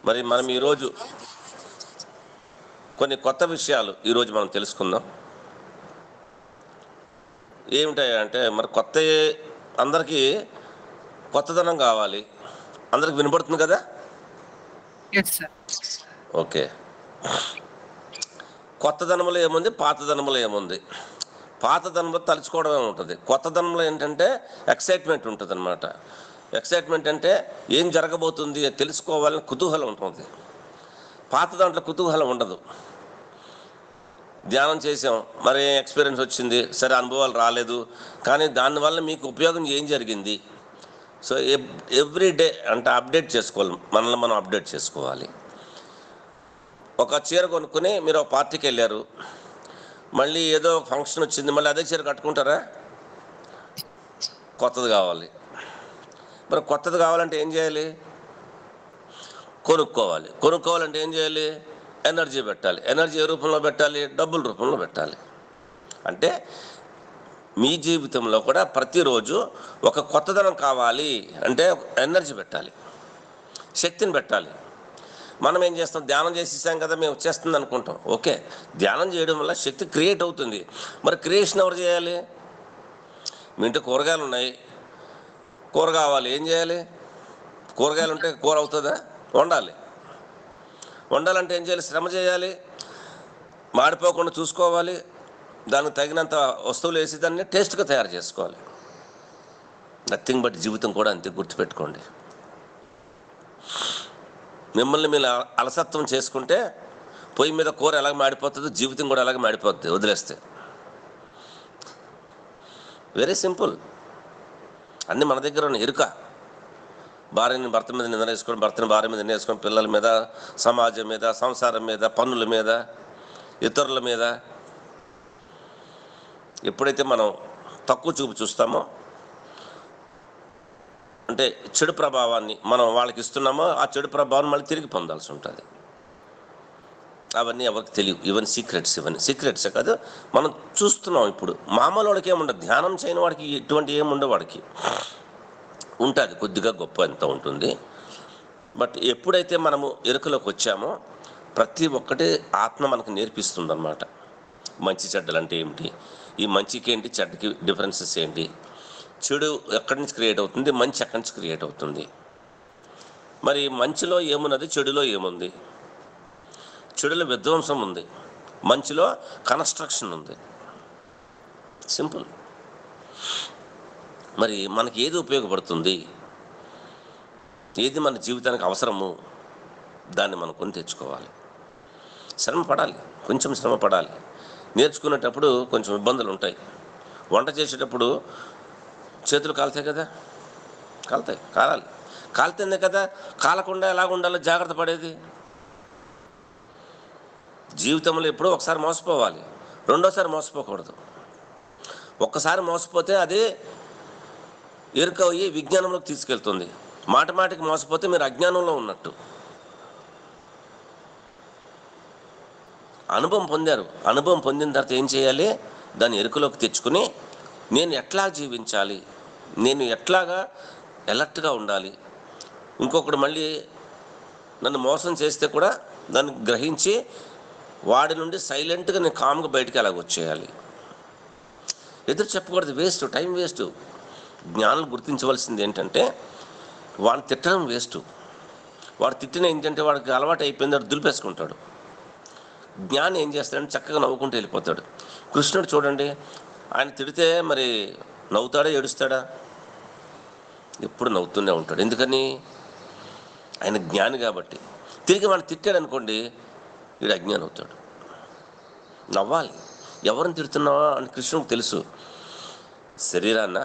మరి మనం ఈరోజు కొన్ని కొత్త విషయాలు ఈరోజు మనం తెలుసుకుందాం. ఏమిటాయంటే మరి కొత్త అందరికీ కొత్తదనం కావాలి. అందరికి వినపడుతుంది కదా? Yes sir. ఓకే. కొత్తదనంలో ఏముంది, పాతదనంలో ఏముంది? పాతదనంలో తలుచుకోవడమే ఉంటుంది. కొత్తదనంలో ఏంటంటే ఎక్సైట్మెంట్ ఉంటుంది అనమాట. ఎక్సైట్మెంట్ అంటే ఏం జరగబోతుంది తెలుసుకోవాలని కుతూహలం ఉంటుంది. పాత దాంట్లో కుతూహలం ఉండదు. ధ్యానం చేసాం, మరి ఎక్స్పీరియన్స్ వచ్చింది, సరే అనుభవాలు రాలేదు, కానీ దానివల్ల మీకు ఉపయోగం ఏం జరిగింది? సో ఎవ్రీ డే అంటే అప్డేట్ చేసుకోవాలి, మనల్ని మనం అప్డేట్ చేసుకోవాలి. ఒక చీర కొనుక్కొని మీరు ఒక పార్టీకి వెళ్ళారు, మళ్ళీ ఏదో ఫంక్షన్ వచ్చింది, మళ్ళీ అదే చీర కట్టుకుంటారా? కొత్తది కావాలి. మరి కొత్తది కావాలంటే ఏం చేయాలి? కొనుక్కోవాలి. కొనుక్కోవాలంటే ఏం చేయాలి? ఎనర్జీ పెట్టాలి. ఎనర్జీ ఏ రూపంలో పెట్టాలి? డబ్బుల రూపంలో పెట్టాలి. అంటే మీ జీవితంలో కూడా ప్రతిరోజు ఒక కొత్తదనం కావాలి అంటే ఎనర్జీ పెట్టాలి, శక్తిని పెట్టాలి. మనం ఏం చేస్తాం? ధ్యానం చేసేసాం కదా, మేము వచ్చేస్తుంది అనుకుంటాం. ఓకే, ధ్యానం చేయడం వల్ల శక్తి క్రియేట్ అవుతుంది. మరి క్రియేషన్ ఎవరు చేయాలి? మీ ఇంట్లో కూరగాయలు ఉన్నాయి, కూర కావాలి, ఏం చేయాలి? కూరగాయలు ఉంటే కూర అవుతుందా? వండాలి. వండాలంటే ఏం చేయాలి? శ్రమ చేయాలి, మాడిపోకుండా చూసుకోవాలి, దానికి తగినంత వస్తువులు వేసి దాన్ని టేస్ట్గా తయారు చేసుకోవాలి. నథింగ్ బట్ జీవితం కూడా అంతే, గుర్తుపెట్టుకోండి. మిమ్మల్ని మీరు అలసత్వం చేసుకుంటే పొయ్యి మీద కూర ఎలాగ మాడిపోతుందో జీవితం కూడా అలాగే మాడిపోతుంది వదిలేస్తే. Very simple. అన్నీ మన దగ్గర ఉన్న ఎరుక. భార్యని భర్త మీద నిందన వేసుకొని, భర్తని భార్య మీద నిందన వేసుకొని, పిల్లల మీద, సమాజం మీద, సంసారం మీద, పన్నుల మీద, ఇతరుల మీద ఎప్పుడైతే మనం తక్కువ చూపు చూస్తామో, అంటే చెడు ప్రభావాన్ని మనం వాళ్ళకి ఇస్తున్నామో, ఆ చెడు ప్రభావాన్ని మళ్ళీ తిరిగి పొందాల్సి ఉంటుంది. అవన్నీ ఎవరికి తెలియవు. ఇవన్నీ సీక్రెట్సే కాదు, మనం చూస్తున్నాం. ఇప్పుడు మామూలు వాడికి ఏముండదు, ధ్యానం చేయని వాడికి ఇటువంటి ఏముండవు. వాడికి ఉంటుంది, కొద్దిగా గొప్ప ఎంత ఉంటుంది. బట్ ఎప్పుడైతే మనము ఎరుకలోకి వచ్చామో ప్రతి ఒక్కటి ఆత్మ మనకు నేర్పిస్తుంది అన్నమాట. మంచి చెడ్డలు అంటే ఏమిటి, ఈ మంచికి ఏంటి, చెడ్డకి డిఫరెన్సెస్ ఏంటి, చెడు ఎక్కడి నుంచి క్రియేట్ అవుతుంది, మంచి ఎక్కడి నుంచి క్రియేట్ అవుతుంది. మరి మంచిలో ఏమున్నది, చెడులో ఏముంది? చెడులో విధ్వంసం ఉంది, మంచిలో కన్స్ట్రక్షన్ ఉంది. సింపుల్. మరి మనకి ఏది ఉపయోగపడుతుంది, ఏది మన జీవితానికి అవసరము, దాన్ని మనం కొని తెచ్చుకోవాలి. శ్రమ పడాలి, కొంచెం శ్రమ పడాలి. నేర్చుకునేటప్పుడు కొంచెం ఇబ్బందులు ఉంటాయి. వంట చేసేటప్పుడు చేతులు కాలుతాయి కదా, కాలాలి. కాలుతుంది కదా, కాలకుండా ఎలాగ ఉండాలో జాగ్రత్త పడేది. జీవితంలో ఎప్పుడూ ఒకసారి మోసపోవాలి, రెండోసారి మోసపోకూడదు. ఒక్కసారి మోసపోతే అది ఎరుక అయ్యి విజ్ఞానంలోకి తీసుకెళ్తుంది. మాటికి మోసపోతే మీరు అజ్ఞానంలో ఉన్నట్టు. అనుభవం పొందారు, అనుభవం పొందిన తర్వాత ఏం చేయాలి? దాన్ని ఎరుకలోకి తెచ్చుకుని నేను ఎట్లా జీవించాలి, నేను ఎట్లాగా ఎలర్ట్గా ఉండాలి, ఇంకొకడు మళ్ళీ నన్ను మోసం చేస్తే కూడా దాన్ని గ్రహించి వాడి నుండి సైలెంట్గా నేను కామ్గా బయటికి ఎలాగ వచ్చేయాలి. ఎదురు చెప్పకూడదు, వేస్ట్, టైం వేస్ట్. జ్ఞానులు గుర్తించవలసింది ఏంటంటే వాడిని తిట్టడం వేస్ట్. వాడు తిట్టిన ఏంటంటే వాడికి అలవాటు అయిపోయింది, వాడు దులిపేసుకుంటాడు. జ్ఞాని ఏం చేస్తాడంటే చక్కగా నవ్వుకుంటూ వెళ్ళిపోతాడు. కృష్ణుడు చూడండి, ఆయన తిడితే మరి నవ్వుతాడా ఏడుస్తాడా? ఎప్పుడు నవ్వుతూనే ఉంటాడు. ఎందుకని? ఆయన జ్ఞాని కాబట్టి. తిరిగి వాడిని తిట్టాడు అనుకోండి, వీడు అజ్ఞాని అవుతాడు. నవ్వాలి. ఎవరిని తిడుతున్నావా అని కృష్ణుడికి తెలుసు. శరీరాన్న,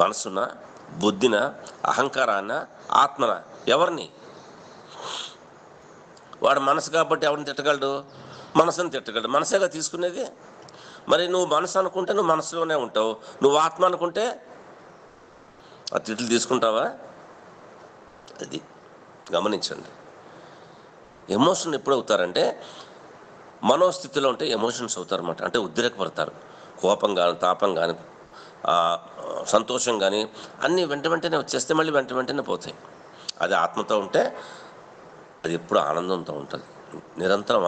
మనసున, బుద్ధిన, అహంకారాన్న, ఆత్మన, ఎవరిని? వాడు మనసు కాబట్టి ఎవరిని తిట్టగలడు? మనసుని తిట్టగలడు. మనసేగా తీసుకునేది. మరి నువ్వు మనసు అనుకుంటే నువ్వు మనసులోనే ఉంటావు, నువ్వు ఆత్మ అనుకుంటే ఆ తిట్లు తీసుకుంటావా? అది గమనించండి. ఎమోషన్ ఎప్పుడు అవుతారంటే మనోస్థితిలో ఉంటే ఎమోషన్స్ అవుతారన్నమాట. అంటే ఉద్రేకపడతారు. కోపం కానీ, తాపం కానీ, సంతోషం కానీ అన్నీ వెంటనే వచ్చేస్తే మళ్ళీ వెంటనే పోతాయి. అది ఆత్మతో ఉంటే అది ఎప్పుడు ఆనందంతో ఉంటుంది, నిరంతరం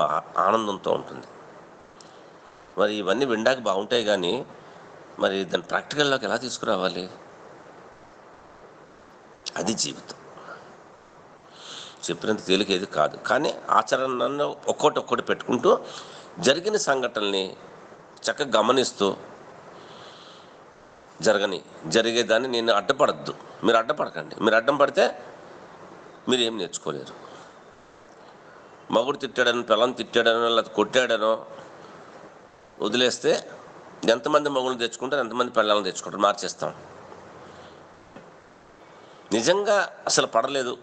ఆనందంతో ఉంటుంది. మరి ఇవన్నీ వినడానికి బాగుంటాయి కానీ మరి దాన్ని ప్రాక్టికల్లోకి ఎలా తీసుకురావాలి? అది జీవితం. చెప్పినంత తేలిక ఏది కాదు, కానీ ఆచరణలో ఒక్కొక్కటి పెట్టుకుంటూ జరిగిన సంఘటనల్ని చక్కగా గమనిస్తూ జరిగేదాన్ని నేను అడ్డపడద్దు, మీరు అడ్డపడకండి. మీరు అడ్డం పడితే మీరు ఏం నేర్చుకోలేరు. మగుడు తిట్టాడనో, పిల్లని తిట్టాడనో, లేకపోతే కొట్టాడనో వదిలేస్తే ఎంతమంది మగుళ్ళు తెచ్చుకుంటారు, ఎంతమంది పిల్లలను తెచ్చుకుంటారు, మార్చేస్తాం. నిజంగా అసలు పడలేదు,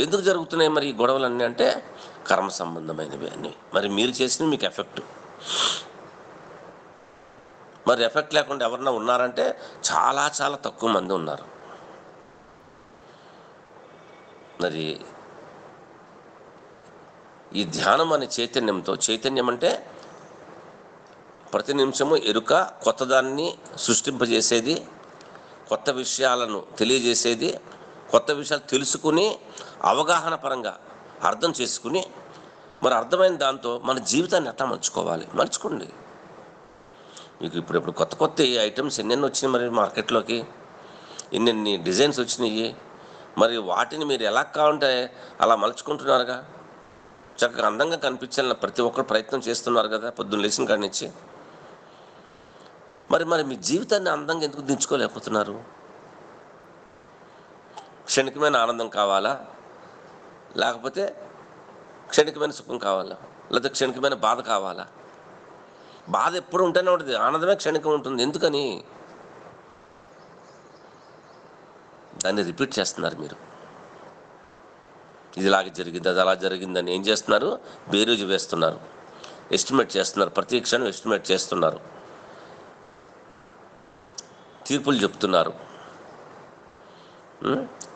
ఎందుకు జరుగుతున్నాయి మరి ఈ గొడవలన్నీ అంటే కర్మ సంబంధమైనవి అన్నీ. మరి మీరు చేసినవి మీకు ఎఫెక్ట్. మరి ఎఫెక్ట్ లేకుండా ఎవరన్నా ఉన్నారంటే చాలా చాలా తక్కువ మంది ఉన్నారు. మరి ఈ ధ్యానం అనే చైతన్యంతో, చైతన్యం అంటే ప్రతి నిమిషము ఎరుక, కొత్తదాన్ని సృష్టింపజేసేది, కొత్త విషయాలను తెలియజేసేది, కొత్త విషయాలు తెలుసుకుని అవగాహన పరంగా అర్థం చేసుకుని మరి అర్థమైన దాంతో మన జీవితాన్ని ఎట్లా మలుచుకోండి. మీకు ఇప్పుడు కొత్త ఐటమ్స్ ఎన్నెన్ని వచ్చినాయి మరి మార్కెట్లోకి, ఎన్నెన్ని డిజైన్స్ వచ్చినాయి. మరి వాటిని మీరు ఎలా కావాలంటే అలా మలుచుకుంటున్నారుగా. చక్కగా అందంగా కనిపించాలని ప్రతి ఒక్కరు ప్రయత్నం చేస్తున్నారు కదా పొద్దున్న లేచిన కాడి నుంచి. మరి మీ జీవితాన్ని అందంగా ఎందుకు దించుకోలేకపోతున్నారు? క్షణికమైన ఆనందం కావాలా, లేకపోతే క్షణికమైన సుఖం కావాలా, లేకపోతే క్షణికమైన బాధ కావాలా? బాధ ఎప్పుడు ఉంటూనే ఉంటుంది, ఆనందమే క్షణికం ఉంటుంది. ఎందుకని? దాన్ని రిపీట్ చేస్తున్నారు మీరు. ఇది ఇలాగ జరిగింది, అది అలా జరిగిందని ఏం చేస్తున్నారు? బేరీజు వేస్తున్నారు, ఎస్టిమేట్ చేస్తున్నారు, ప్రతి క్షణం ఎస్టిమేట్ చేస్తున్నారు, తీర్పులు చెప్తున్నారు,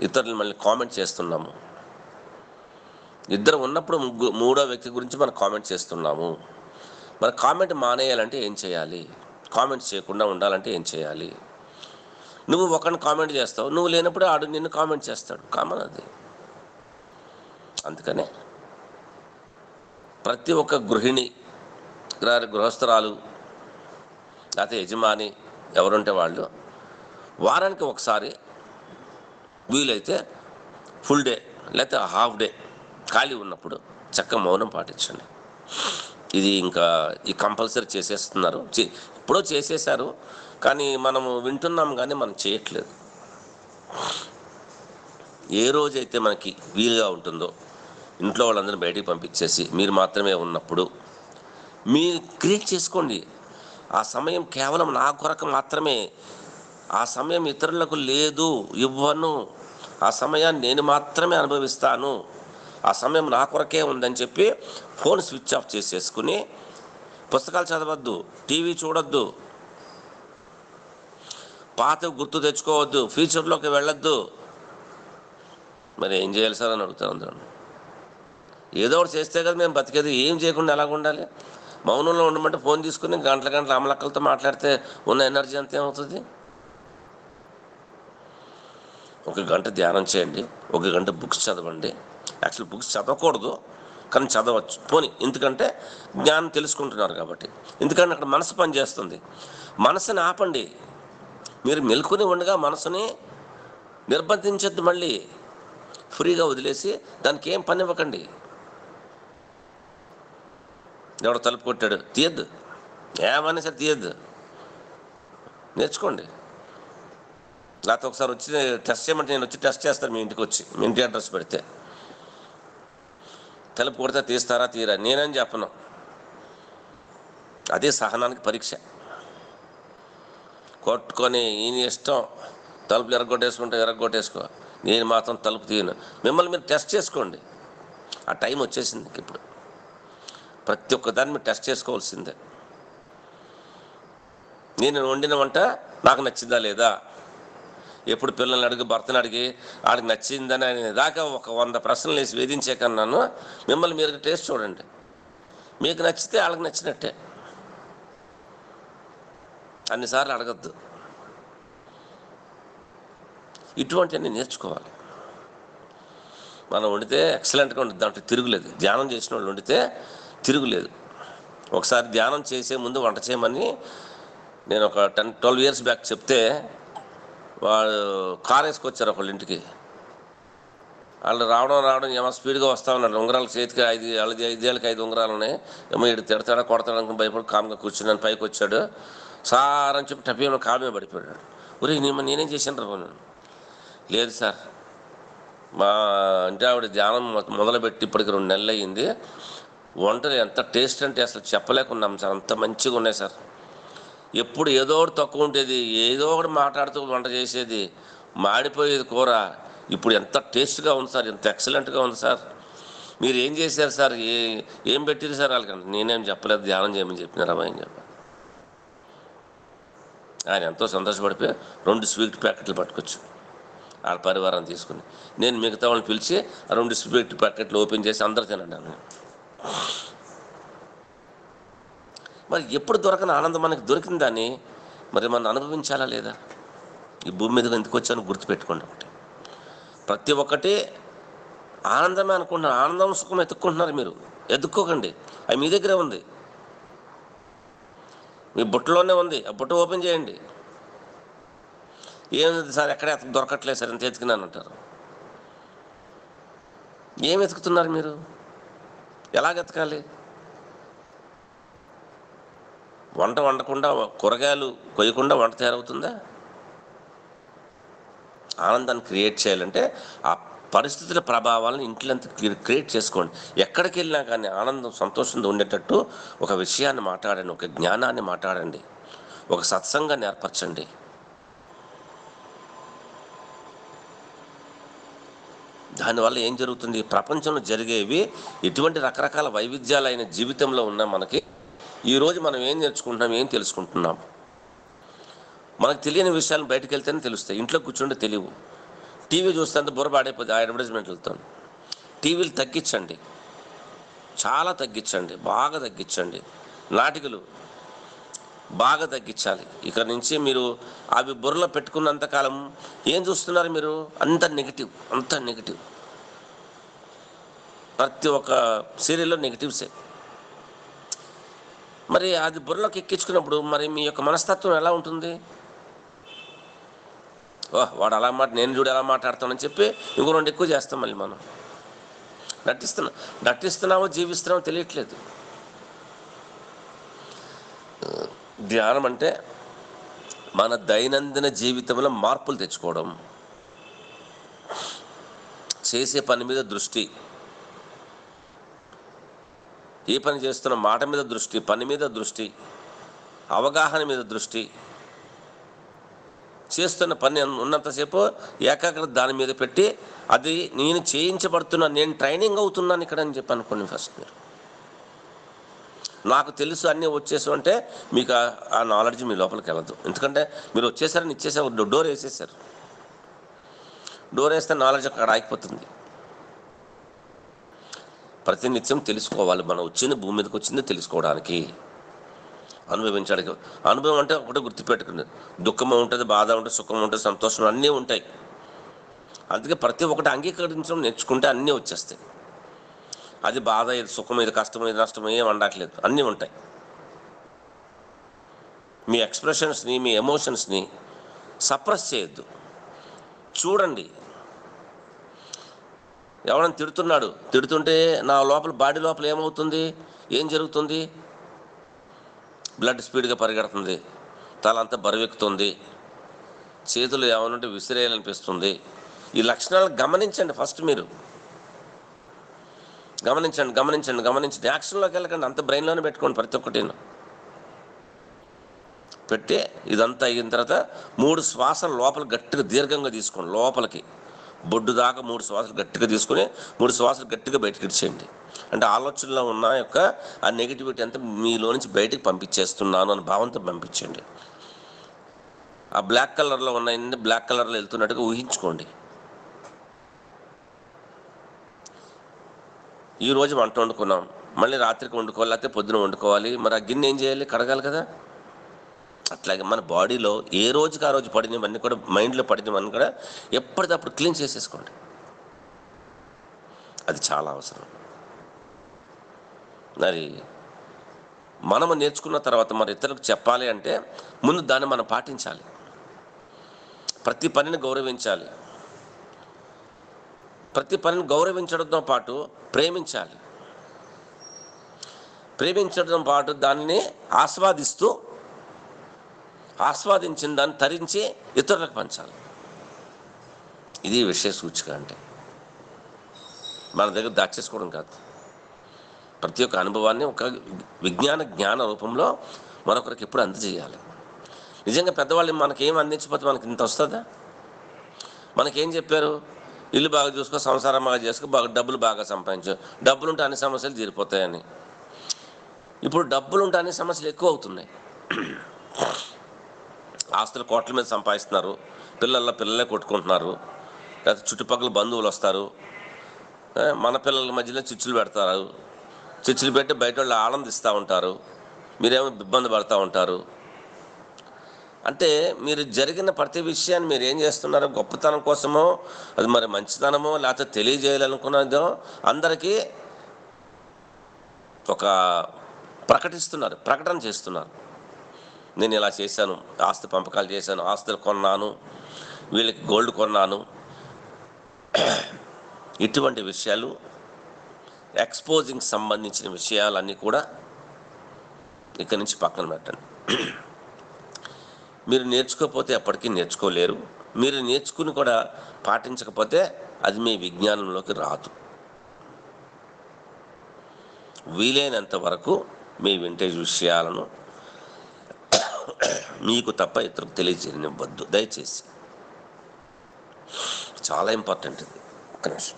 ఇతరులు మళ్ళీ కామెంట్ చేస్తున్నాము. ఇద్దరు ఉన్నప్పుడు మూడో వ్యక్తి గురించి మనం కామెంట్ చేస్తున్నాము. మరి కామెంట్ మానేయాలంటే ఏం చేయాలి? కామెంట్స్ చేయకుండా ఉండాలంటే ఏం చేయాలి? నువ్వు ఒకరిని కామెంట్ చేస్తావు, నువ్వు లేనప్పుడు ఆడు నిన్ను కామెంట్ చేస్తాడు, కామన్ అది. అందుకనే ప్రతి ఒక్క గృహిణి, గృహస్థురాలు, లేకపోతే యజమాని ఎవరుంటే వాళ్ళు వారానికి ఒకసారి వీలైతే ఫుల్ డే లేకపోతే హాఫ్ డే ఖాళీ ఉన్నప్పుడు చక్కగా మౌనం పాటించండి. ఇది ఇంకా ఈ కంపల్సరీ చేసేస్తున్నారు, ఎప్పుడో చేసేశారు, కానీ మనము వింటున్నాం కానీ మనం చేయట్లేదు. ఏ రోజైతే మనకి వీలుగా ఉంటుందో ఇంట్లో వాళ్ళందరూ బయటికి పంపించేసి మీరు మాత్రమే ఉన్నప్పుడు మీరు క్రియేట్ చేసుకోండి. ఆ సమయం కేవలం నా కొరకు మాత్రమే, ఆ సమయం ఇతరులకు లేదు, ఇవ్వను, ఆ సమయాన్ని నేను మాత్రమే అనుభవిస్తాను, ఆ సమయం నా కొరకే ఉందని చెప్పి ఫోన్ స్విచ్ ఆఫ్ చేసేసుకుని పుస్తకాలు చదవద్దు, టీవీ చూడొద్దు, పాత గుర్తు తెచ్చుకోవద్దు, ఫ్యూచర్లోకి వెళ్ళొద్దు. మరి ఏం చేయాలి సార్ అని అడుగుతారు అందరూ. ఏదో ఒకటి చేస్తే కదా మేము బతికేది, ఏం చేయకుండా ఎలాగ ఉండాలి? మౌనంలో ఉండమంటే ఫోన్ తీసుకుని గంటల అమలక్కలతో మాట్లాడితే ఉన్న ఎనర్జీ అంతా ఏమవుతుంది? 1 గంట ధ్యానం చేయండి, 1 గంట బుక్స్ చదవండి. యాక్చువల్ బుక్స్ చదవకూడదు కానీ చదవచ్చు, పోనీ, ఎందుకంటే జ్ఞానం తెలుసుకుంటున్నారు కాబట్టి. ఎందుకంటే అక్కడ మనసు పనిచేస్తుంది. మనసుని ఆపండి. మీరు మెలుకుని ఉండగా మనసుని నిర్బంధించద్దు, మళ్ళీ ఫ్రీగా వదిలేసి దానికి ఏం పని ఇవ్వకండి. ఎవడో తలుపు కొట్టాడు, తీయద్దు, ఏమన్నా సరే తీయద్దు, నేర్చుకోండి. లేకపోతే ఒకసారి వచ్చి టెస్ట్ చేయమంటే నేను వచ్చి టెస్ట్ చేస్తాను మీ ఇంటికి వచ్చి, మీ ఇంటి అడ్రస్ పెడితే. తలుపు కొడితే తీస్తారా తీరా నేనేం చెప్పను, అదే సహనానికి పరీక్ష. కొట్టుకొని ఈయన ఇష్టం, తలుపులు ఎరగొట్టేసుకో, నేను మాత్రం తలుపు తీయను. మిమ్మల్ని మీరు టెస్ట్ చేసుకోండి. ఆ టైం వచ్చేసింది ఇప్పుడు. ప్రతి ఒక్క దాన్ని మీరు టెస్ట్ చేసుకోవాల్సిందే. నేను వండిన వంట నాకు నచ్చిందా లేదా, ఎప్పుడు పిల్లల్ని అడిగి భర్తను అడిగి ఆడికి నచ్చిందని ఆయన దాకా ఒక 100 ప్రశ్నలు వేసి వేధించే కన్నాను మిమ్మల్ని మీరు టేస్ట్ చూడండి. మీకు నచ్చితే వాళ్ళకి నచ్చినట్టే, అన్నిసార్లు అడగద్దు. ఇటువంటివన్నీ నేర్చుకోవాలి. మనం వండితే ఎక్సలెంట్గా ఉంటుంది, దాంట్లో తిరుగులేదు. ధ్యానం చేసిన వాళ్ళు వండితే తిరుగులేదు. ఒకసారి ధ్యానం చేసే ముందు వంట చేయమని నేను ఒక 10-12 ఇయర్స్ బ్యాక్ చెప్తే, వాళ్ళు కారు వేసుకొచ్చారు ఒకళ్ళ ఇంటికి. వాళ్ళు రావడం ఏమో స్పీడ్గా వస్తా ఉన్నారు. ఉంగరాలు చేతికి 5 ఏళ్ళకి 5 ఉంగరాలు ఉన్నాయి. ఏమో ఇటు తిడతాడా కొడతాడా అనుకుని భయపడి కామ్గా కూర్చున్నాను. పైకి వచ్చాడు, సార్ అని చెప్పి టపీలో కామే పడిపోయాడు. నేనేం చేశాను రా? లేదు సార్, మా అంటే ఆవిడ ధ్యానం మొదలుపెట్టి ఇప్పటికి 2 నెలలు అయ్యింది. వంటలు ఎంత టేస్ట్ అంటే అసలు చెప్పలేకున్నాం సార్, అంత మంచిగా ఉన్నాయి సార్. ఎప్పుడు ఏదో ఒకటి తక్కువ ఉండేది, ఏదో ఒకటి మాట్లాడుతూ వంట చేసేది, మాడిపోయేది కూర. ఇప్పుడు ఎంత టేస్ట్గా ఉంది సార్, ఎంత ఎక్సలెంట్గా ఉంది సార్. మీరు ఏం చేశారు సార్, ఏం పెట్టిరు సార్ వాళ్ళకి? నేనేం చెప్పలేదు, ధ్యానం చేయమని చెప్పినారా అని చెప్పాను. ఆయన ఎంతో సంతోషపడిపోయి 2 స్వీట్ ప్యాకెట్లు పట్టుకొచ్చు వాళ్ళ పరివారాన్ని తీసుకుని. నేను మిగతా వాళ్ళని పిలిచి ఆ 2 స్వీట్ ప్యాకెట్లు ఓపెన్ చేసి అందరూ తినండి అన్నాను. మరి ఎప్పుడు దొరకని ఆనందం మనకి దొరికిందని మరి మనం అనుభవించాలా లేదా? ఈ భూమి మీద ఎందుకు వచ్చాను గుర్తుపెట్టుకోండి. ఒకటి, ప్రతి ఒక్కటి ఆనందమే అనుకుంటున్నారు. ఆనందం సుఖం ఎత్తుక్కుంటున్నారు. మీరు ఎత్తుక్కోకండి, అది మీ దగ్గరే ఉంది, మీ బుట్టలోనే ఉంది. ఆ బుట్ట ఓపెన్ చేయండి. ఏమిది సార్, ఎక్కడ దొరకట్లేదు సార్, ఎంత ఎత్తుకున్నాను అంటారు. ఏం వెతుకుతున్నారు మీరు? ఎలాగ ఎతకాలి? వంట వండకుండా, కూరగాయలు కొయ్యకుండా వంట తయారవుతుందా? ఆనందాన్ని క్రియేట్ చేయాలంటే ఆ పరిస్థితుల ప్రభావాలను ఇంట్లో క్రియేట్ చేసుకోండి. ఎక్కడికి వెళ్ళినా కానీ ఆనందం సంతోషంతో ఉండేటట్టు ఒక విషయాన్ని మాట్లాడండి, ఒక జ్ఞానాన్ని మాట్లాడండి, ఒక సత్సంగాన్ని ఏర్పరచండి. దానివల్ల ఏం జరుగుతుంది? ప్రపంచంలో జరిగేవి ఇటువంటి రకరకాల వైవిధ్యాలైన జీవితంలో ఉన్న మనకి ఈరోజు మనం ఏం నేర్చుకుంటున్నాం, ఏం తెలుసుకుంటున్నాం? మనకు తెలియని విషయాలు బయటకు వెళ్తేనే తెలుస్తాయి, ఇంట్లో కూర్చుంటే తెలియవు. టీవీ చూస్తే బుర్ర పాడైపోతుంది ఆ అడ్వర్టైజ్మెంట్లతో. టీవీలు తగ్గించండి, చాలా తగ్గించండి, బాగా తగ్గించండి. నాటికలు బాగా తగ్గించాలి. ఇక నుంచి మీరు అవి బుర్రలో పెట్టుకున్నంతకాలం ఏం చూస్తున్నారు మీరు? అంత నెగిటివ్, అంత నెగిటివ్. ప్రతి ఒక్క సీరియల్లో నెగిటివ్సే. మరి అది బుర్రలోకి ఎక్కించుకున్నప్పుడు మరి మీ యొక్క మనస్తత్వం ఎలా ఉంటుంది? వాడు అలా నేను చూడు ఎలా మాట్లాడతానని చెప్పి ఇంకో 2 ఎక్కువ చేస్తాం. మళ్ళీ మనం నటిస్తున్నామో జీవిస్తున్నామో తెలియట్లేదు. ధ్యానం అంటే మన దైనందిన జీవితంలో మార్పులు తెచ్చుకోవడం, చేసే పని మీద దృష్టి, ఏ పని చేస్తున్న మాట మీద దృష్టి, పని మీద దృష్టి, అవగాహన మీద దృష్టి, చేస్తున్న పని ఉన్నంతసేపు ఏకాగ్రత దాని మీద పెట్టి, అది నేను చేయించబడుతున్నా, నేను ట్రైనింగ్ అవుతున్నాను ఇక్కడ అని చెప్పి అనుకోండి. ఫస్ట్ మీరు నాకు తెలుసు అన్నీ వచ్చేసి అంటే మీకు ఆ నాలెడ్జ్ మీ లోపలికి వెళ్ళదు. ఎందుకంటే మీరు వచ్చేసారని ఇచ్చేసారు, డోర్ వేసేసారు. డోర్ వేస్తే నాలెడ్జ్ అక్కడ ఆగిపోతుంది. ప్రతినిత్యం తెలుసుకోవాలి. మనం వచ్చింది భూమి మీదకి వచ్చింది తెలుసుకోవడానికి, అనుభవించడానికి. అనుభవం అంటే ఒకటి గుర్తుపెట్టుకుంది, దుఃఖం ఉంటుంది, బాధ ఉంటుంది, సుఖం ఉంటుంది, సంతోషం అన్నీ ఉంటాయి. అందుకే ప్రతి ఒక్కటి అంగీకరించడం నేర్చుకుంటే అన్నీ వచ్చేస్తాయి. అది బాధ, ఇది సుఖం, ఇది కష్టం, ఇది నష్టం ఏం అనట్లేదు, అన్నీ ఉంటాయి. మీ ఎక్స్ప్రెషన్స్ని, మీ ఎమోషన్స్ని సప్రెస్ చేయొద్దు. చూడండి, ఎవరైనా తిడుతుంటే నా లోపల, బాడీ లోపల ఏమవుతుంది, ఏం జరుగుతుంది? బ్లడ్ స్పీడ్గా పరిగెడుతుంది, తల అంతా బరువెక్కుతుంది, చేతులు ఏమనంటే విసిరేయాలనిపిస్తుంది. ఈ లక్షణాలు గమనించండి. ఫస్ట్ మీరు గమనించండి. యాక్షన్లోకి వెళ్ళకండి, అంత బ్రెయిన్లోనే పెట్టుకోండి. ప్రతి ఒక్కటి పెట్టి ఇదంతా అయిన తర్వాత 3 శ్వాసలు లోపల గట్టిగా దీర్ఘంగా తీసుకోండి. లోపలికి బొడ్డు దాకా 3 శ్వాసలు గట్టిగా తీసుకుని 3 శ్వాసలు గట్టిగా బయటకు ఇచ్చేయండి. అంటే ఆలోచనలో ఉన్న యొక్క ఆ నెగిటివిటీ అంతా మీలో నుంచి బయటకు పంపించేస్తున్నాను అని భావంతో పంపించండి. ఆ బ్లాక్ కలర్లో ఉన్నాయండి, బ్లాక్ కలర్లో వెళ్తున్నట్టుగా ఊహించుకోండి. ఈరోజు వంట వండుకున్నాం, మళ్ళీ రాత్రికి వండుకోవాలి, లేకపోతే పొద్దున వండుకోవాలి. మరి ఆ గిన్నె ఏం చేయాలి? కడగాలి కదా. అట్లాగే మన బాడీలో ఏ రోజుకి ఆ రోజు పడినవన్నీ కూడా, మైండ్లో పడినవన్నీ కూడా ఎప్పటికప్పుడు క్లీన్ చేసేసుకోండి. అది చాలా అవసరం. మరి మనము నేర్చుకున్న తర్వాత మరి ఇతరులకు చెప్పాలి అంటే ముందు దాన్ని మనం పాటించాలి. ప్రతి పనిని గౌరవించాలి. ప్రతి పనిని గౌరవించడంతో పాటు ప్రేమించాలి. ప్రేమించడంతో పాటు దానిని ఆస్వాదించిన దాన్ని తరించి ఇతరులకు పంచాలి. ఇది విషయ సూచిక అంటే. మన దగ్గర దాచేసుకోవడం కాదు. ప్రతి ఒక్క అనుభవాన్ని ఒక జ్ఞాన రూపంలో మరొకరికి ఎప్పుడు అందజేయాలి. నిజంగా పెద్దవాళ్ళు మనకేం అందించకపోతే మనకి ఇంత వస్తుందా? మనకేం చెప్పారు? ఇల్లు బాగా చూసుకో, సంసారం బాగా చేసుకో, డబ్బులు బాగా సంపాదించు, డబ్బులుంటే అన్ని సమస్యలు తీరిపోతాయని. ఇప్పుడు డబ్బులుంటే అన్ని సమస్యలు ఎక్కువ అవుతున్నాయి. ఆస్తులు కోట్ల మీద సంపాదిస్తున్నారు, పిల్లలే కొట్టుకుంటున్నారు, లేకపోతే చుట్టుపక్కల బంధువులు వస్తారు, మన పిల్లల మధ్యలో చిచ్చులు పెడతారు, చిచ్చులు పెట్టి బయట వాళ్ళు ఆనందిస్తూ ఉంటారు, మీరేమో ఇబ్బంది పడుతూ ఉంటారు. అంటే మీరు జరిగిన ప్రతి విషయాన్ని మీరు ఏం చేస్తున్నారో గొప్పతనం కోసమో, అది మరి మంచితనమో, లేకపోతే తెలియజేయాలనుకున్నదో అందరికీ ఒక ప్రకటన చేస్తున్నారు. నేను ఇలా చేశాను, ఆస్తి పంపకాలు చేశాను, ఆస్తులు కొన్నాను, వీళ్ళకి గోల్డ్ కొన్నాను. ఇటువంటి విషయాలు, ఎక్స్పోజింగ్ సంబంధించిన విషయాలన్నీ కూడా ఇక్కడి నుంచి పక్కన పెట్టండి. మీరు నేర్చుకోకపోతే ఎప్పటికీ నేర్చుకోలేరు. మీరు నేర్చుకుని కూడా పాటించకపోతే అది మీ విజ్ఞానంలోకి రాదు. వీలైనంత వరకు మీ వింటేజ్ విషయాలను మీకు తప్ప ఇతరులకు తెలియజేయనివ్వద్దు దయచేసి. చాలా ఇంపార్టెంట్ ఇది. ఒక్క నిమిషం.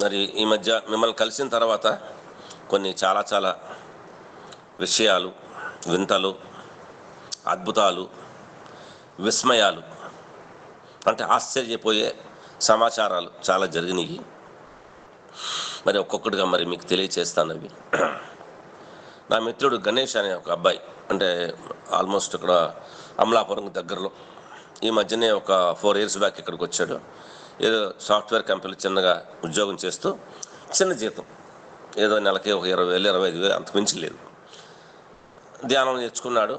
మరి ఈ మధ్య మిమ్మల్ని కలిసిన తర్వాత కొన్ని చాలా విషయాలు, వింతలు, అద్భుతాలు, విస్మయాలు, అంటే ఆశ్చర్యపోయే సమాచారాలు చాలా జరిగినాయి. మరి ఒక్కొక్కటిగా మరి మీకు తెలియచేస్తాను అవి. నా మిత్రుడు గణేష్ అనే ఒక అబ్బాయి, అంటే ఆల్మోస్ట్ ఇక్కడ అమలాపురం దగ్గరలో, ఈ మధ్యనే ఒక 4 years బ్యాక్ ఇక్కడికి వచ్చాడు. ఏదో సాఫ్ట్వేర్ కంపెనీలో చిన్నగా ఉద్యోగం చేస్తూ చిన్న జీతం, ఏదో నెలకి ఒక 20,000 25,000 అంత మించి లేదు. ధ్యానం నేర్చుకున్నాడు,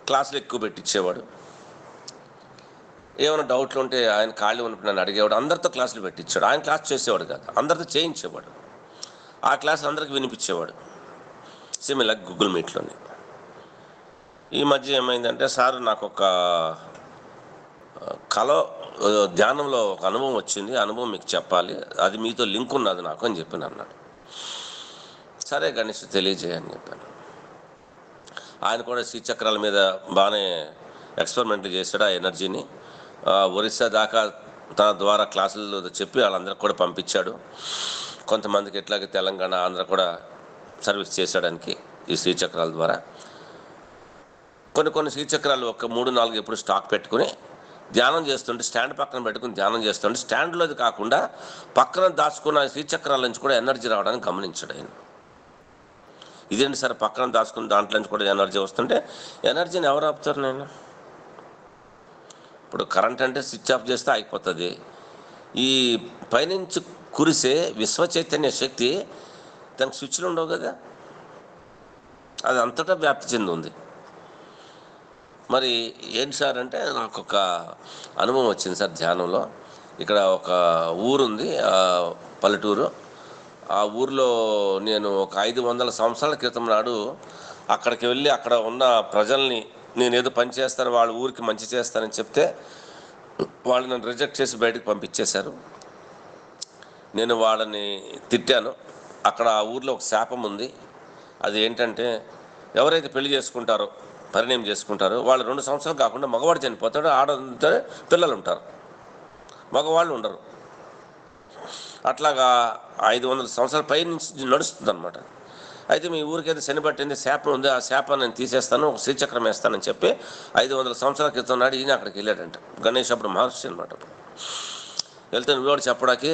క్లాసులు ఎక్కువ పెట్టించేవాడు. ఏమైనా డౌట్లు ఉంటే ఆయన ఖాళీ ఉన్నప్పుడు నన్ను అడిగేవాడు. అందరితో క్లాసులు పెట్టించాడు. ఆయన క్లాస్ చేసేవాడు కాదు, అందరితో చేయించేవాడు. ఆ క్లాసులు అందరికీ వినిపించేవాడు, సిమిలర్ గూగుల్ మీట్లోని. ఈ మధ్య ఏమైందంటే, సార్ నాకు ఒక ధ్యానంలో ఒక అనుభవం వచ్చింది, అనుభవం మీకు చెప్పాలి, అది మీతో లింక్ ఉన్నది నాకు అని చెప్పి అన్నాడు. సరే గణేష్ తెలియజేయని చెప్పాను. ఆయన కూడా శ్రీచక్రాల మీద బాగానే ఎక్స్పెరిమెంట్లు చేశాడు. ఆ ఎనర్జీని ఒరిస్సా దాకా తన ద్వారా క్లాసులు చెప్పి వాళ్ళందరికీ కూడా పంపించాడు. కొంతమందికి ఎట్లాగే తెలంగాణ, ఆంధ్ర కూడా సర్వీస్ చేసేయడానికి ఈ శ్రీచక్రాల ద్వారా. కొన్ని శ్రీచక్రాలు ఒక 3-4 ఎప్పుడు స్టాక్ పెట్టుకుని ధ్యానం చేస్తుంటే, స్టాండ్ పక్కన పెట్టుకుని ధ్యానం చేస్తుంటే, స్టాండ్లోది కాకుండా పక్కన దాచుకున్న శ్రీచక్రాల నుంచి కూడా ఎనర్జీ రావడానికి గమనించాడు ఆయన. ఇదేంటి సార్ పక్కన దాచుకుని దాంట్లో నుంచి కూడా ఎనర్జీ వస్తుంటే, ఎనర్జీని ఎవరు ఆపుతారు? నేను ఇప్పుడు కరెంట్ అంటే స్విచ్ ఆఫ్ చేస్తే అయిపోతుంది. ఈ పైనుంచి కురిసే విశ్వ చైతన్య శక్తి దానికి స్విచ్లు ఉండవు కదా, అది అంతటా వ్యాప్తి చెంది ఉంది. మరి ఏంటి సార్ అంటే, నాకు ఒక అనుభవం వచ్చింది సార్ ధ్యానంలో. ఇక్కడ ఒక ఊరుంది, పల్లెటూరు. ఆ ఊరిలో నేను ఒక 500 సంవత్సరాల క్రితం నాడు అక్కడికి వెళ్ళి అక్కడ ఉన్న ప్రజల్ని నేను ఏదో పని చేస్తాను, వాళ్ళ ఊరికి మంచి చేస్తానని చెప్తే వాళ్ళు నన్ను రిజెక్ట్ చేసి బయటకు పంపించేశారు. నేను వాళ్ళని తిట్టాను. అక్కడ ఆ ఊరిలో ఒక శాపం ఉంది. అది ఏంటంటే, ఎవరైతే పెళ్లి చేసుకుంటారో, పరిణయం చేసుకుంటారో, వాళ్ళు 2 సంవత్సరాలు కాకుండా మగవాడు చనిపోతాడు, ఆడతో పిల్లలు ఉంటారు, మగవాళ్ళు ఉండరు. అట్లాగా 500 సంవత్సరాల పై నుంచి నడుస్తుంది అనమాట. అయితే మీ ఊరికైతే శని పట్టింది, శాపం ఉంది, ఆ శాపాన్ని నేను తీసేస్తాను, ఒక శ్రీచక్రం వేస్తానని చెప్పి 500 సంవత్సరాల క్రితం నాడు ఈయన అక్కడికి వెళ్ళాడంట. గణేష్ అప్పుడు మహర్షి అనమాట. వెళ్తే నువ్వు చెప్పడానికి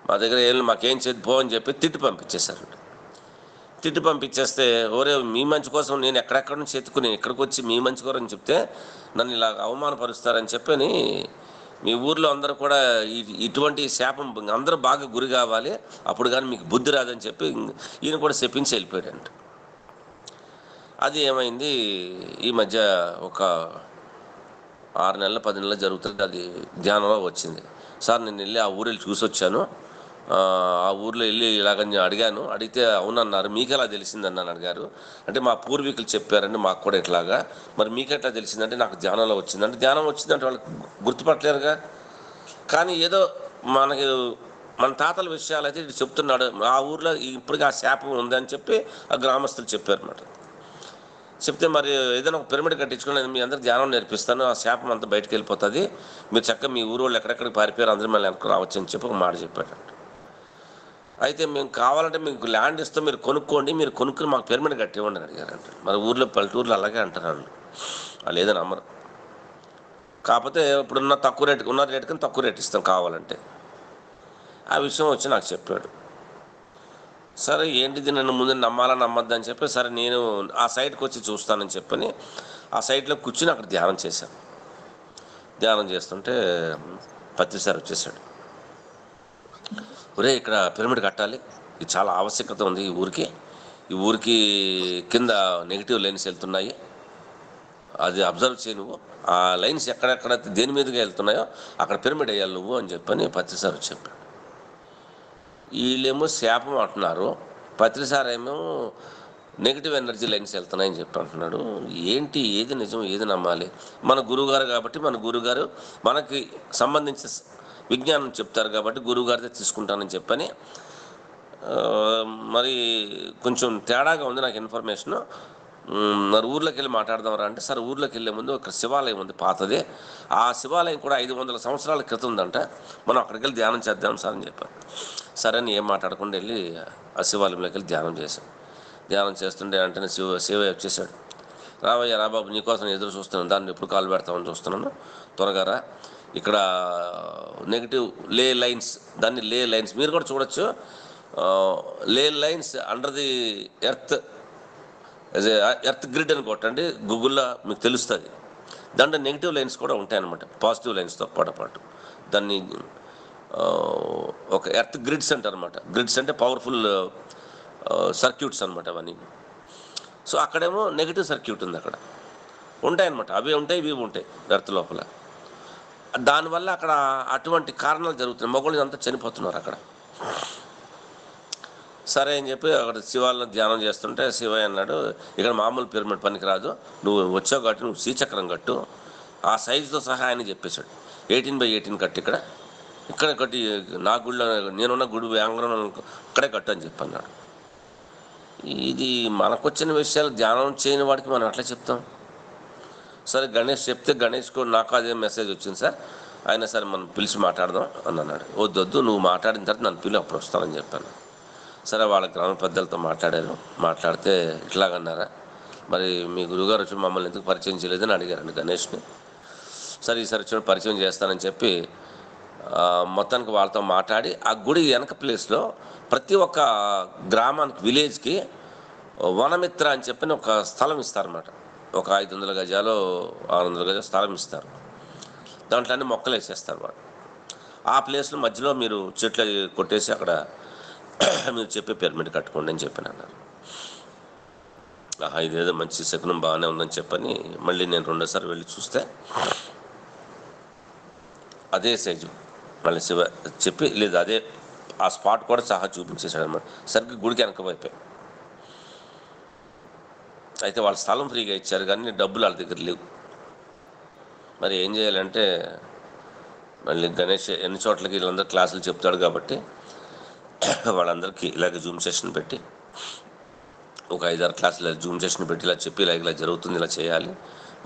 మా దగ్గర మాకేం చేద్దు పో అని చెప్పి తిట్టి పంపించేశారంట. తిట్టి పంపించేస్తే, ఓరే మీ మంచి కోసం నేను ఎక్కడెక్కడ నుంచి ఎత్తుకుని ఇక్కడికి వచ్చి మీ మంచి కోసం చెప్తే నన్ను ఇలా అవమానపరుస్తారని చెప్పని మీ ఊర్లో అందరూ కూడా ఇటువంటి శాపం అందరూ బాగా గురి కావాలి, అప్పుడు కానీ మీకు బుద్ధి రాదని చెప్పి ఈయన కూడా శపించి వెళ్ళిపోయాడంట. అది ఏమైంది, ఈ మధ్య ఒక 6 నెలలు 10 నెలలు జరుగుతుంది, అది ధ్యానంలో వచ్చింది. సార్ నేను వెళ్ళి ఆ ఊరు వెళ్ళి చూసి వచ్చాను, ఆ ఊర్లో వెళ్ళి ఇలాగని అడిగాను, అడిగితే అవునన్నారు, మీకు ఎలా తెలిసిందని అడిగారు. అంటే మా పూర్వీకులు చెప్పారండి మాకు కూడా ఇట్లాగా, మరి మీకు ఎట్లా తెలిసిందంటే నాకు ధ్యానంలో వచ్చిందంటే, ధ్యానం వచ్చిందంటే వాళ్ళకి గుర్తుపట్టలేరుగా. కానీ ఏదో మనకి మన తాతల విషయాలు అయితే ఇటు చెప్తున్నాడు, ఆ ఊర్లో ఇప్పటికీ ఆ శాపం ఉందని చెప్పి ఆ గ్రామస్తులు చెప్పారన్నమాట. చెప్తే మరి ఏదైనా ఒక పిరమిడ్ కట్టించుకుని మీ అందరికి ధ్యానం నేర్పిస్తాను, ఆ శాపం అంతా బయటకు వెళ్ళిపోతుంది, మీరు చక్కగా మీ ఊరు వాళ్ళు ఎక్కడెక్కడికి పారిపోయారు అందరూ మళ్ళీ వెనక్కి రావచ్చు అని చెప్పి ఒక మాట చెప్పాడు. అయితే మేము కావాలంటే మీకు ల్యాండ్ ఇస్తాం, మీరు కొనుక్కోండి, మీరు కొనుక్కుని మాకు పిరమిడ్ కట్టివ్వండి అని అడిగారంట. మరి ఊర్లో పల్లెటూరులో అలాగే అంటారు వాళ్ళు ఏదని నమ్మరు. కాకపోతే ఇప్పుడున్న తక్కువ రేటు ఉన్న రేటు కానీ తక్కువ రేటు ఇస్తాం కావాలంటే. ఆ విషయం వచ్చి నాకు చెప్పాడు. సరే ఏంటిది నన్ను ముందు నమ్మాలా నమ్మద్దు అని చెప్పి, సరే నేను ఆ సైట్కి వచ్చి చూస్తానని చెప్పని ఆ సైట్లో కూర్చుని అక్కడ ధ్యానం చేశాను. ధ్యానం చేస్తుంటే పత్రి సార్ వచ్చేసాడు. ఒరే ఇక్కడ పిరమిడ్ కట్టాలి, ఇది చాలా ఆవశ్యకత ఉంది ఈ ఊరికి కింద నెగిటివ్ లైన్స్ వెళ్తున్నాయి, అది అబ్జర్వ్ చేయి నువ్వు, ఆ లైన్స్ ఎక్కడెక్కడ దేని మీదుగా వెళ్తున్నాయో అక్కడ పిరమిడ్ వేయాలి నువ్వు అని చెప్పని పత్రి సార్ చెప్పాడు. వీళ్ళేమో శాపం అంటున్నారు, పత్రి సార్ ఏమో నెగిటివ్ ఎనర్జీ లైన్స్ వెళ్తున్నాయని చెప్పి అంటున్నాడు. ఏంటి ఏది నిజం ఏది నమ్మాలి? మన గురువుగారు కాబట్టి మన గురువుగారు మనకి సంబంధించిన విజ్ఞానం చెప్తారు కాబట్టి గురువుగారితో తీసుకుంటానని చెప్పని మరి కొంచెం తేడాగా ఉంది నాకు ఇన్ఫర్మేషను. మరి ఊర్లోకి వెళ్ళి మాట్లాడదామరా అంటే, సరే ఊర్లోకి వెళ్ళే ముందు ఒక శివాలయం ఉంది పాతదే, ఆ శివాలయం కూడా 500 సంవత్సరాల క్రితం ఉందంట, మనం అక్కడికి వెళ్ళి ధ్యానం చేద్దాం సార్ అని చెప్పాను. సరే అని ఏం మాట్లాడకుండా వెళ్ళి ఆ శివాలయంలోకి వెళ్ళి ధ్యానం చేశాం. ధ్యానం చేస్తుంటే వెంటనే శివయ్య వచ్చేసాడు. రావయ్య రా బాబు, నీకోసం ఎదురు చూస్తున్నాను, దాన్ని ఎప్పుడు కాలు పెడతామని చూస్తున్నాను, త్వరగా రా. ఇక్కడ నెగిటివ్ లే లైన్స్, దాన్ని లే లైన్స్ మీరు కూడా చూడొచ్చు, లే lines under the earth grid అని కొట్టండి గూగుల్లో, మీకు తెలుస్తుంది. దాంట్లో నెగిటివ్ లైన్స్ కూడా ఉంటాయన్నమాట, పాజిటివ్ లైన్స్తో పాటు. దాన్ని ఒక ఎర్త్ గ్రిడ్స్ అంటారు అనమాట. గ్రిడ్స్ అంటే పవర్ఫుల్ సర్క్యూట్స్ అనమాట అవన్నీ. సో అక్కడేమో నెగిటివ్ సర్క్యూట్ ఉంది, అక్కడ ఉంటాయన్నమాట, అవి ఉంటాయి ఇవి ఉంటాయి ఎర్త్ లోపల. దానివల్ల అక్కడ అటువంటి కారణాలు జరుగుతున్నాయి, మొగోళ్ళు అంతా చనిపోతున్నారు అక్కడ. సరే అని చెప్పి అక్కడ శివాలను ధ్యానం చేస్తుంటే శివయ్య అన్నాడు, ఇక్కడ మామూలు పిరమిడ్ పనికి రాదు, నువ్వు వచ్చావు కాబట్టి నువ్వు శ్రీచక్రం కట్టు, ఆ సైజుతో సహా అని చెప్పేశాడు. 18x18 కట్టు, ఇక్కడ కట్టి నా గుడిలో నేనున్న గుడి వ్యాంగ్రం ఇక్కడే కట్టు అని చెప్పన్నాడు. ఇది మనకొచ్చిన విషయాలు ధ్యానం చేయని వాడికి మనం ఎట్లా చెప్తాం? సరే గణేష్ చెప్తే గణేష్కు నాకు అదే మెసేజ్ వచ్చింది సార్, అయినా సరే మనం పిలిచి మాట్లాడదాం అని అన్నాడు. వద్దు నువ్వు మాట్లాడిన తర్వాత నన్ను పిలి, అప్పుడు వస్తానని చెప్పాను. సరే వాళ్ళ గ్రామ పెద్దలతో మాట్లాడారు. మాట్లాడితే ఇట్లాగన్నారా, మరి మీ గురువుగారు వచ్చి మమ్మల్ని ఎందుకు పరిచయం చేయలేదని అడిగారండి గణేష్ని. సరే ఈసారి వచ్చి పరిచయం చేస్తానని చెప్పి మొత్తానికి వాళ్ళతో మాట్లాడి ఆ గుడి వెనక ప్లేస్లో ప్రతి ఒక్క గ్రామానికి విలేజ్కి వనమిత్ర అని చెప్పి ఒక స్థలం ఇస్తారన్నమాట. ఒక 500 గజాలు 600 గజాలు స్థలం ఇస్తారు. దాంట్లో అన్ని మొక్కలు వేసేస్తారు వాళ్ళు. ఆ ప్లేస్లో మధ్యలో మీరు చెట్లు కొట్టేసి అక్కడ మీరు చెప్పే పిరమిడ్ కట్టుకోండి అని చెప్పి అన్నారు. ఇదేదో మంచి శకునం బాగానే ఉందని చెప్పని మళ్ళీ నేను రెండోసారి వెళ్ళి చూస్తే అదే సైజు మళ్ళీ శివ చెప్పి లేదు, అదే ఆ స్పాట్ కూడా సహా చూపించేశాడు అన్నమాట, సరిగ్గా గుడికి వెనక వైపే. అయితే వాళ్ళ స్థలం ఫ్రీగా ఇచ్చారు కానీ డబ్బులు వాళ్ళ దగ్గర లేవు. మరి ఏం చేయాలంటే మళ్ళీ గణేష్ ఎన్ని చోట్లకి వీళ్ళందరూ క్లాసులు చెప్తాడు కాబట్టి వాళ్ళందరికీ ఇలాగ జూమ్ సెషన్ పెట్టి ఒక 5-6 క్లాసులు జూమ్ సెషన్ పెట్టి ఇలా చెప్పి ఇలా జరుగుతుంది, ఇలా చేయాలి,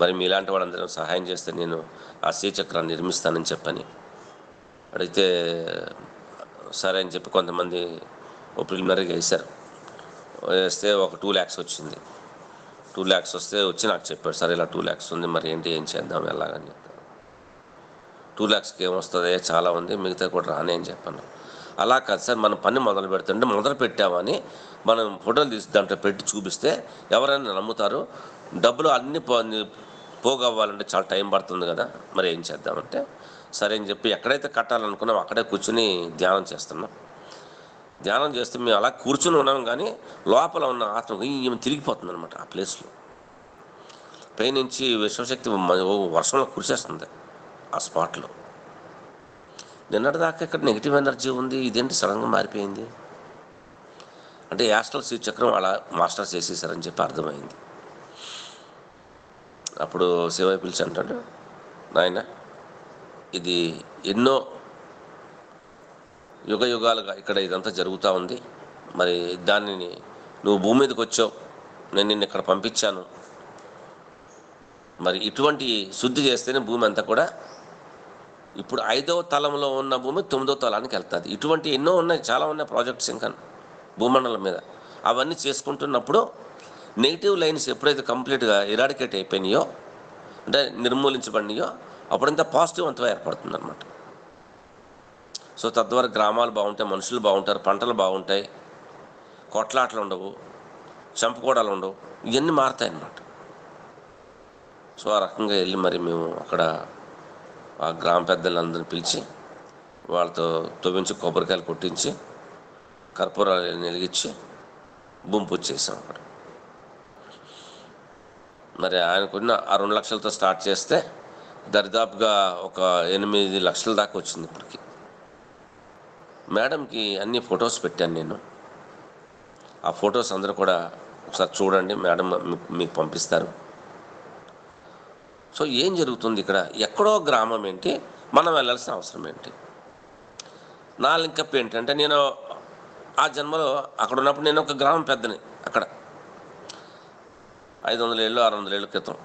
మరి మీలాంటి వాళ్ళందరూ సహాయం చేస్తే నేను ఆ శ్రీచక్రాన్ని నిర్మిస్తానని చెప్పని అడిగితే సరే అని చెప్పి కొంతమంది ప్రిలిమినరీగా వేశారు. వేస్తే ఒక 2 lakhs వచ్చింది. 2 lakhs వచ్చి నాకు చెప్పాడు, సార్ ఇలా 2 lakhs ఉంది, మరి ఏంటి, ఏం చేద్దాం, ఎలాగని చెప్తాను. 2 lakhsకి ఏమొస్తుంది, చాలా ఉంది, మిగతా కూడా రానే అని చెప్పాను. అలా కాదు సార్, మనం పని మొదలు పెడుతుంటే మొదలు పెట్టామని మనం ఫోటోలు తీసి దాంట్లో పెట్టి చూపిస్తే ఎవరైనా నమ్ముతారు. డబ్బులు అన్నీ పోగవ్వాలంటే చాలా టైం పడుతుంది కదా, మరి ఏం చేద్దామంటే సరే అని చెప్పి ఎక్కడైతే కట్టాలనుకున్నాం అక్కడే కూర్చుని ధ్యానం చేస్తున్నాం. ధ్యానం చేస్తే మేము అలా కూర్చుని ఉన్నాం, కానీ లోపల ఉన్న ఆత్మ ఈమె తిరిగిపోతుంది అనమాట. ఆ ప్లేస్లో పైనుంచి విశ్వశక్తి వర్షంలో కురిసేస్తుంది ఆ స్పాట్లో. నిన్నటిదాకా ఇక్కడ నెగిటివ్ ఎనర్జీ ఉంది, ఇదేంటి సడన్గా మారిపోయింది అంటే యాస్ట్రల్ శ్రీచక్రం అలా మాస్టర్ చేసేసారని చెప్పి అర్థమైంది. అప్పుడు శివయ్య పిలిచి అంటాడు, నాయన ఇది ఎన్నో యుగ యుగాలుగా ఇక్కడ ఇదంతా జరుగుతూ ఉంది, మరి దానిని నువ్వు భూమి మీదకి వచ్చావు, నేను నిన్ను ఇక్కడ పంపించాను, మరి ఇటువంటి శుద్ధి చేస్తేనే భూమి అంతా కూడా ఇప్పుడు 5వ తలంలో ఉన్న భూమి 9వ తలానికి వెళ్తుంది. ఇటువంటి ఎన్నో ఉన్నాయి, చాలా ఉన్నాయి ప్రాజెక్ట్స్ ఇంకా భూమండలం మీద. అవన్నీ చేసుకుంటున్నప్పుడు నెగిటివ్ లైన్స్ ఎప్పుడైతే కంప్లీట్గా ఎరాడికేట్ అయిపోయినాయో, అంటే నిర్మూలించబడినాయో, అప్పుడంతా పాజిటివ్ అంతా ఏర్పడుతుంది అనమాట. సో తద్వారా గ్రామాలు బాగుంటాయి, మనుషులు బాగుంటారు, పంటలు బాగుంటాయి, కొట్లాట్లు ఉండవు, చంపుకోవడాలు ఉండవు, ఇవన్నీ మారుతాయి అన్నమాట. సో ఆ రకంగా వెళ్ళి మరి మేము అక్కడ ఆ గ్రామ పెద్దలందరినీ పిలిచి వాళ్ళతో తవ్వించి కొబ్బరికాయలు కొట్టించి కర్పూరాలు వెలిగించి భూమి పూజ చేసాం అక్కడ. మరి ఆయనకున్న ఆ 2 లక్షలతో స్టార్ట్ చేస్తే దరిదాపుగా ఒక 8 లక్షల దాకా వచ్చింది ఇప్పటికి. మేడంకి అన్ని ఫొటోస్ పెట్టాను నేను. ఆ ఫొటోస్ అందరూ కూడా ఒకసారి చూడండి, మేడం మీకు పంపిస్తారు. సో ఏం జరుగుతుంది ఇక్కడ, ఎక్కడో గ్రామం ఏంటి, మనం వెళ్ళాల్సిన అవసరం ఏంటి. నా లింకప్ ఏంటంటే, నేను ఆ జన్మలో అక్కడ ఉన్నప్పుడు నేను ఒక గ్రామం పెద్దని అక్కడ 500 ఏళ్ళు 600 ఏళ్ళ క్రితం.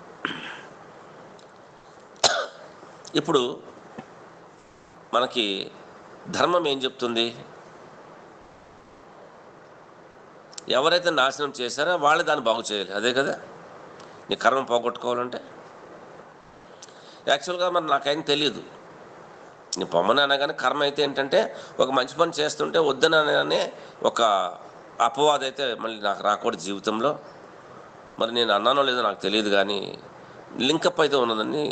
ఇప్పుడు మనకి ధర్మం ఏం చెప్తుంది, ఎవరైతే నాశనం చేశారో వాళ్ళే దాన్ని బాగు చేయాలి, అదే కదా నీ కర్మ పోగొట్టుకోవాలంటే. యాక్చువల్గా మరి నాకేం తెలియదు, నీ పొమ్మని అనగానే కర్మ అయితే ఏంటంటే ఒక మంచి పని చేస్తుంటే వద్దననే ఒక అపవాదం అయితే మళ్ళీ నాకు రాకూడదు జీవితంలో. మరి నేను అన్నానో లేదో నాకు తెలియదు, కానీ లింకప్ అయితే ఉన్నదని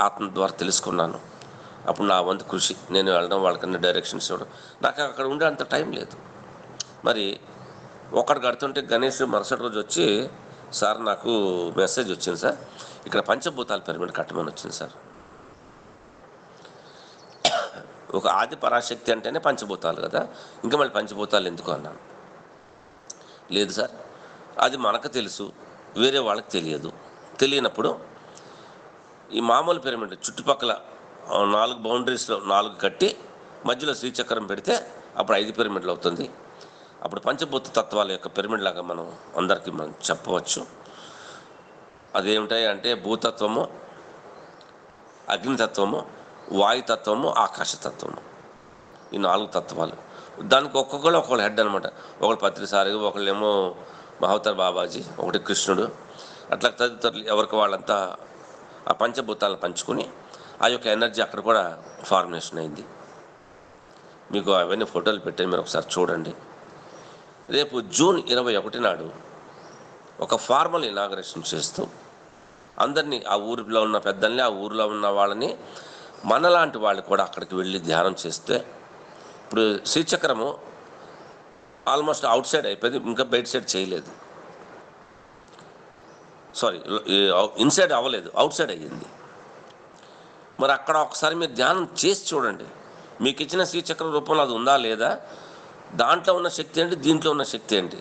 ఆత్మ ద్వారా తెలుసుకున్నాను. అప్పుడు నా వంతు కృషి, నేను వెళ్ళడం, వాళ్ళకన్నా డైరెక్షన్స్ ఇవ్వడం. నాకు అక్కడ ఉండే అంత టైం లేదు. మరి ఒకటి కడుతుంటే గణేష్ మరుసటి రోజు వచ్చి, సార్ నాకు మెసేజ్ వచ్చింది సార్, ఇక్కడ పంచభూతాల పిరమిడ్ కట్టమని వచ్చింది సార్. ఒక ఆది పరాశక్తి అంటేనే పంచభూతాలు కదా, ఇంకా మళ్ళీ పంచభూతాలు ఎందుకు అన్నాను. లేదు సార్, అది మనకు తెలుసు, వేరే వాళ్ళకి తెలియదు. తెలియనప్పుడు ఈ మామూలు పిరమిడ్ చుట్టుపక్కల 4 బౌండరీస్లో 4 కట్టి మధ్యలో శ్రీచక్రం పెడితే అప్పుడు 5 పిరమిడ్లు అవుతుంది. అప్పుడు పంచభూత తత్వాల యొక్క పిరమిడ్ లాగా మనం అందరికీ మనం చెప్పవచ్చు. అదేమిటాయి అంటే భూతత్వము, అగ్నితత్వము, వాయుతత్వము, ఆకాశతత్వము, ఈ 4 తత్వాలు. దానికి ఒక్కొక్కరు హెడ్ అనమాట. ఒకళ్ళు పత్రిసారి, ఒకళ్ళేమో మహవతార్ బాబాజీ, ఒకటి కృష్ణుడు, అట్లా తదితరులు ఎవరికి వాళ్ళంతా ఆ పంచభూతాలను పంచుకొని ఆ యొక్క ఎనర్జీ అక్కడ కూడా ఫార్మేషన్ అయింది. మీకు అవన్నీ ఫోటోలు పెట్టాను, మీరు ఒకసారి చూడండి. రేపు జూన్ 21 నాడు ఒక ఫార్మల్ ఇనాగరేషన్ చేస్తూ అందరినీ, ఆ ఊరిలో ఉన్న పెద్దల్ని, ఆ ఊరిలో ఉన్న వాళ్ళని, మనలాంటి వాళ్ళు కూడా అక్కడికి వెళ్ళి ధ్యానం చేస్తే, ఇప్పుడు శ్రీచక్రము ఆల్మోస్ట్ అవుట్ సైడ్ అయిపోయింది, ఇంకా బయట సైడ్ చేయలేదు, సారీ ఇన్సైడ్ అవ్వలేదు, అవుట్ సైడ్ అయ్యింది. మరి అక్కడ ఒకసారి మీరు ధ్యానం చేసి చూడండి, మీకు ఇచ్చిన శ్రీచక్రం రూపంలో అది ఉందా లేదా, దాంట్లో ఉన్న శక్తి ఏంటి, దీంట్లో ఉన్న శక్తి ఏంటి.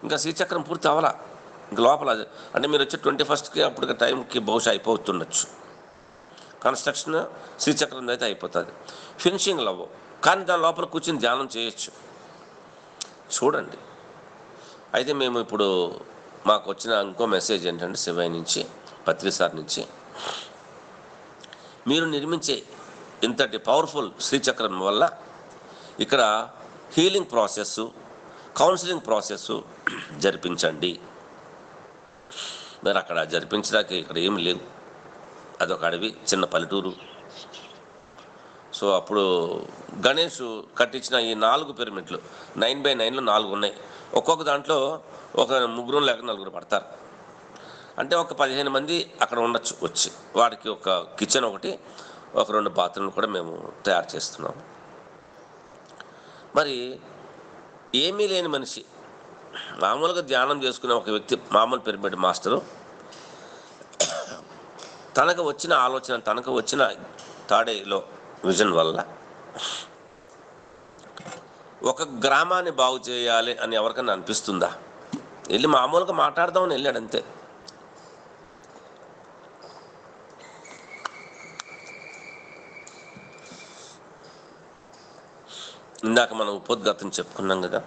ఇంకా శ్రీచక్రం పూర్తి అవ్వాలా, ఇంక లోపల అంటే మీరు వచ్చి 21st అప్పటికి టైంకి బహుశా అయిపోతుండొచ్చు. కన్స్ట్రక్షన్ శ్రీచక్రం అయితే అయిపోతుంది, ఫినిషింగ్లో అవ్వవు, కానీ దాని లోపల కూర్చొని ధ్యానం చేయొచ్చు. చూడండి. అయితే మేము ఇప్పుడు మాకు వచ్చిన ఇంకో మెసేజ్ ఏంటంటే శివయ్య నుంచి, పత్రిసార్ నుంచి, మీరు నిర్మించే ఇంతటి పవర్ఫుల్ శ్రీచక్రం వల్ల ఇక్కడ హీలింగ్ ప్రాసెస్సు, కౌన్సిలింగ్ ప్రాసెస్ జరిపించండి. మరి అక్కడ జరిపించడానికి ఇక్కడ ఏమి లేవు, అదొక అడవి, చిన్న పల్లెటూరు. సో అప్పుడు గణేష్ కట్టించిన ఈ 4 పిరమిడ్లు 9x9 4 ఉన్నాయి. ఒక్కొక్క దాంట్లో ఒక 3 లేక 4 పడతారు. అంటే ఒక 15 మంది అక్కడ ఉండొచ్చు వచ్చి. వాడికి ఒక కిచెన్ ఒకటి, ఒక 2 బాత్రూమ్లు కూడా మేము తయారు చేస్తున్నాం. మరి ఏమీ లేని మనిషి, మామూలుగా ధ్యానం చేసుకునే ఒక వ్యక్తి, మామూలు పిరమిడ్ మాస్టరు, తనకు వచ్చిన ఆలోచన, తనకు వచ్చిన తాడేలో విజన్ వల్ల ఒక గ్రామాన్ని బాగు చేయాలి అని ఎవరికైనా అనిపిస్తుందా? వెళ్ళి మామూలుగా మాట్లాడదామని వెళ్ళాడు అంతే. ఇందాక మనం ఉపోద్ఘాతం చెప్పుకున్నాం కదా,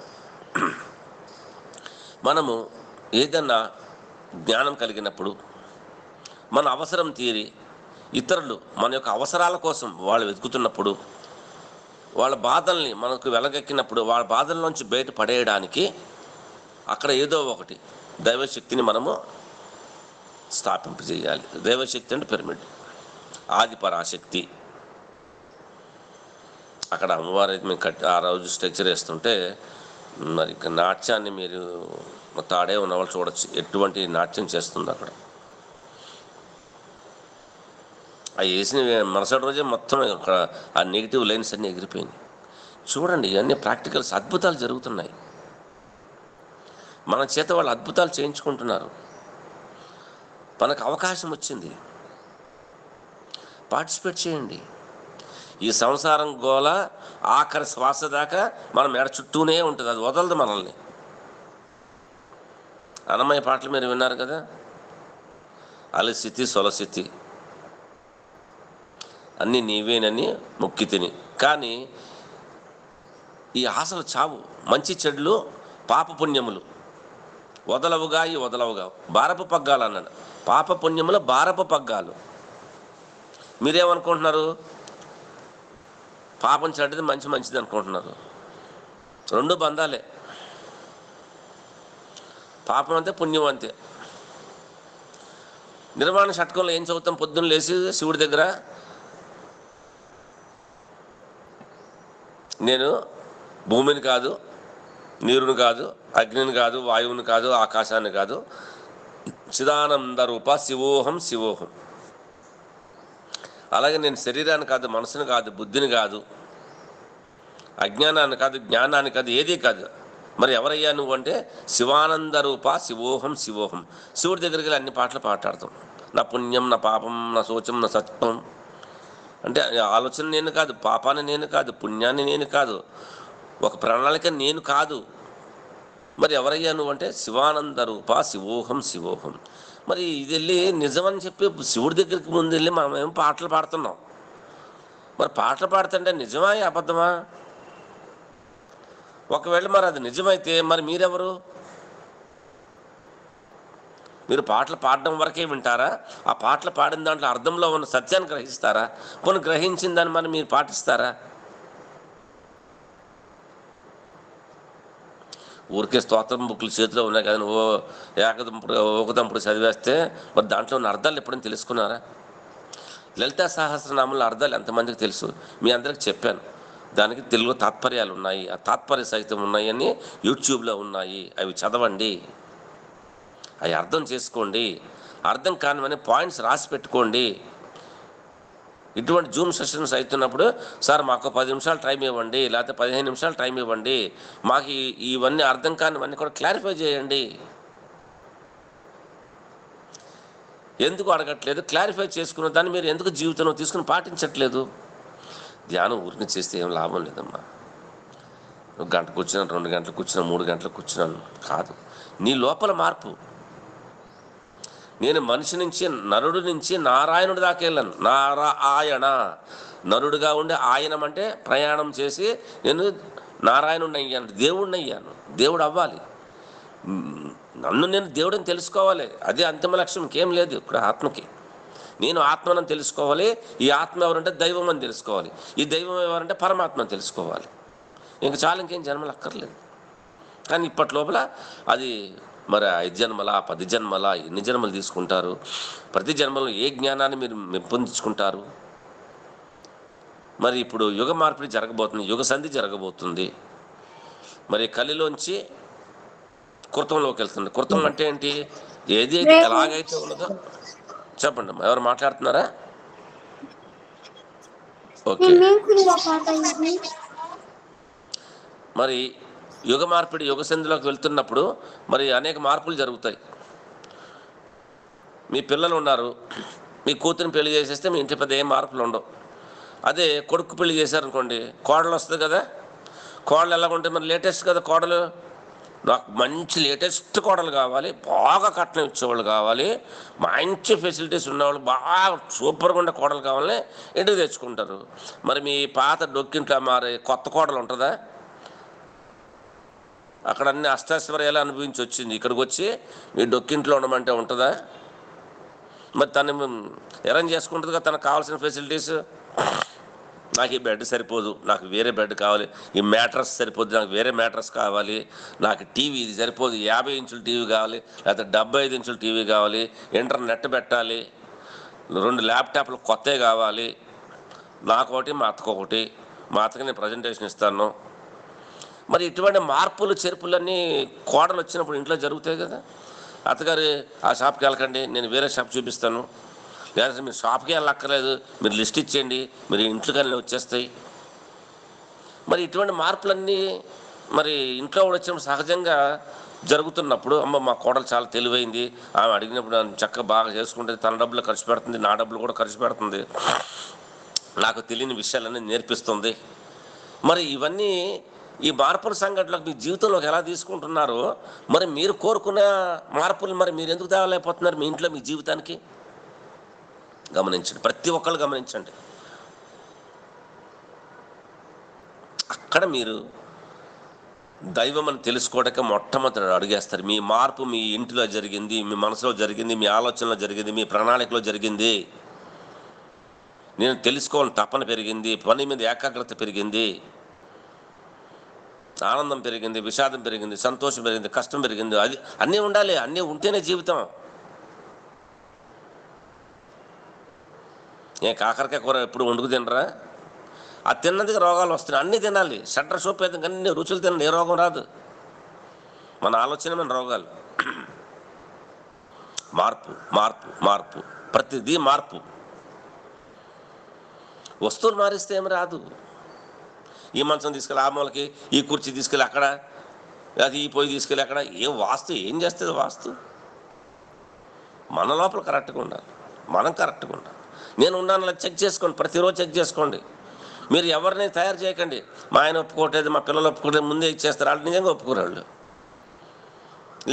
మనము ఏదన్నా జ్ఞానం కలిగినప్పుడు మన అవసరం తీరి ఇతరులు మన యొక్క అవసరాల కోసం వాళ్ళు వెతుకుతున్నప్పుడు, వాళ్ళ బాధల్ని మనకు వెలగెక్కినప్పుడు, వాళ్ళ బాధల్లోంచి బయట పడేయడానికి అక్కడ ఏదో ఒకటి దైవశక్తిని మనము స్థాపింపజేయాలి. దైవశక్తి అంటే పిరమిడ్, ఆది పరాశక్తి. అక్కడ అమ్మవారు అయితే మేము ఆ రోజు స్ట్రక్చర్ వేస్తుంటే, మరి ఇక్కడ నాట్యాన్ని మీరు తాడే ఉన్నవాళ్ళు చూడొచ్చు, ఎటువంటి నాట్యం చేస్తుంది అక్కడ. అవి వేసిన మరుసటి రోజే మొత్తం అక్కడ ఆ నెగిటివ్ లైన్స్ అన్నీ ఎగిరిపోయినాయి. చూడండి, ఇవన్నీ ప్రాక్టికల్స్, అద్భుతాలు జరుగుతున్నాయి. మన చేత వాళ్ళు అద్భుతాలు చేయించుకుంటున్నారు. మనకు అవకాశం వచ్చింది, పార్టిసిపేట్ చేయండి. ఈ సంసారం గోల ఆఖరి శ్వాస దాకా మనం మెడ చుట్టూనే ఉంటుంది, అది వదలదు మనల్ని. అన్నమయ్య పాటలు మీరు విన్నారు కదా, అలసితి సొలసితి అన్నీ నీవేనని మొక్కి తిని. కానీ ఈ ఆశలు చావు, మంచి చెడులు పాపపుణ్యములు వదలవుగా ఈ వదలవుగా, భారపు పగ్గాలు అన్నాడు. పాపపుణ్యములు భారపు పగ్గాలు. మీరేమనుకుంటున్నారు? పాపం చెడ్డది, మంచిది అనుకుంటున్నారు. 2 బంధాలే. పాపం అంతే, పుణ్యం అంతే. నిర్వాణ షట్కంలో ఏం చదువుతాం? పొద్దున్న లేచి శివుడి దగ్గర నేను భూమిని కాదు, నీరుని కాదు, అగ్నిని కాదు, వాయువుని కాదు, ఆకాశాన్ని కాదు, చిదానంద రూప శివోహం శివోహం. అలాగే నేను శరీరాన్ని కాదు, మనసుని కాదు, బుద్ధిని కాదు, అజ్ఞానాన్ని కాదు, జ్ఞానాన్ని కాదు, ఏదీ కాదు. మరి ఎవరయ్యా నువ్వు అంటే శివానంద రూప శివోహం శివోహం. శివుడి దగ్గరికి వెళ్ళి అన్ని పాటలు పాటాడతాం. నా పుణ్యం, నా పాపం, నా శోచం, నా సత్వం. అంటే ఆలోచన నేను కాదు, పాపాన్ని నేను కాదు, పుణ్యాన్ని నేను కాదు, ఒక ప్రణాళిక నేను కాదు. మరి ఎవరయ్యా నువ్వు అంటే శివానంద రూప శివోహం శివోహం. మరి ఇది వెళ్ళి నిజమని చెప్పి శివుడి దగ్గరికి ముందు వెళ్ళి మనమేమో పాటలు పాడుతున్నాం. మరి పాటలు పాడుతుంటే నిజమా అబద్ధమా? ఒకవేళ మరి అది నిజమైతే మరి మీరెవరు? మీరు పాటలు పాడడం వరకే వింటారా? ఆ పాటలు పాడిన దాంట్లో అర్థంలో ఉన్న సత్యాన్ని గ్రహిస్తారా? కొన్ని గ్రహించిన దాన్ని మరి మీరు పాటిస్తారా? ఊరికే స్తోత్రం బుక్లు చేతిలో ఉన్నాయి కదా, నువ్వు ఒకదంపుడు చదివేస్తే మరి దాంట్లో ఉన్న అర్థాలు ఎప్పుడైనా తెలుసుకున్నారా? లలితా సహస్రనామంలో అర్థాలు ఎంతమందికి తెలుసు? మీ అందరికి చెప్పాను. దానికి తెలుగు తాత్పర్యాలు ఉన్నాయి, ఆ తాత్పర్య సహితం ఉన్నాయని యూట్యూబ్లో ఉన్నాయి. అవి చదవండి, అవి అర్థం చేసుకోండి. అర్థం కానివని పాయింట్స్ రాసి పెట్టుకోండి. ఇటువంటి జూమ్ సెషన్స్ అవుతున్నప్పుడు సార్ మాకు 10 నిమిషాలు టైం ఇవ్వండి, లేకపోతే 15 నిమిషాలు టైం ఇవ్వండి, మాకు ఇవన్నీ అర్థం కానివన్నీ కూడా క్లారిఫై చేయండి. ఎందుకు అడగట్లేదు? క్లారిఫై చేసుకున్న దాన్ని మీరు ఎందుకు జీవితంలో తీసుకుని పాటించట్లేదు? ధ్యానం ఊరికి చేస్తే ఏం లాభం లేదమ్మా. నువ్వు గంట కూర్చున్నాను, 2 గంటలు కూర్చున్నాను, 3 గంటలు కూర్చున్నాను కాదు. నీ లోపల మార్పు. నేను మనిషి నుంచి, నరుడి నుంచి నారాయణుడి దాకా వెళ్ళాను. నారాయణ, నరుడుగా ఉండే ఆయనం అంటే ప్రయాణం చేసి నేను నారాయణుడిని అయ్యాను, దేవుడిని అయ్యాను. దేవుడు అవ్వాలి, నన్ను నేను దేవుడిని తెలుసుకోవాలి. అదే అంతిమ లక్ష్యం, ఇంకేం లేదు ఇక్కడ ఆత్మకి. నేను ఆత్మను తెలుసుకోవాలి. ఈ ఆత్మ ఎవరంటే దైవం అని తెలుసుకోవాలి. ఈ దైవం ఎవరంటే పరమాత్మని తెలుసుకోవాలి. ఇంక చాలా, ఇంకేం జన్మలు అక్కర్లేదు. కానీ ఇప్పటి లోపల అది మరి 5 జన్మల 10 జన్మల ఎన్ని జన్మలు తీసుకుంటారు, ప్రతి జన్మలో ఏ జ్ఞానాన్ని మీరు పెంపొందించుకుంటారు. మరి ఇప్పుడు యుగ మార్పిడి జరగబోతుంది, యుగ సంధి జరగబోతుంది. మరి కలిలోంచి కృతంలోకి వెళ్తుంది. కృతం అంటే ఏంటి? ఏదైతే ఎలాగైతే ఉన్నదో చెప్పండి అమ్మా, ఎవరు మాట్లాడుతున్నారా? ఓకే. మరి యుగ మార్పిడి యుగ సంధిలోకి వెళ్తున్నప్పుడు మరి అనేక మార్పులు జరుగుతాయి. మీ పిల్లలు ఉన్నారు, మీ కూతురిని పెళ్లి చేసేస్తే మీ ఇంటి పెద్ద ఏం మార్పులు ఉండవు. అదే కొడుకు పెళ్లి చేశారనుకోండి, కోడలు వస్తుంది కదా, కోడలు ఎలా ఉంటే మరి లేటెస్ట్ కదా కోడలు, నాకు మంచి లేటెస్ట్ కోడలు కావాలి, బాగా కట్నం ఇచ్చేవాళ్ళు కావాలి, మంచి ఫెసిలిటీస్ ఉన్నవాళ్ళు, బాగా సూపర్గా ఉండే కోడలు కావాలని ఇంటికి తెచ్చుకుంటారు. మరి మీ పాత డొక్కింట్లో మరి కొత్త కోడలు ఉంటుందా? అక్కడ అన్ని అష్టాశ్వర్యాలు అనుభవించి వచ్చింది, ఇక్కడికి వచ్చి మీ డొక్కింట్లో ఉండమంటే ఉంటుందా? మరి తను అరేంజ్ చేసుకుంటుంది కదా తనకు కావాల్సిన ఫెసిలిటీస్. నాకు ఈ బెడ్ సరిపోదు, నాకు వేరే బెడ్ కావాలి, ఈ మ్యాట్రస్ సరిపోదు, నాకు వేరే మ్యాట్రస్ కావాలి, నాకు టీవీ ఇది సరిపోదు, 50 ఇంచుల టీవీ కావాలి, లేకపోతే 75 ఇంచుల టీవీ కావాలి, ఇంటర్నెట్ పెట్టాలి, 2 ల్యాప్టాప్లు కొత్తవి కావాలి, నాకొకటి మా అత్తకొకటి, మా అత్తకి నేను ప్రజెంటేషన్ ఇస్తాను. మరి ఇటువంటి మార్పులు చేర్పులన్నీ కోడలు వచ్చినప్పుడు ఇంట్లో జరుగుతాయి కదా. అత్తగారు ఆ షాప్కి వెళ్ళకండి, నేను వేరే షాప్ చూపిస్తాను, లేకపోతే మీరు షాప్కి వెళ్ళక్కర్లేదు, మీరు లిస్ట్ ఇచ్చేయండి, మీరు ఇంట్లోకి వచ్చేస్తాయి. మరి ఇటువంటి మార్పులన్నీ మరి ఇంట్లో కూడా వచ్చినప్పుడు సహజంగా జరుగుతున్నప్పుడు, అమ్మ మా కోడలు చాలా తెలివైంది, ఆమె అడిగినప్పుడు నన్ను చక్కగా బాగా చేసుకుంటుంది, తన డబ్బులు ఖర్చు పెడుతుంది, నా డబ్బులు కూడా ఖర్చు పెడుతుంది, నాకు తెలియని విషయాలన్నీ నేర్పిస్తుంది. మరి ఇవన్నీ ఈ మార్పుల సంఘటనలకు మీ జీవితంలోకి ఎలా తీసుకుంటున్నారో, మరి మీరు కోరుకున్న మార్పులు మరి మీరు ఎందుకు తేవలేకపోతున్నారు మీ ఇంట్లో మీ జీవితానికి? గమనించండి, ప్రతి ఒక్కళ్ళు గమనించండి. అక్కడ మీరు దైవం అని తెలుసుకోవడానికి మొట్టమొదటి అడిగేస్తారు. మీ మార్పు మీ ఇంటిలో జరిగింది, మీ మనసులో జరిగింది, మీ ఆలోచనలో జరిగింది, మీ ప్రణాళికలో జరిగింది. నేను తెలుసుకోవాలని తపన పెరిగింది, పని మీద ఏకాగ్రత పెరిగింది, ఆనందం పెరిగింది, విషాదం పెరిగింది, సంతోషం పెరిగింది, కష్టం పెరిగింది. అది అన్నీ ఉండాలి, అన్నీ ఉంటేనే జీవితం. కాకరకాయ కూర ఎప్పుడు వండుకు తినరా? అది తిన్నదిగా రోగాలు వస్తున్నాయి. అన్నీ తినాలి, షట్టర్ సోప్ అయితే అన్ని రుచులు తినండి, ఏ రోగం రాదు. మన ఆలోచన మన రోగాలు. మార్పు మార్పు మార్పు, ప్రతిదీ మార్పు. వస్తువులు మారిస్తే ఏమి రాదు. ఈ మంచం తీసుకెళ్ళి ఆ మూలకి, ఈ కుర్చీ తీసుకెళ్ళి అక్కడ, అది ఈ పొయ్యి తీసుకెళ్ళి అక్కడ. వాస్తు ఏం చేస్తుంది? వాస్తు మన లోపల కరెక్ట్గా ఉండాలి, మనం కరెక్ట్గా ఉండాలి. నేను ఉన్నాను చెక్ చేసుకోండి, ప్రతిరోజు చెక్ చేసుకోండి. మీరు ఎవరిని తయారు చేయకండి. మా ఆయన ఒప్పుకోవట్లేదు, మా పిల్లలు ఒప్పుకుంటే ముందే ఇచ్చేస్తారు. వాళ్ళు నిజంగా ఒప్పుకోరాళ్ళు.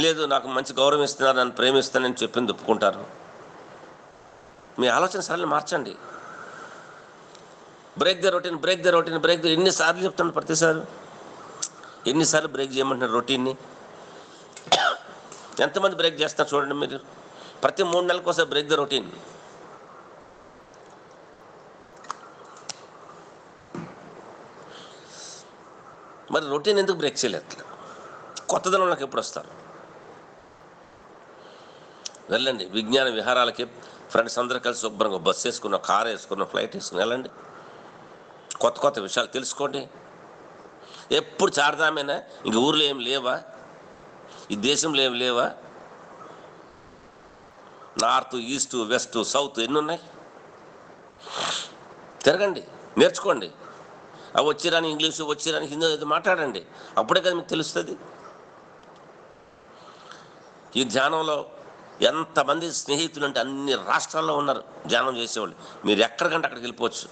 లేదు నాకు మంచి గౌరవం ఇస్తున్నారు, నన్ను ప్రేమిస్తానని చెప్పింది ఒప్పుకుంటారు. మీ ఆలోచన సరళి మార్చండి. Break the routine, break the routine, break the. ఎన్నిసార్లు చెప్తాను? ప్రతిసారి ఎన్నిసార్లు బ్రేక్ చేయమంటున్నారు రొటీన్ని? ఎంతమంది బ్రేక్ చేస్తారు చూడండి మీరు. ప్రతి 3 నెలలకు ఒకసారి బ్రేక్ ద రొటీన్. మరి రొటీన్ ఎందుకు బ్రేక్ చేయలేదు? కొత్తదనంలోకి ఎప్పుడు వస్తారు? వెళ్ళండి విజ్ఞాన విహారాలకి, ఫ్రెండ్స్ అందరూ కలిసి శుభ్రంగా బస్సు వేసుకున్న, కారు వేసుకున్న, ఫ్లైట్ వేసుకుని వెళ్ళండి. కొత్త కొత్త విషయాలు తెలుసుకోండి. ఎప్పుడు చారదామేనా? ఇంక ఊర్లో ఏం లేవా? ఈ దేశంలో ఏం లేవా? నార్త్, ఈస్ట్, వెస్ట్, సౌత్ ఎన్ని ఉన్నాయి? తిరగండి, నేర్చుకోండి. అవి వచ్చిరాని ఇంగ్లీషు, వచ్చిరాని హిందీ ఏదో మాట్లాడండి, అప్పుడే కదా మీకు తెలుస్తుంది. ఈ ధ్యానంలో ఎంతమంది స్నేహితులు అంటే అన్ని రాష్ట్రాల్లో ఉన్నారు ధ్యానం చేసేవాళ్ళు. మీరు ఎక్కడికంటే అక్కడికి వెళ్ళిపోవచ్చు.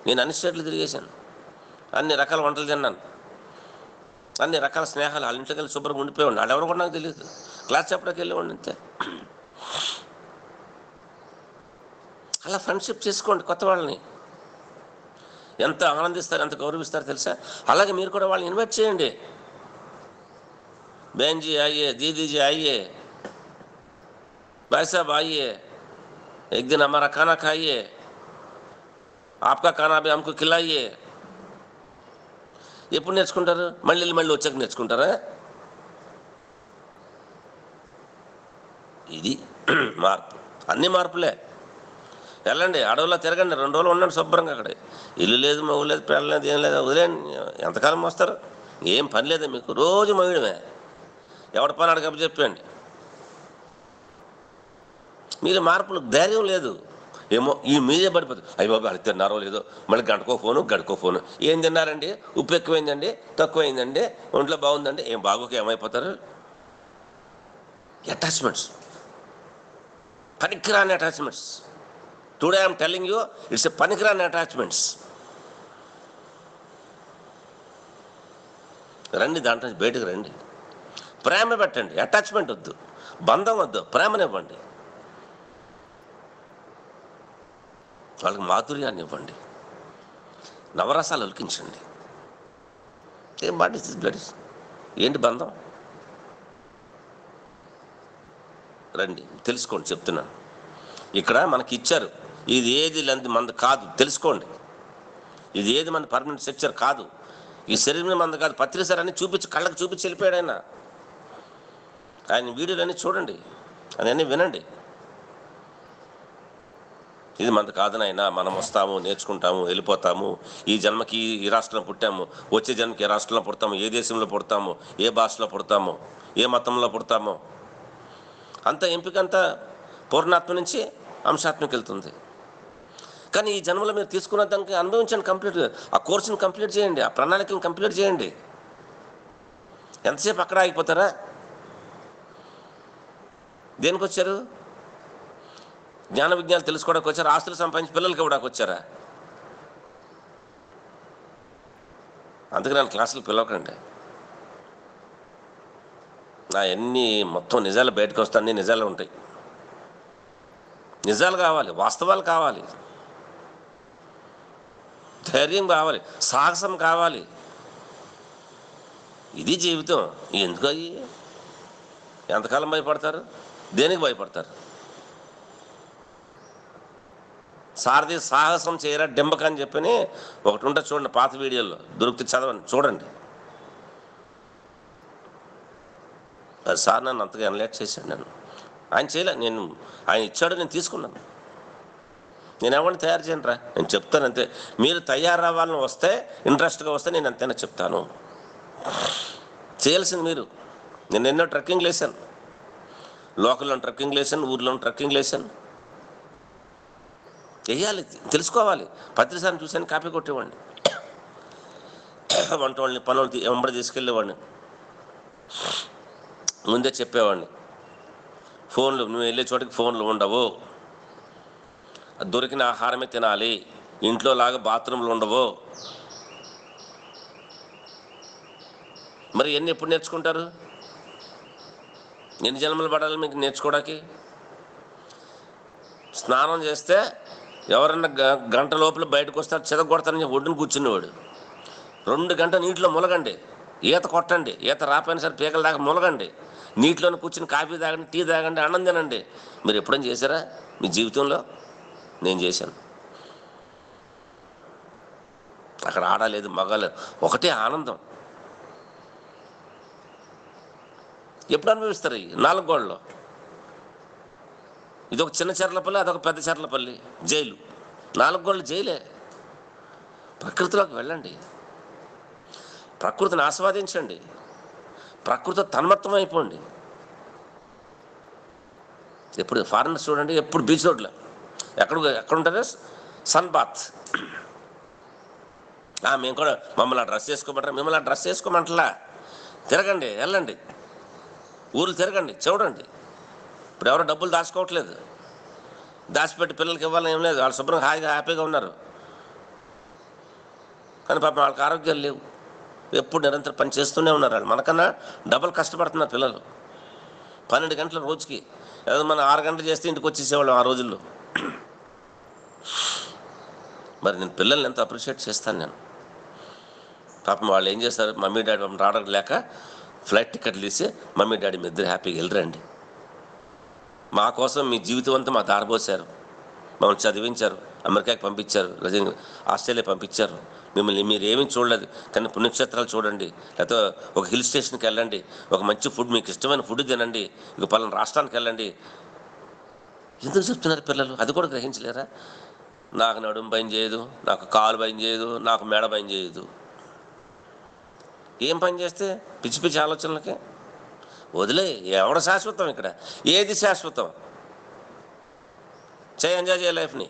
నేను అన్ని స్టేట్లు తిరిగేశాను, అన్ని రకాల వంటలు తిన్నాను, అన్ని రకాల స్నేహాలు. వాళ్ళ ఇంట్లోకి వెళ్ళి శుభ్రంగా ఉండిపోయేవాడిని. వాళ్ళు ఎవరు కూడా నాకు తెలియదు, క్లాస్ చెప్పడానికి వెళ్ళేవాడిని అంతే. అలా ఫ్రెండ్షిప్ చేసుకోండి. కొత్త వాళ్ళని ఎంత ఆనందిస్తారు, ఎంత గౌరవిస్తారు తెలుసా? అలాగే మీరు కూడా వాళ్ళని ఇన్వైట్ చేయండి. బహన్ జీ ఆइए, दीदी जी आइए, भाई साहब आइए, एक दिन हमारा खाना खाइए, आपका खाना भी हमको खिलाइए. ఎప్పుడు నేర్చుకుంటారు? మళ్ళీ వచ్చాక నేర్చుకుంటారా? ఇది మార్పు. అన్ని మార్పులే. వెళ్ళండి అడవుల్లో తిరగండి, 2 రోజులు ఉండండి శుభ్రంగా. అక్కడ ఇల్లు లేదు, మవ్వు లేదు, పిల్ల లేదు, ఏం లేదు, వదిలేండి. ఎంతకాలం వస్తారు? ఏం పని లేదా మీకు? రోజు మొయ్యడమే. ఎవరి పని అడగప్ప చెప్పండి. మీరు మార్పులు ధైర్యం లేదు. ఏమో ఈ మీదే పడిపోతుంది. అయ్యి బాబు అది తిన్నారో లేదో, మళ్ళీ గంటకో ఫోను గడుకో ఫోను. ఏం తిన్నారండి? ఉప్పు ఎక్కువైందండి, తక్కువైందండి, ఒంట్లో బాగుందండి. ఏం బాగోక ఏమైపోతారు? అటాచ్మెంట్స్, పనికిరాని attachments. Today I'm telling you, it's a పనికిరాని అటాచ్మెంట్స్. రండి, దాంట్లో నుంచి బయటకు రండి. ప్రేమ పెట్టండి, అటాచ్మెంట్ వద్దు, బంధం వద్దు, ప్రేమనివ్వండి. వాళ్ళకి మాధుర్యాన్ని ఇవ్వండి, నవరసాలు ఒలికించండి. ఏం వాట్ ఇస్ దిస్ బ్లడ్? ఏంటి బంధం? రండి తెలుసుకోండి, చెప్తున్నాను. ఇక్కడ మనకి ఇచ్చారు, ఇది ఏది మంది కాదు, తెలుసుకోండి. ఇది ఏది మన పర్మనెంట్ స్ట్రక్చర్ కాదు. ఈ శరీరం మంది కాదు. పత్రిసారి అన్ని చూపించి, కళ్ళకు చూపించి వెళ్ళిపోయాడు ఆయన. ఆయన వీడియోలన్నీ చూడండి, అవన్నీ వినండి. ఇది మనది కాదనైనా, మనం వస్తాము, నేర్చుకుంటాము, వెళ్ళిపోతాము. ఈ జన్మకి ఈ రాష్ట్రంలో పుట్టాము, వచ్చే జన్మకి ఏ రాష్ట్రంలో పుడతాము, ఏ దేశంలో పుడతాము, ఏ భాషలో పుడతాము, ఏ మతంలో పుడతామో అంత ఎంపిక అంతా పూర్ణాత్మ నుంచి అంశాత్మకి వెళ్తుంది. కానీ ఈ జన్మలో మీరు తీసుకున్న దానికి అనుభవించండి కంప్లీట్గా. ఆ కోర్సుని కంప్లీట్ చేయండి, ఆ ప్రణాళికను కంప్లీట్ చేయండి. ఎంతసేపు అక్కడ ఆగిపోతారా? దేనికి వచ్చారు? జ్ఞాన విజ్ఞానం తెలుసుకోవడానికి వచ్చారా? ఆస్తులు సంపాదించి పిల్లలకి ఇవ్వడానికి వచ్చారా? అందుకే నేను క్లాసులు పిలవకండి. నా ఎన్ని మొత్తం నిజాలు బయటకు వస్తాయి, అన్ని నిజాలు ఉంటాయి. నిజాలు కావాలి, వాస్తవాలు కావాలి, ధైర్యం కావాలి, సాహసం కావాలి. ఇది జీవితం. ఎందుకు అయ్యి ఎంతకాలం భయపడతారు? దేనికి భయపడతారు? సారథి సాహసం చేయరా డింబక అని చెప్పని ఒకటి ఉంటుంది చూడండి, పాత వీడియోలో దొరికితే చదవండి, చూడండి. అది సార్ నన్ను అంతగా ఎనలేట్ చేశాడు. ఆయన చేయలే, ఆయన ఇచ్చాడు, నేను తీసుకున్నాను. నేను ఎవరిని తయారు చేయను రా, నేను చెప్తాను అంతే. మీరు తయారవ్వాలని వస్తే, ఇంట్రెస్ట్గా వస్తే నేను అంతైనా చెప్తాను. చేయాల్సింది మీరు. నేను ఎన్నో ట్రెక్కింగ్లు వేసాను, లోకల్లో ట్రెక్కింగ్లు వేసాను, ఊర్లో ట్రెక్కింగ్లు వేసాను. వేయాలి, తెలుసుకోవాలి. పత్రిసారిని చూశాను, కాపీ కొట్టేవాడిని. వంట వాళ్ళని పనులు వెంబడి తీసుకెళ్ళేవాడిని, ముందే చెప్పేవాడిని. ఫోన్లు, నువ్వు వెళ్ళే చోటికి ఫోన్లు ఉండవు, దొరికిన ఆహారమే తినాలి, ఇంట్లో లాగా బాత్రూమ్లు ఉండవు. మరి ఎన్ని ఎప్పుడు నేర్చుకుంటారు? ఎన్ని జన్మలు పడాలి మీకు నేర్చుకోవడానికి? స్నానం చేస్తే ఎవరన్నా గంట లోపల బయటకు వస్తారు, చెదగొడతారని ఒడ్డును కూర్చునేవాడు. 2 గంటలు నీటిలో ములగండి, ఈత కొట్టండి, ఈత రాపోయినా సరే పీకల దాకా ములగండి, నీటిలోనే కూర్చుని కాఫీ తాగండి, టీ తాగండి, అన్నం తినండి. మీరు ఎప్పుడైనా చేశారా మీ జీవితంలో? నేను చేశాను. అక్కడ ఆడలేదు, మగలేదు, ఒకటే ఆనందం. ఎప్పుడు అనుభవిస్తారు ఈ 4 గోడలో? ఇదొక చిన్న చెర్లపల్లి, అదొక పెద్ద చెర్లపల్లి, జైలు. 4 గోడలు జైలే. ప్రకృతిలోకి వెళ్ళండి, ప్రకృతిని ఆస్వాదించండి, ప్రకృతితో తన్మత్తం అయిపోండి. ఎప్పుడు ఫారినర్స్ చూడండి, ఎప్పుడు బీచ్ రోడ్లో ఎక్కడ ఉంటుంది సన్ బాత్. మేము కూడా మమ్మల్ని డ్రెస్ చేసుకోమంటారా? మిమ్మల్ని డ్రెస్ చేసుకోమంటలా. తిరగండి, వెళ్ళండి, ఊర్లు తిరగండి, చూడండి. ఇప్పుడు ఎవరో డబ్బులు దాచుకోవట్లేదు, దాచిపెట్టి పిల్లలకి ఇవ్వాలని ఏం లేదు. వాళ్ళు శుభ్రంగా హాయిగా హ్యాపీగా ఉన్నారు. కానీ పాపం వాళ్ళకి ఆరోగ్యాలు లేవు, ఎప్పుడు నిరంతరం పని చేస్తూనే ఉన్నారు. వాళ్ళు మనకన్నా డబల్ కష్టపడుతున్నారు పిల్లలు. 12 గంటల రోజుకి. ఏదో మనం 6 గంటలు చేస్తే ఇంటికి వచ్చేసేవాళ్ళం ఆ రోజుల్లో. మరి నేను పిల్లల్ని ఎంత అప్రిషియేట్ చేస్తాను నేను. పాపం వాళ్ళు ఏం చేస్తారు, మమ్మీ డాడీ పాపం రావడం లేక ఫ్లైట్ టికెట్లు తీసి మమ్మీ డాడీ మీ ఇద్దరు హ్యాపీగా వెళ్ళరండి. మా కోసం మీ జీవితం అంతా మా దారబోసారు, మమ్మల్ని చదివించారు, అమెరికాకి పంపించారు, రజనీ ఆస్ట్రేలియా పంపించారు. మిమ్మల్ని మీరు ఏమీ చూడలేదు, కానీ పుణ్యక్షేత్రాలు చూడండి, లేకపోతే ఒక హిల్ స్టేషన్కి వెళ్ళండి, ఒక మంచి ఫుడ్ మీకు ఇష్టమైన ఫుడ్ తినండి, ఇక పలానా రాష్ట్రానికి వెళ్ళండి. ఎందుకు చెప్తున్నారు పిల్లలు? అది కూడా గ్రహించలేరా? నాకు నడుము పని చేయదు, నాకు కాలు పని చేయదు, నాకు మెడ పని చేయదు. ఏం పని చేస్తే పిచ్చి పిచ్చి ఆలోచనలకి వదిలే. ఎవడ శాశ్వతం ఇక్కడ? ఏది శాశ్వతం? ఎంజాయ్ చేయ లైఫ్ని,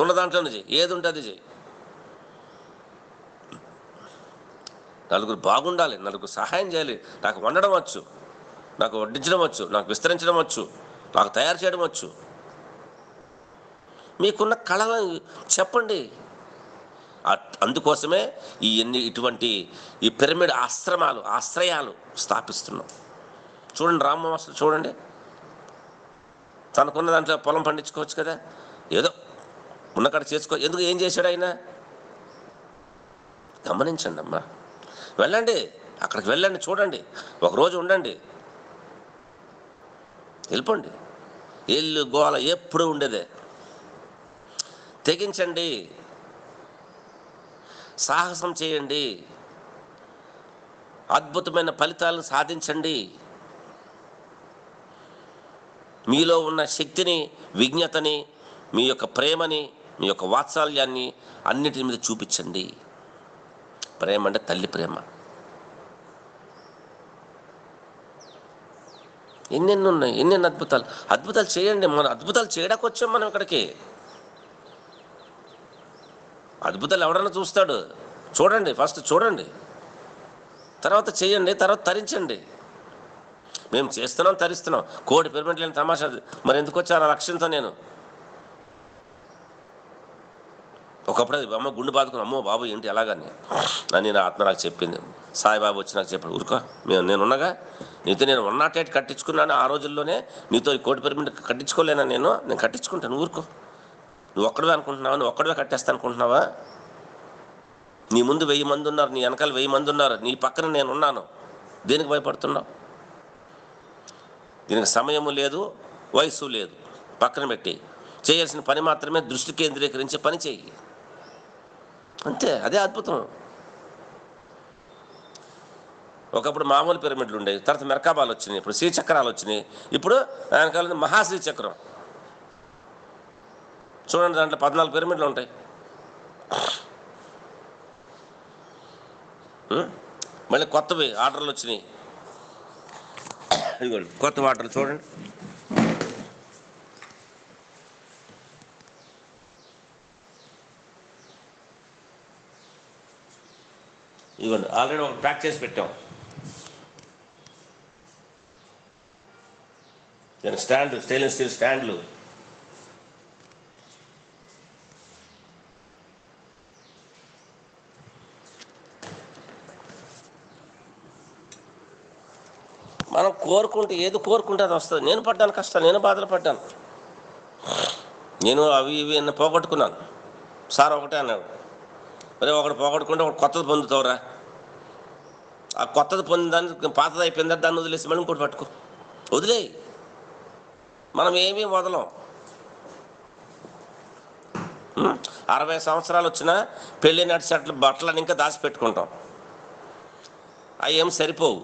ఉన్న దాంట్లోనే చేయి, ఏది ఉంటే అది చేయి. నలుగురు బాగుండాలి, నలుగురు సహాయం చేయాలి. నాకు వండడం వచ్చు, నాకు వడ్డించడం వచ్చు, నాకు విస్తరించడం వచ్చు, నాకు తయారు చేయడం వచ్చు. మీకున్న కళలను చెప్పండి. అందుకోసమే ఇటువంటి ఈ పిరమిడ్ ఆశ్రయాలు స్థాపిస్తున్నాం. చూడండి, రామవాసులు చూడండి, తనకున్న దాంట్లో పొలం పండించుకోవచ్చు కదా, ఏదో ఉన్నకాడ చేసుకో. ఎందుకు? ఏం చేశాడు ఆయన? గమనించండి అమ్మా, వెళ్ళండి, అక్కడికి వెళ్ళండి, చూడండి, ఒకరోజు ఉండండి, వెళ్ళిపోండి. ఇల్లు గోల ఎప్పుడు ఉండేదే. తెగించండి, సాహసం చేయండి, అద్భుతమైన ఫలితాలను సాధించండి. మీలో ఉన్న శక్తిని, విజ్ఞతని, మీ యొక్క ప్రేమని, మీ యొక్క వాత్సల్యాన్ని అన్నిటి మీద చూపించండి. ప్రేమ అంటే తల్లి ప్రేమ. ఎన్నెన్ని ఉన్నాయి, ఎన్నెన్ని అద్భుతాలు చేయండి. మనం అద్భుతాలు చేయడానికి వచ్చాం మనం ఇక్కడికి. అద్భుతాలు ఎవడన్నా చూస్తాడు? చూడండి, ఫస్ట్ చూడండి, తర్వాత చేయండి, తర్వాత తరించండి. మేము చేస్తున్నాం, తరిస్తున్నాం. కోటి పిరమిడ్ లేని తమాషా. మరి ఎందుకు వచ్చాను ఆ లక్ష్యంతో? నేను ఒకప్పుడు అది అమ్మ గుండు బాదుకుని, అమ్మో బాబు ఏంటి ఎలాగని అని నా ఆత్మ నాకు చెప్పింది. సాయిబాబు వచ్చి నాకు చెప్పాడు, ఊరుకో, నేనున్నగా నీతో, నేను 108 కట్టించుకున్నాను ఆ రోజుల్లోనే. నీతో ఈ కోటి పిరమిడ్ కట్టించుకోలేనా? నేను కట్టించుకుంటాను, ఊరుకో. నువ్వు ఒక్కడివే అనుకుంటున్నావా? నువ్వు ఒక్కడివే కట్టేస్తా అనుకుంటున్నావా? నీ ముందు 1000 మంది ఉన్నారు, నీ వెనకాల 1000 మంది ఉన్నారు, నీ పక్కన నేను ఉన్నాను. దేనికి భయపడుతున్నావు? దీనికి సమయము లేదు, వయసు లేదు, పక్కన పెట్టి చేయాల్సిన పని మాత్రమే దృష్టి కేంద్రీకరించే పని చెయ్యి, అంతే. అదే అద్భుతం. ఒకప్పుడు మామూలు పిరమిడ్లు ఉండేవి, తర్వాత మెర్కాబాలు వచ్చినాయి, ఇప్పుడు శ్రీచక్రాలు వచ్చినాయి, ఇప్పుడు వెనకాల మహాశ్రీచక్రం. చూడండి, దాంట్లో 14 పిరమిడ్లు ఉంటాయి. మళ్ళీ కొత్తవి ఆర్డర్లు వచ్చినాయి. ఇదిగోండి కొత్త ఆర్డర్లు చూడండి. ఇదిగోండి, ఆల్రెడీ ఒక ప్యాక్ చేసి పెట్టాం. దాని స్టాండ్, స్టెయిన్లెస్ స్టీల్ స్టాండ్లు. మనం కోరుకుంటే, ఏది కోరుకుంటే అది వస్తుంది. నేను పడ్డాను కష్టాలు, నేను బాధలు పడ్డాను, నేను అవి ఇవి అన్న పోగొట్టుకున్నాను. సార్ ఒకటే అన్నాడు, మరి ఒకటి పోగొట్టుకుంటే ఒకటి కొత్తది పొందుతావురా. ఆ కొత్తది పొందిన దాన్ని, పాతది అయిపోయిందా దాన్ని వదిలేసి మళ్ళీ ఇంకోటి పట్టుకో, వదిలే. మనం ఏమీ వదలం. 60 సంవత్సరాలు వచ్చినా పెళ్ళి నాటి బట్టలను ఇంకా దాచిపెట్టుకుంటాం. అవి ఏం సరిపోవు.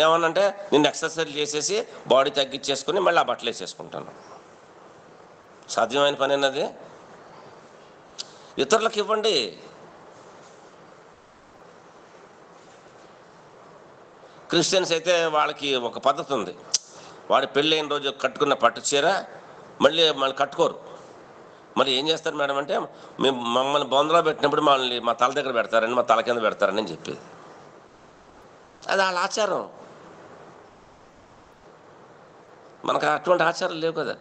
ఏమనంటే నేను ఎక్సర్సైజ్ చేసేసి బాడీ తగ్గించేసుకుని మళ్ళీ ఆ బట్టలు వేసేసుకుంటాను. సాధ్యమైన పని అన్నది. ఇతరులకు ఇవ్వండి. క్రిస్టియన్స్ అయితే వాళ్ళకి ఒక పద్ధతి ఉంది. వాడి పెళ్ళైన రోజు కట్టుకున్న పట్టు చీర మళ్ళీ కట్టుకోరు. మరి ఏం చేస్తారు మేడం అంటే, మేము మమ్మల్ని బొందలో పెట్టినప్పుడు మమ్మల్ని మా తల దగ్గర పెడతారని, మా తల కింద పెడతారని అని చెప్పేది. అది వాళ్ళ ఆచారం. మనకు అటువంటి ఆచారాలు లేవు కదా.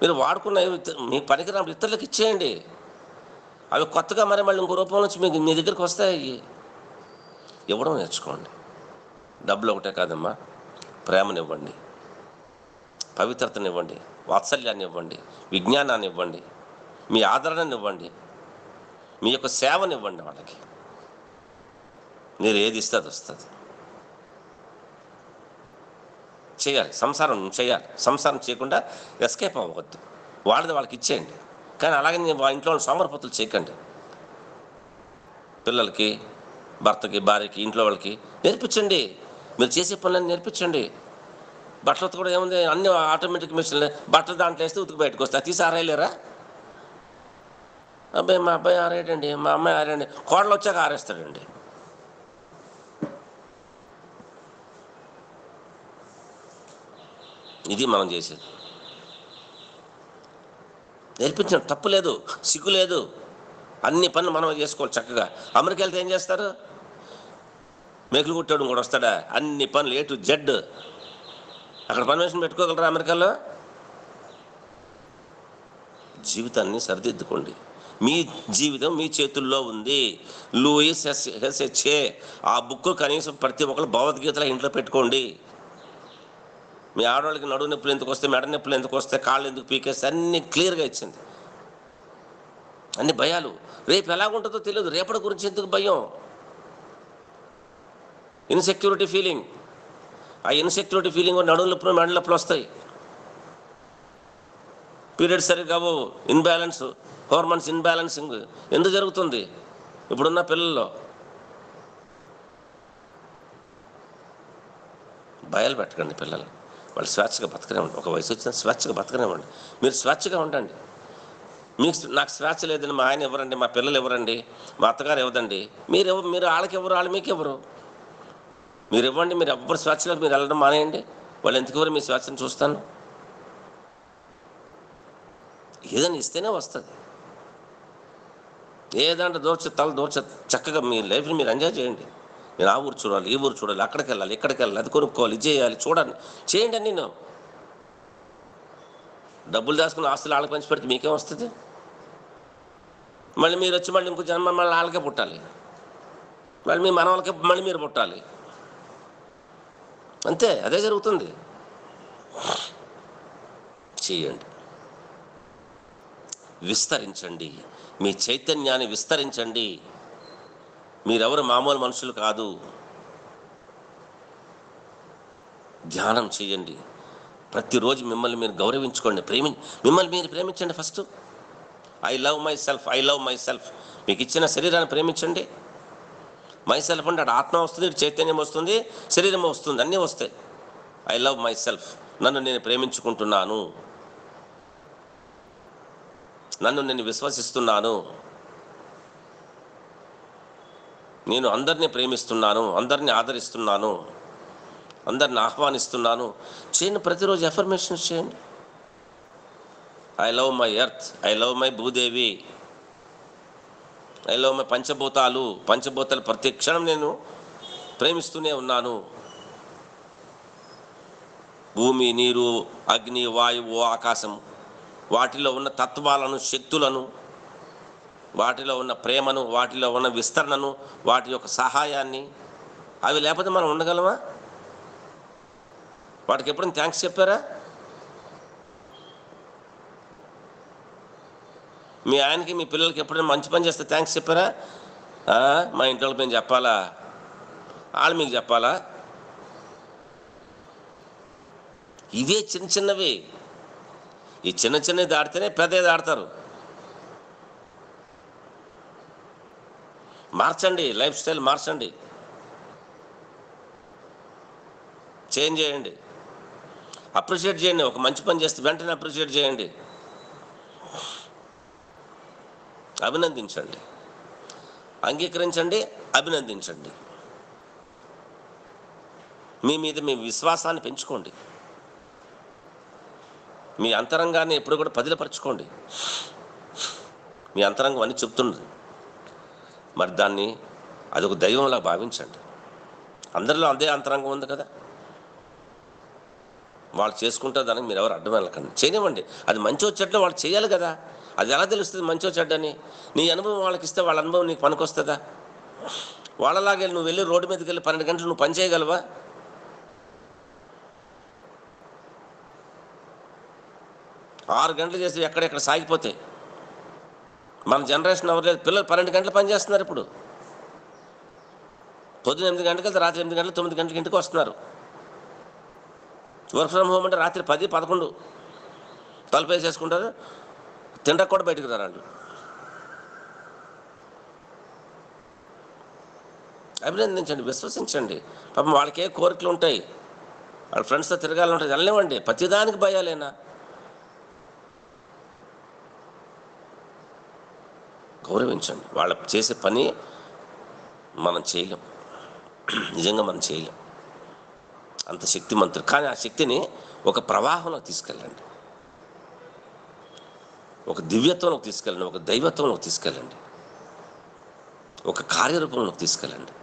మీరు వాడుకున్న మీ పనికిరాని ఇతరులకు ఇచ్చేయండి. అవి కొత్తగా మళ్ళీ ఇంకో రూపం నుంచి మీ దగ్గరికి వస్తాయి. ఇవ్వడం నేర్చుకోండి. డబ్బులు ఒకటే కాదమ్మా, ప్రేమనివ్వండి, పవిత్రతనివ్వండి, వాత్సల్యాన్ని ఇవ్వండి, విజ్ఞానాన్ని ఇవ్వండి, మీ ఆదరణని ఇవ్వండి, మీ యొక్క సేవనివ్వండి వాళ్ళకి. మీరు ఏది ఇస్తే అది వస్తుంది. చేయాలి, సంసారం చేయాలి. సంసారం చేయకుండా ఎస్కేప్ అవ్వవద్దు. వాళ్ళది వాళ్ళకి ఇచ్చేయండి. కానీ అలాగని వాళ్ళ ఇంట్లో సోమరిపోతులు చేయకండి. పిల్లలకి, భర్తకి, భార్యకి, ఇంట్లో వాళ్ళకి నేర్పించండి. మీరు చేసే పనులన్నీ నేర్పించండి. బట్టలు ఉతకడం ఏముంది, అన్ని ఆటోమేటిక్ మిషన్లే. బట్టలు దాంట్లో వేస్తే ఉతికి బయటకు వస్తాయి. తీసి ఆరేయలేరా? అబ్బాయి మా అబ్బాయి ఆరేయడండి, మా అమ్మాయి ఆరేయండి, కోడలు వచ్చాక ఆరేస్తాడండి. ఇది మనం చేసేది. నేర్పించడం తప్పు లేదు, సిగ్గు లేదు. అన్ని పనులు మనం చేసుకోవాలి చక్కగా. అమెరికా వెళ్తే ఏం చేస్తారు? మేకులు కుట్టడం కూడా వస్తాడా? అన్ని పనులు A to Z. అక్కడ పర్మిషన్ పెట్టుకోగలరా అమెరికాలో? జీవితాన్ని సరిదిద్దుకోండి. మీ జీవితం మీ చేతుల్లో ఉంది. లూయిస్ ఎస్హెచ్ఏ ఆ బుక్ కనీసం ప్రతి ఒక్కరు భగవద్గీతలో ఇంట్లో పెట్టుకోండి. మీ ఆడవాళ్ళకి నడువు నొప్పులు ఎందుకు వస్తాయి, మెడ నొప్పులు ఎందుకు వస్తాయి, కాళ్ళు ఎందుకు పీకేస్తే అన్నీ క్లియర్గా ఇచ్చింది. అన్ని భయాలు. రేపు ఎలాగుంటుందో తెలియదు. రేపటి గురించి ఎందుకు భయం? Insecurity feeling. ఆ ఇన్సెక్యూరిటీ ఫీలింగ్ నడువు నొప్పులు, మెడ నొప్పులు వస్తాయి. పీరియడ్ సరిగ్గా అవ్వవు. ఇన్బ్యాలెన్స్, హార్మోన్స్ ఇన్బ్యాలెన్సింగ్ ఎందుకు జరుగుతుంది ఇప్పుడున్న పిల్లల్లో? భయాలు పెట్టకండి పిల్లలు. వాళ్ళు స్వేచ్ఛగా బతకనివ్వండి. ఒక వయసు వచ్చిన స్వేచ్ఛగా బతకనివ్వండి. మీరు స్వేచ్ఛగా ఉండండి. నాకు స్వేచ్ఛ లేదండి, మా ఆయన ఎవరండి, మా పిల్లలు ఎవరండి, మా అత్తగారు ఇవ్వదండి. మీరు వాళ్ళకి ఎవరు, వాళ్ళు మీకు ఎవరు? మీరు ఇవ్వండి. మీరు ఎవ్వరు స్వేచ్ఛలోకి మీరు వెళ్ళడం మానేయండి. వాళ్ళు ఎందుకు ఎవరు? మీ స్వేచ్ఛను చూస్తాను. ఏదైనా ఇస్తేనే వస్తుంది. ఏదంటే తల దూర్చ చక్కగా మీ లైఫ్ని మీరు ఎంజాయ్ చేయండి. నేను ఆ ఊరు చూడాలి, ఈ ఊరు చూడాలి, అక్కడికి వెళ్ళాలి, ఇక్కడికి వెళ్ళాలి, అది కొనుక్కోవాలి, ఇది చేయాలి, చూడండి, చేయండి అని. నేను డబ్బులు దాచుకుని ఆస్తులు వాళ్ళకి పంచి పెడితే మీకేం వస్తుంది? మళ్ళీ మీరు వచ్చి మళ్ళీ ఇంకో జన్మ మళ్ళీ వాళ్ళకే పుట్టాలి. మళ్ళీ మీ మనవాళ్ళకే మళ్ళీ మీరు పుట్టాలి. అంతే, అదే జరుగుతుంది. చేయండి, విస్తరించండి, మీ చైతన్యాన్ని విస్తరించండి. మీరెవరు మామూలు మనుషులు కాదు. ధ్యానం చేయండి. ప్రతిరోజు మిమ్మల్ని మీరు గౌరవించుకోండి. మిమ్మల్ని మీరు ప్రేమించండి. First I love my self, I love my self. మీకు ఇచ్చిన శరీరాన్ని ప్రేమించండి. మై సెల్ఫ్ అంటే అటు ఆత్మ వస్తుంది, ఇటు చైతన్యం వస్తుంది, శరీరం వస్తుంది, అన్నీ వస్తాయి. I love my self. నన్ను నేను ప్రేమించుకుంటున్నాను, నన్ను నేను విశ్వసిస్తున్నాను, నేను అందరినీ ప్రేమిస్తున్నాను, అందరినీ ఆదరిస్తున్నాను, అందరిని ఆహ్వానిస్తున్నాను. చేయండి. ప్రతిరోజు ఎఫర్మేషన్స్ చేయండి. I love my earth, I love my Bhudevi, I love my పంచభూతాలు ప్రతి క్షణం నేను ప్రేమిస్తూనే ఉన్నాను. భూమి, నీరు, అగ్ని, వాయువు, ఆకాశం, వాటిలో ఉన్న తత్వాలను, శక్తులను, వాటిలో ఉన్న ప్రేమను, వాటిలో ఉన్న విస్తరణను, వాటి యొక్క సహాయాన్ని, అవి లేకపోతే మనం ఉండగలమా? వాటికి ఎప్పుడైనా థ్యాంక్స్ చెప్పారా? మీ ఆయనకి, మీ పిల్లలకి ఎప్పుడైనా మంచి పని చేస్తే థ్యాంక్స్ చెప్పారా? మా ఇంటి వాళ్ళకి మేము చెప్పాలా, వాళ్ళు మీకు చెప్పాలా? ఇవే చిన్న చిన్నవి. ఈ చిన్న చిన్నవి దాటితేనే పెద్దవి దాడతారు. మార్చండి, లైఫ్ స్టైల్ మార్చండి, చేంజ్ చేయండి. అప్రిషియేట్ చేయండి. ఒక మంచి పని చేస్తే వెంటనే అప్రిషియేట్ చేయండి, అభినందించండి, అంగీకరించండి, అభినందించండి. మీ మీద మీ విశ్వాసాన్ని పెంచుకోండి. మీ అంతరంగాన్ని ఎప్పుడు కూడా పదిలపరచుకోండి. మీ అంతరంగం అని చెప్తున్నది, మరి దాన్ని అదొక దైవంలా భావించండి. అందరిలో అదే అంతరంగం ఉంది కదా, వాళ్ళు చేసుకుంటే దానికి మీరు ఎవరు అడ్డం వెళ్ళకండి, చేయనివ్వండి. అది మంచో చెడ్డ వాళ్ళు చేయాలి కదా. అది ఎలా తెలుస్తుంది మంచో చెడ్డని? నీ అనుభవం వాళ్ళకి ఇస్తే వాళ్ళ అనుభవం నీకు పనికొస్తుందా? వాళ్ళలాగే నువ్వు వెళ్ళి రోడ్డు మీదకి వెళ్ళి 12 గంటలు నువ్వు పని చేయగలవా? 6 గంటలు చేసి ఎక్కడెక్కడ సాగిపోతే మన జనరేషన్ ఎవరు లేదు. పిల్లలు 12 గంటలు పని చేస్తున్నారు ఇప్పుడు. పొద్దున 8 గంటలకు వెళ్తే రాత్రి 8 గంటలు 9 గంటలకు ఇంటికి వస్తున్నారు. వర్క్ ఫ్రమ్ హోమ్ అంటే రాత్రి 10, 11 తలుపు వేసేసుకుంటారు, తిండకు కూడా బయటకు రారండి. అభినందించండి, విశ్వసించండి. పాపం వాళ్ళకే కోరికలు ఉంటాయి, వాళ్ళ ఫ్రెండ్స్తో తిరగాలని ఉంటుంది, వెళ్ళనివ్వండి. ప్రతిదానికి భయాలేనా? గౌరవించండి. వాళ్ళ చేసే పని మనం చేయలేం, నిజంగా మనం చేయలేం, అంత శక్తిమంతుడు. కానీ ఆ శక్తిని ఒక ప్రవాహంలోకి తీసుకెళ్ళండి, ఒక దివ్యత్వంలోకి తీసుకెళ్ళండి, ఒక దైవత్వంలోకి తీసుకెళ్ళండి, ఒక కార్యరూపంలోకి తీసుకెళ్ళండి.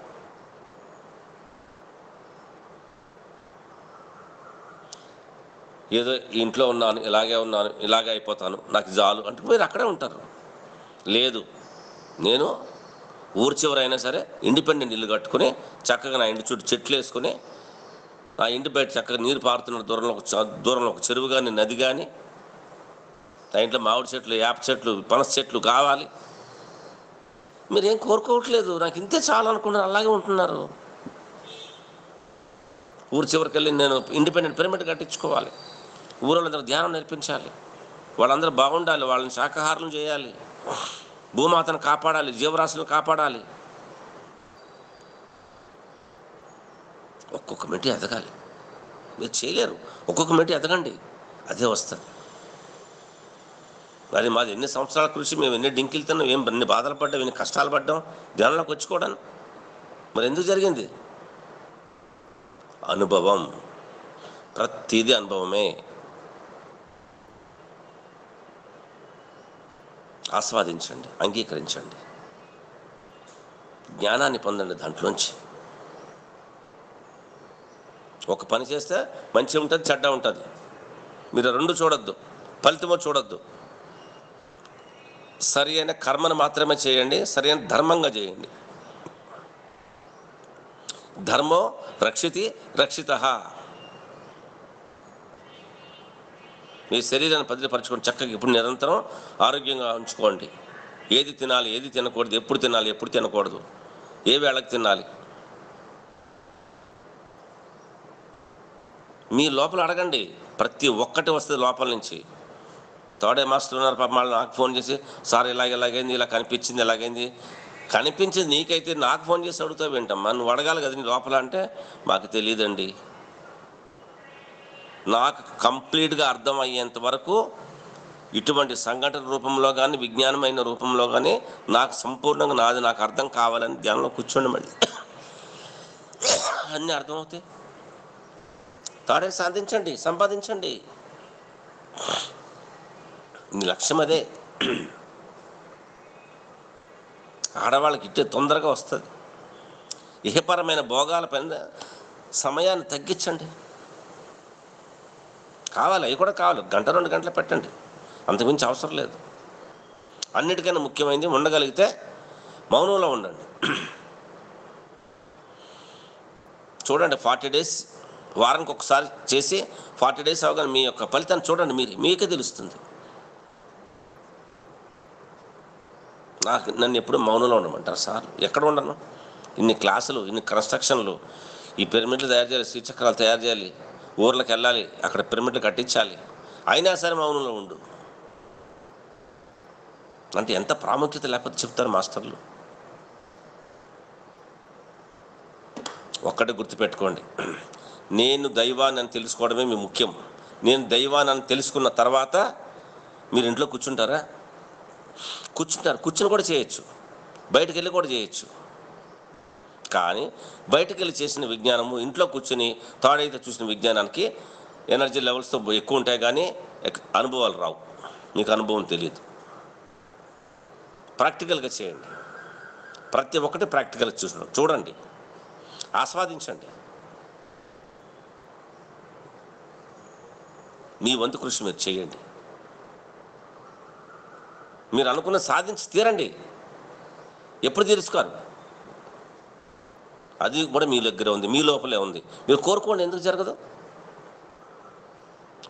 ఏదో ఇంట్లో ఉన్నాను, ఇలాగే ఉన్నాను, ఇలాగే అయిపోతాను, నాకు చాలు అంటే మీరు అక్కడే ఉంటారు. లేదు, నేను ఊరి చివరైనా సరే ఇండిపెండెంట్ ఇల్లు కట్టుకుని చక్కగా నా ఇంటి చుట్టూ చెట్లు వేసుకుని, నా ఇంటి బయట చక్కగా నీరు పారుతున్న దూరంలో ఒక చెరువు కానీ నది కానీ, నా ఇంట్లో మామిడి చెట్లు, వేప చెట్లు, పనస చెట్లు కావాలి. మీరేం కోరుకోవట్లేదు, నాకు ఇంతే చాలు అనుకుంటున్నారు, అలాగే ఉంటున్నారు. ఊరి చివరికి వెళ్ళి నేను ఇండిపెండెంట్ పిరమిడ్ కట్టించుకోవాలి, ఊళ్ళందరూ ధ్యానం నేర్పించాలి, వాళ్ళందరూ బాగుండాలి, వాళ్ళని శాకాహారం చేయాలి, భూమాతను కాపాడాలి, జీవరాశులను కాపాడాలి. ఒక్కొక్క మెట్టు ఎదగాలి. మీరు చేయలేరు, ఒక్కొక్క మెట్టు ఎదగండి, అదే వస్తుంది. మరి మాది ఎన్ని సంవత్సరాల కృషి, మేము ఎన్ని డింకిలు తిన్నాం, ఎన్ని బాధలు పడ్డాం, ఎన్ని కష్టాలు పడ్డాం ధ్యానంలోకి వచ్చుకోవడానికి. మరి ఎందుకు జరిగింది? అనుభవం, ప్రతిదీ అనుభవమే. ఆస్వాదించండి, అంగీకరించండి, జ్ఞానాన్ని పొందండి. దాంట్లోంచి ఒక పని చేస్తే మంచి ఉంటుంది, చెడ్డ ఉంటుంది. మీరు రెండు చూడొద్దు, ఫలితమో చూడొద్దు. సరి అయిన కర్మను మాత్రమే చేయండి, సరి అయిన ధర్మంగా చేయండి. ధర్మో రక్షితి రక్షిత. మీ శరీరాన్ని పదిలపరచుకొని చక్కగా ఇప్పుడు నిరంతరం ఆరోగ్యంగా ఉంచుకోండి. ఏది తినాలి, ఏది తినకూడదు, ఎప్పుడు తినాలి, ఎప్పుడు తినకూడదు, ఏ వేళకు తినాలి, మీ లోపల అడగండి. ప్రతి ఒక్కటి వస్తుంది లోపల నుంచి. థర్డ్ మాస్టర్ ఉన్నారు పాప, మళ్ళీ నాకు ఫోన్ చేసి, సార్ ఇలాగైంది, ఇలా కనిపించింది, ఇలాగైంది. కనిపించింది నీకైతే నాకు ఫోన్ చేసి అడుగుతావు ఏంటమ్మా, నువ్వు అడగాలి కదా నీ లోపల. అంటే మాకు తెలియదండి, నాకు కంప్లీట్గా అర్థమయ్యేంత వరకు ఇటువంటి సంఘటన రూపంలో కానీ విజ్ఞానమైన రూపంలో కానీ నాకు సంపూర్ణంగా నాది నాకు అర్థం కావాలని ధ్యానంలో కూర్చోండి. మళ్ళీ అన్నీ అర్థమవుతాయి. తాడే సాధించండి, సంపాదించండి, మీ లక్ష్యం అదే. ఆడవాళ్ళకి ఇట్టే తొందరగా వస్తుంది. ఇహపరమైన భోగాల పైన సమయాన్ని తగ్గించండి. కావాలి, అవి కూడా కావాలి, 1-2 గంటలు పెట్టండి, అంతకుమించి అవసరం లేదు. అన్నిటికైనా ముఖ్యమైనది, ఉండగలిగితే మౌనంలో ఉండండి. చూడండి, 40 days వారానికి ఒకసారి చేసి 40 days అవగానే మీ యొక్క ఫలితాన్ని చూడండి, మీకే తెలుస్తుంది. నన్ను ఎప్పుడు మౌనంలో ఉండమంటారు సార్, ఎక్కడ ఉండను? ఇన్ని క్లాసులు, ఇన్ని కన్స్ట్రక్షన్లు, ఈ పిరమిడ్లు తయారు చేయాలి, శ్రీచక్రాలు తయారు చేయాలి, ఊర్లకు వెళ్ళాలి, అక్కడ పిరమిడ్లు కట్టించాలి, అయినా సరే మౌనంలో ఉండు అంటే ఎంత ప్రాముఖ్యత లేకపోతే చెప్తారు మాస్టర్లు. ఒక్కటే గుర్తుపెట్టుకోండి, నేను దైవాన్ని అని తెలుసుకోవడమే మీ ముఖ్యం. నేను దైవాన్ని అని తెలుసుకున్న తర్వాత మీరు ఇంట్లో కూర్చుంటారా? కూర్చుంటారు, కూర్చుని కూడా చేయొచ్చు, బయటకు వెళ్ళి కూడా చేయొచ్చు. కానీ బయటకు వెళ్ళి చేసిన విజ్ఞానము ఇంట్లో కూర్చుని తాడైతే చూసిన విజ్ఞానానికి ఎనర్జీ లెవెల్స్తో ఎక్కువ ఉంటాయి, కానీ అనుభవాలు రావు. మీకు అనుభవం తెలియదు. ప్రాక్టికల్గా చేయండి, ప్రతి ఒక్కటి ప్రాక్టికల్గా చూడండి, ఆస్వాదించండి. మీ వంతు కృషి మీరు చేయండి. మీరు అనుకున్న సాధించి తీరండి. ఎప్పుడు తీరుసుకోరు, అది కూడా మీ దగ్గర ఉంది, మీ లోపలే ఉంది. మీరు కోరుకోండి, ఎందుకు జరగదు?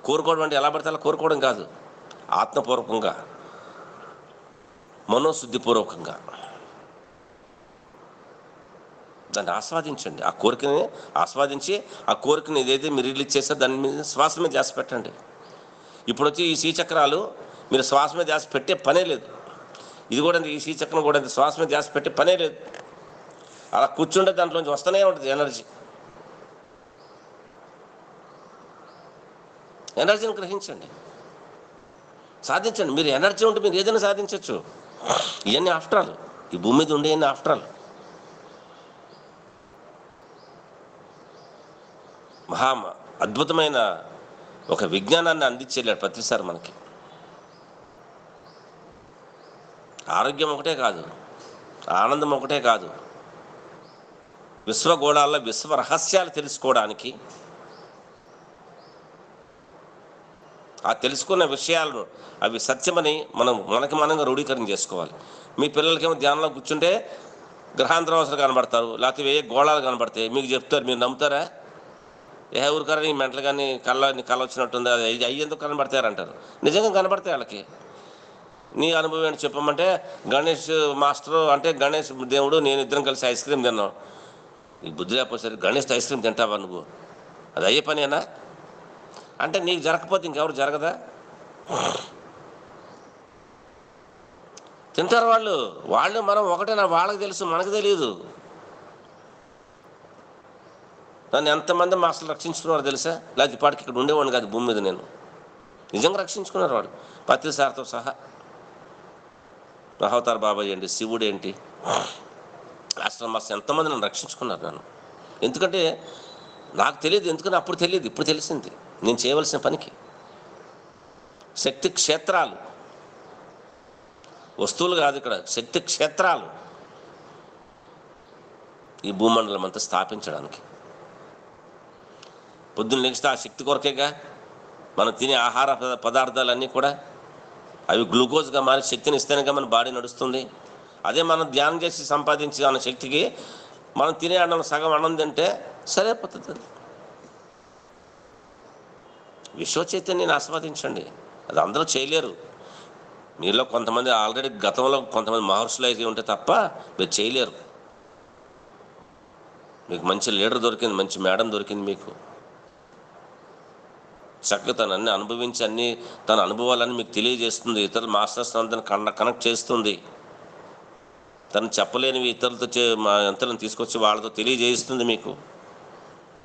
కోరుకోవడం అంటే ఎలా పడితే అలా కోరుకోవడం కాదు, ఆత్మపూర్వకంగా, మనోశుద్ధిపూర్వకంగా. దాన్ని ఆస్వాదించండి. ఆ కోరికని ఆస్వాదించి ఆ కోరికని ఏదైతే మీరు రిలీజ్ చేస్తారో దాని మీద శ్వాస మీద ధ్యాస పెట్టండి. ఇప్పుడు వచ్చి ఈ శ్రీచక్రాలు మీరు శ్వాస మీద ధ్యాస పెట్టే పనే లేదు. ఇది కూడా ఈ శ్రీచక్రం కూడా శ్వాస మీద ధ్యాస పెట్టే పనే లేదు. అలా కూర్చుంటే దాంట్లోంచి వస్తూనే ఉంటుంది ఎనర్జీని గ్రహించండి, సాధించండి. మీరు ఎనర్జీ ఉంటే మీరు ఏదైనా సాధించవచ్చు. ఇవన్నీ ఆఫ్టర్ ఆల్ ఈ భూమి మీద ఉండేవన్నీ ఆఫ్టర్ ఆల్ మహా అద్భుతమైన ఒక విజ్ఞానాన్ని అందించేలాడు ప్రతిసారి మనకి. ఆరోగ్యం ఒకటే కాదు, ఆనందం ఒకటే కాదు, విశ్వగోళాల్లో విశ్వ రహస్యాలు తెలుసుకోవడానికి ఆ తెలుసుకున్న విషయాలను అవి సత్యమని మనకి మనంగా రూఢీకరణ చేసుకోవాలి. మీ పిల్లలకేమో ధ్యానంలో కూర్చుంటే గ్రహాంతరవసరం కనబడతారు, లేకపోతే వేరే గోళాలు కనబడతాయి, మీకు చెప్తారు, మీరు నమ్ముతారా? ఊరికారా నీ మెంటలు కానీ కళ్ళ వచ్చినట్టుంది, అది అయ్యేందుకు కనబడతారంటారు. నిజంగా కనబడతాయి వాళ్ళకి. నీ అనుభవం ఏంటి చెప్పమంటే, గణేష్ మాస్టరు అంటే గణేష్ దేవుడు నేను ఇద్దరం కలిసి ఐస్ క్రీమ్ తిన్నాం. ఈ బుద్ధి లేకపోతే గణేష్ ఐస్ క్రీమ్ తింటావా నువ్వు? అది అయ్యే పనేనా అంటే నీకు జరగకపోతే ఇంకెవరు జరగదా? తింటారు వాళ్ళు మనం ఒకటేనా? వాళ్ళకి తెలుసు, మనకు తెలియదు. నన్ను ఎంతమంది మాస్టర్లు రక్షించుకున్నారు తెలుసా? లేకపోతే ఇప్పటికి ఇక్కడ ఉండేవాడిని కాదు భూమి మీద. నేను నిజంగా రక్షించుకున్నారు వాళ్ళు, పత్రిసారితో సహా. అవతార్ బాబాయ్ ఏంటి, శివుడు ఏంటి, అసలు మాస్టర్ ఎంతమంది నన్ను రక్షించుకున్నారు నన్ను. ఎందుకంటే నాకు తెలియదు, ఎందుకంటే అప్పుడు తెలియదు, ఇప్పుడు తెలిసింది నేను చేయవలసిన పనికి. శక్తి క్షేత్రాలు, వస్తువులు కాదు ఇక్కడ, శక్తి క్షేత్రాలు ఈ భూమండలం అంతా స్థాపించడానికి. పొద్దున్న నెక్స్ట్ ఆ శక్తి కొరకేగా మనం తినే ఆహార పదార్థాలన్నీ కూడా అవి గ్లూకోజ్గా మారి శక్తిని ఇస్తేనేగా మన బాడీ నడుస్తుంది. అదే మనం ధ్యానం చేసి సంపాదించి అన్న శక్తికి మనం తినే అన్నం సగం అన్నం తింటే సరిపోతుంది. విశ్వ చైతన్యాన్ని ఆస్వాదించండి. అది అందరూ చేయలేరు. మీలో కొంతమంది ఆల్రెడీ గతంలో కొంతమంది మహర్షులు అయితే ఉంటే తప్ప మీరు చేయలేరు. మీకు మంచి లీడర్ దొరికింది, మంచి మేడం దొరికింది, మీకు చక్కగా తను అన్ని అనుభవించి అన్ని తన అనుభవాలన్నీ మీకు తెలియజేస్తుంది. ఇతరుల మాస్టర్స్ తను కనెక్ట్ చేస్తుంది. తను చెప్పలేనివి ఇతరులతో ఇతరులను తీసుకొచ్చి వాళ్ళతో తెలియజేస్తుంది మీకు.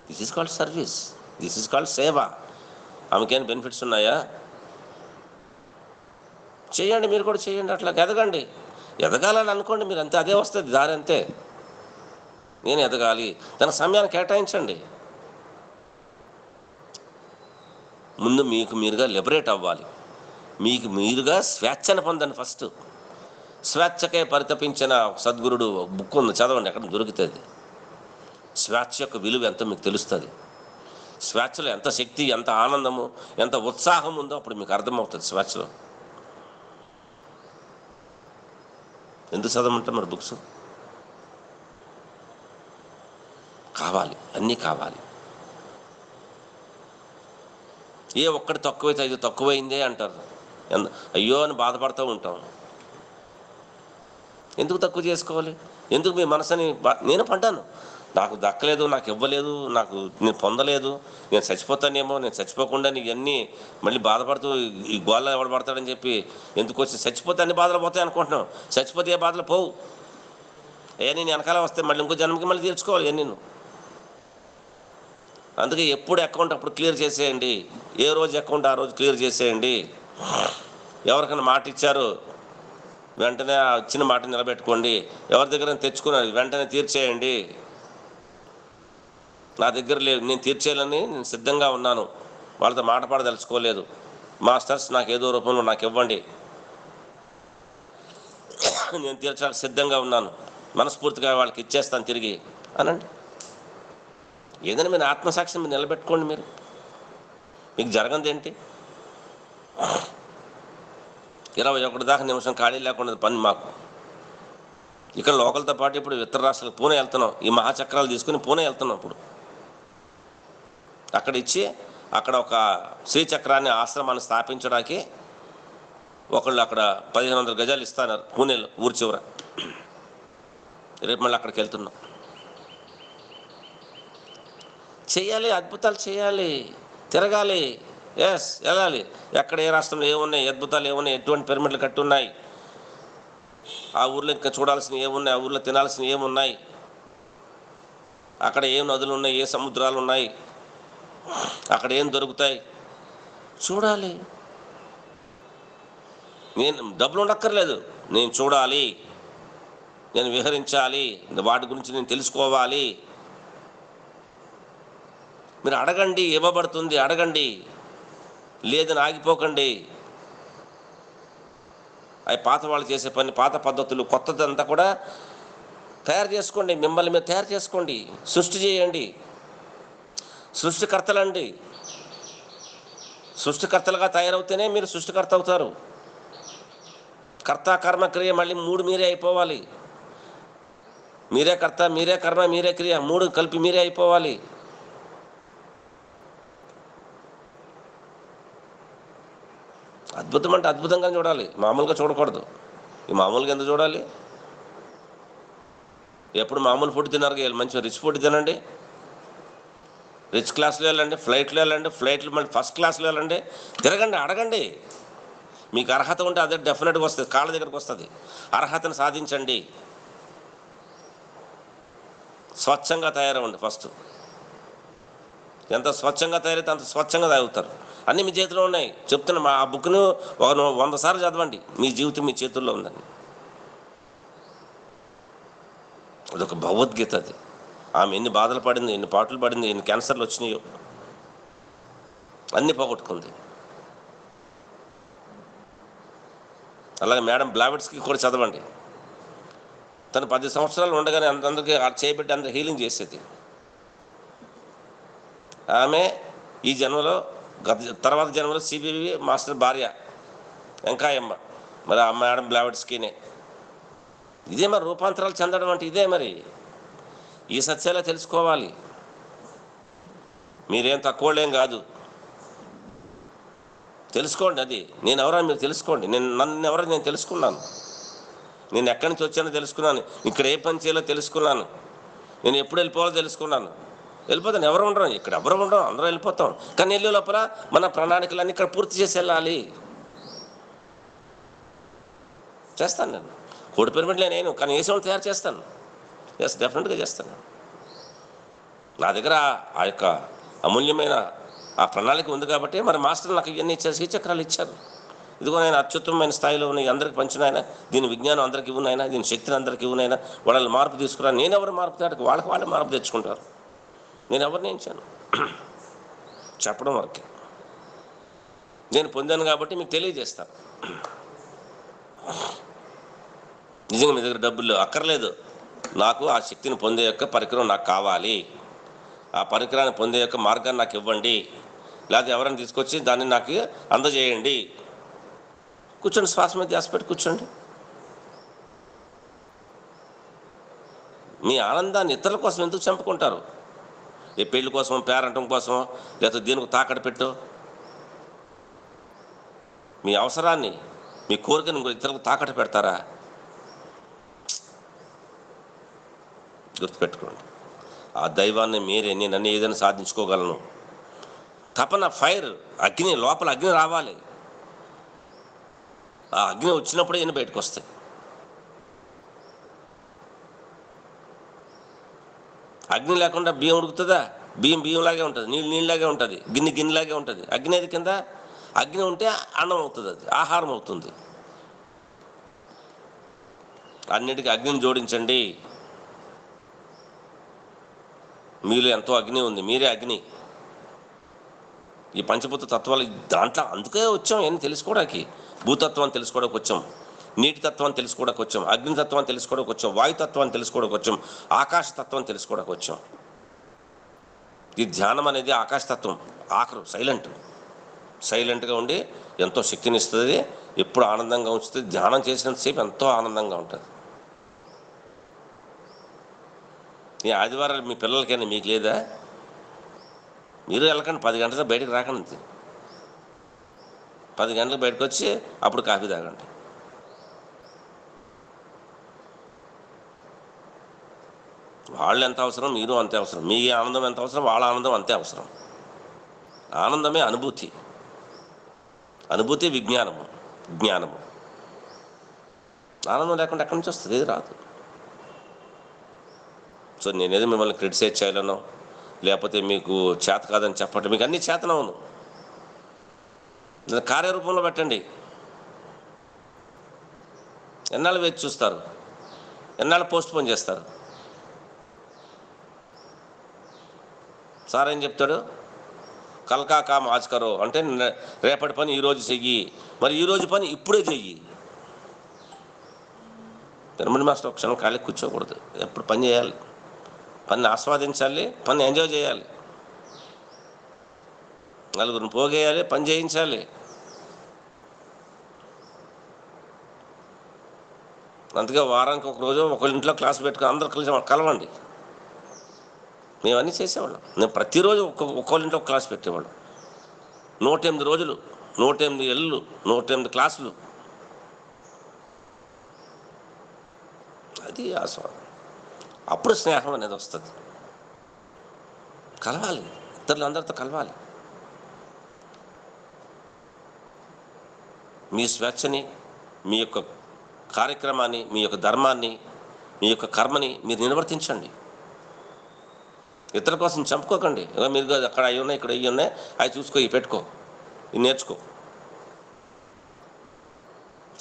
This is called service, this is called సేవ. ఆమెకేమైనా బెనిఫిట్స్ ఉన్నాయా? చేయండి, మీరు కూడా చేయండి. అట్లా ఎదగండి. ఎదగాలని అనుకోండి మీరు, అంతే, అదే వస్తుంది దారి, అంతే. నేను ఎదగాలి, తన సమయాన్ని కేటాయించండి. ముందు మీకు మీరుగా లిబరేట్ అవ్వాలి, మీకు మీరుగా స్వేచ్ఛను పొందండి. ఫస్ట్ స్వేచ్ఛకే పరితపించిన సద్గురుడు బుక్ ఉంది, చదవండి, ఎక్కడ దొరుకుతుంది. స్వేచ్ఛ యొక్క విలువ ఎంతో మీకు తెలుస్తుంది. స్వేచ్ఛలో ఎంత శక్తి, ఎంత ఆనందము, ఎంత ఉత్సాహం ఉందో అప్పుడు మీకు అర్థమవుతుంది. స్వేచ్ఛలో ఎందుకు చదవమంటే మరి బుక్స్ కావాలి, అన్నీ కావాలి. ఏ ఒక్కటి తక్కువైతే ఇది తక్కువైందే అంటారు, అయ్యో అని బాధపడుతూ ఉంటాం. ఎందుకు తక్కువ చేసుకోవాలి? ఎందుకు మీ మనసుని నేను పడ్డాను, నాకు దక్కలేదు, నాకు ఇవ్వలేదు, నేను పొందలేదు, నేను చచ్చిపోతానేమో, నేను చచ్చిపోకుండా ఇవన్నీ మళ్ళీ బాధపడుతూ ఈ గోళ్ళ ఎవడబడతాడని చెప్పి ఎందుకు వచ్చి చచ్చిపోతే అన్ని బాధలు పోతాయి అనుకుంటున్నావు. చచ్చిపోతే ఏ బాధలు పోవు. నేను వెనకాల వస్తే మళ్ళీ ఇంకో జన్మకి మళ్ళీ తీర్చుకోవాలి నేను. అందుకే ఎప్పుడు అకౌంట్ అప్పుడు క్లియర్ చేసేయండి. ఏ రోజు అకౌంట్ ఆ రోజు క్లియర్ చేసేయండి. ఎవరికైనా మాట ఇచ్చారు వెంటనే ఆ ఇచ్చిన మాట నిలబెట్టుకోండి. ఎవరి దగ్గర తెచ్చుకున్నారు వెంటనే తీర్చేయండి. నా దగ్గర లేదు, నేను తీర్చేయాలని నేను సిద్ధంగా ఉన్నాను, వాళ్ళతో మాట పడదలుచుకోలేదు. మాస్టర్స్ నాకు ఏదో రూపంలో నాకు ఇవ్వండి, నేను తీర్చడానికి సిద్ధంగా ఉన్నాను, మనస్ఫూర్తిగా వాళ్ళకి ఇచ్చేస్తాను తిరిగి అనండి. ఏదైనా మీరు ఆత్మసాక్షిని మీరు నిలబెట్టుకోండి. మీకు జరగంది ఏంటి? 21 దాకా నిమిషం ఖాళీ లేకుండా పని మాకు ఇక్కడ లోకల్తో పాటు ఇప్పుడు ఇతర రాష్ట్రాలకు పూణే వెళ్తున్నాం. ఈ మహాచక్రాలు తీసుకుని పూణే వెళ్తున్నాం. ఇప్పుడు అక్కడ ఇచ్చి అక్కడ ఒక శ్రీచక్రాన్ని ఆశ్రమాన్ని స్థాపించడానికి ఒకళ్ళు అక్కడ 1500 గజాలు ఇస్తున్నారు పూణేలో, ఊరి చివర. రేపు మళ్ళీ అక్కడికి వెళ్తున్నాం. చేయాలి, అద్భుతాలు చేయాలి, తిరగాలి. ఎస్, వెళ్ళాలి. ఎక్కడ ఏ రాష్ట్రంలో ఏమున్నాయి, అద్భుతాలు ఏమున్నాయి, ఎటువంటి పిరమిడ్లు కట్టున్నాయి, ఆ ఊర్లో ఇంకా చూడాల్సినవి ఏమున్నాయి, ఆ ఊర్లో తినాల్సినవి ఏమున్నాయి, అక్కడ ఏం నదులు ఉన్నాయి, ఏ సముద్రాలు ఉన్నాయి, అక్కడ ఏం దొరుకుతాయి చూడాలి. నేను డబ్బులు ఉండక్కర్లేదు, నేను చూడాలి, నేను విహరించాలి, వాటి గురించి నేను తెలుసుకోవాలి. మీరు అడగండి, ఇవ్వబడుతుంది, అడగండి, లేదని ఆగిపోకండి. అవి పాత వాళ్ళు చేసే పని, పాత పద్ధతులు, కొత్తదంతా కూడా తయారు చేసుకోండి. మిమ్మల్ని మీరు తయారు చేసుకోండి, సృష్టి చేయండి. సృష్టికర్తలండి. సృష్టికర్తలుగా తయారవుతేనే మీరు సృష్టికర్త అవుతారు. కర్త కర్మ క్రియ మళ్ళీ 3 మీరే అయిపోవాలి. మీరే కర్త, మీరే కర్మ, మీరే క్రియ, 3 కలిపి మీరే అయిపోవాలి. అద్భుతం అంటే అద్భుతంగా చూడాలి, మామూలుగా చూడకూడదు. ఈ మామూలుగా ఎందుకు చూడాలి? ఎప్పుడు మామూలు ఫుడ్ తిన్నారు, మంచిగా రిచ్ ఫుడ్ తినండి, రిచ్ క్లాస్లో వెళ్ళండి, ఫ్లైట్లో వెళ్ళండి, ఫ్లైట్లు మళ్ళీ ఫస్ట్ క్లాస్లో వెళ్ళండి, తిరగండి, అడగండి. మీకు అర్హత ఉంటే అదే డెఫినెట్గా వస్తుంది, కాళ్ళ దగ్గరకు వస్తుంది. అర్హతను సాధించండి. స్వచ్ఛంగా తయారవ్వండి. ఫస్ట్ ఎంత స్వచ్ఛంగా తయారైతే అంత స్వచ్ఛంగా తాగుతారు. అన్నీ మీ చేతిలో ఉన్నాయి. చెప్తున్నా, మా ఆ బుక్ను 100 సార్లు చదవండి, మీ జీవితం మీ చేతుల్లో ఉందని. అదొక భగవద్గీత. అది ఆమె ఎన్ని బాధలు పడింది, ఎన్ని పాటలు పడింది, ఎన్ని క్యాన్సర్లు వచ్చినాయో అన్నీ పోగొట్టుకుంది. అలాగే మేడం బ్లావెట్స్కి కూడా చదవండి. తను 10 సంవత్సరాలు ఉండగానే అందరికీ చేయబెట్టి అందరూ హీలింగ్ చేసేది. ఆమె ఈ జన్మలో తర్వాత జన్మలో సిబివి మాస్టర్ భార్య వెంకాయమ్మ. మరి ఆ మేడం బ్లావెట్స్కినే ఇదే మరి రూపాంతరాలు చెందడం అంటే ఇదే. మరి ఈ సత్యాలే తెలుసుకోవాలి. మీరేం తక్కువలేం కాదు, తెలుసుకోండి. అది నేను ఎవరని మీరు తెలుసుకోండి. నన్ను ఎవరో నేను తెలుసుకున్నాను. నేను ఎక్కడి నుంచి వచ్చానో తెలుసుకున్నాను. ఇక్కడ ఏ పని చేయాలో తెలుసుకున్నాను. నేను ఎప్పుడు వెళ్ళిపోవాలో తెలుసుకున్నాను. వెళ్ళిపోతాను. ఎవరు ఉండరు ఇక్కడ, ఎవరు ఉండరు, అందరూ వెళ్ళిపోతాం. కానీ వెళ్ళే లోపల మన ప్రణాళికలన్నీ ఇక్కడ పూర్తి చేసి వెళ్ళాలి. చేస్తాను నేను. కోడి పిరమిడ్లే నేను, కానీ ఏసేవాళ్ళు తయారు చేస్తాను. ఎస్, డెఫినెట్గా చేస్తాను. నా దగ్గర ఆ యొక్క అమూల్యమైన ఆ ప్రణాళిక ఉంది కాబట్టి మరి మాస్టర్ నాకు ఇవన్నీ ఇచ్చారు, శ్రీచక్రాలు ఇచ్చారు. ఇదిగో నేను అత్యుత్తమైన స్థాయిలో ఉన్న అందరికి పంచినాయన, దీని విజ్ఞానం అందరికి ఇవ్వనైనా, దీని శక్తిని అందరికి ఇవ్వనైనా, వాళ్ళని మార్పు తీసుకురా. నేను ఎవరు మార్పు తేడానికి, వాళ్ళకి వాళ్ళే మార్పు తెచ్చుకుంటారు. నేను ఎవరిని ఇచ్చాను చెప్పడం వరకే. నేను పొందాను కాబట్టి మీకు తెలియజేస్తాను. నిజంగా మీ దగ్గర డబ్బులు అక్కర్లేదు, నాకు ఆ శక్తిని పొందే యొక్క పరికరం నాకు కావాలి, ఆ పరికరాన్ని పొందే యొక్క మార్గాన్ని నాకు ఇవ్వండి, లేకపోతే ఎవరైనా తీసుకొచ్చి దాన్ని నాకు అందజేయండి. కూర్చోండి, శ్వాస మీద ధ్యాస పెట్టి కూర్చోండి. మీ ఆనందాన్ని ఇతరుల కోసం ఎందుకు చంపుకుంటారు? ఈ పెళ్లి కోసం, పేరంటం కోసం, లేకపోతే దీనికి తాకట్టు పెట్టు. మీ అవసరాన్ని, మీ కోరికను ఇతరులకు తాకట్టు పెడతారా? గుర్తుపెట్టుకోండి, ఆ దైవాన్ని మీరే. నేను అన్ని ఏదైనా సాధించుకోగలను. తపన, ఫైర్, అగ్ని, లోపల అగ్ని రావాలి. ఆ అగ్ని వచ్చినప్పుడే ఈయన బయటకు వస్తాయి. అగ్ని లేకుండా బియ్యం ఉడుకుతుందా? బియ్యం బియ్యంలాగే ఉంటుంది, నీళ్ళు నీళ్ళలాగే ఉంటుంది, గిన్నె గిన్నెలాగే ఉంటుంది. అగ్ని అది కింద, అగ్ని ఉంటే అన్నం అవుతుంది, అది ఆహారం అవుతుంది. అన్నిటికీ అగ్నిని జోడించండి. మీలో ఎంతో అగ్ని ఉంది, మీరే అగ్ని. ఈ పంచభూత తత్వాలు దాంట్లో అందుకే వచ్చాం, ఏం తెలుసుకోవడానికి. భూతత్వాన్ని తెలుసుకోవడానికి వచ్చాం, నీటి తత్వాన్ని తెలుసుకోవడానికి వచ్చాం, అగ్నితత్వాన్ని తెలుసుకోవడానికి వచ్చాం, వాయుతత్వాన్ని తెలుసుకోవడానికి వచ్చాం, ఆకాశతత్వాన్ని తెలుసుకోవడానికి వచ్చాం. ఈ ధ్యానం అనేది ఆకాశతత్వం. ఆఖరు సైలెంట్గా ఉండి ఎంతో శక్తిని ఇస్తుంది, ఎప్పుడు ఆనందంగా ఉంచుతుంది. ధ్యానం చేసినంతసేపు ఎంతో ఆనందంగా ఉంటుంది. ఈ ఆదివారాలు మీ పిల్లలకైనా మీకు లేదా? మీరు వెళ్ళకండి, 10 గంటలకు బయటకు రాకండి. 10 గంటలకు బయటకు వచ్చి అప్పుడు కాఫీ తాగండి. వాళ్ళు ఎంత అవసరం, మీరు అంతే అవసరం. మీ ఆనందం ఎంత అవసరం, వాళ్ళ ఆనందం అంతే అవసరం. ఆనందమే అనుభూతి. అనుభూతి విజ్ఞానము, జ్ఞానము. ఆనందం లేకుండా ఎక్కడి నుంచి వస్తుంది? ఏది రాదు. సో నేనేదో మిమ్మల్ని క్రిటిసైజ్ చేయాలనో, లేకపోతే మీకు చేత కాదని చెప్పటం, మీకు అన్నీ చేతనవును. కార్యరూపంలో పెట్టండి. ఎన్నాళ్ళు వేచి చూస్తారు? ఎన్నాళ్ళు పోస్ట్ పోన్ చేస్తారు? సార్ ఏం చెప్తాడు? కల్కా కామ్ ఆజ్ కరో అంటే రేపటి పని ఈరోజు చెయ్యి. మరి ఈరోజు పని ఇప్పుడే చెయ్యి. పిరమిడ్ మాస్టర్ ఒక క్షణం ఖాళీ కూర్చోకూడదు. ఎప్పుడు పని చేయాలి, పని ఆస్వాదించాలి, పని ఎంజాయ్ చేయాలి, నలుగురిని పోగేయాలి, పని చేయించాలి. అందుకే వారానికి ఒక రోజు ఒకళ్ళ ఇంట్లో క్లాస్ పెట్టుకుని అందరూ కలిసి కలవండి. మేము అన్నీ చేసేవాళ్ళం. నేను ప్రతిరోజు ఒక్కొక్కళ్ళ ఇంట్లో ఒక క్లాస్ పెట్టేవాళ్ళం. 108 రోజులు, 108 ఏళ్ళు, 108 క్లాసులు. అది ఆస్వాదం. అప్పుడు స్నేహం అనేది వస్తుంది. కలవాలి, ఇతరులు అందరితో కలవాలి. మీ స్వేచ్ఛని, మీ యొక్క కార్యక్రమాన్ని, మీ యొక్క ధర్మాన్ని, మీ యొక్క కర్మని మీరు నిర్వర్తించండి. ఇతరుల కోసం చంపుకోకండి. మీరు అక్కడ అవి ఉన్నాయి, ఇక్కడ ఇవి ఉన్నాయి, అవి చూసుకో, ఇవి పెట్టుకో, ఇవి నేర్చుకో,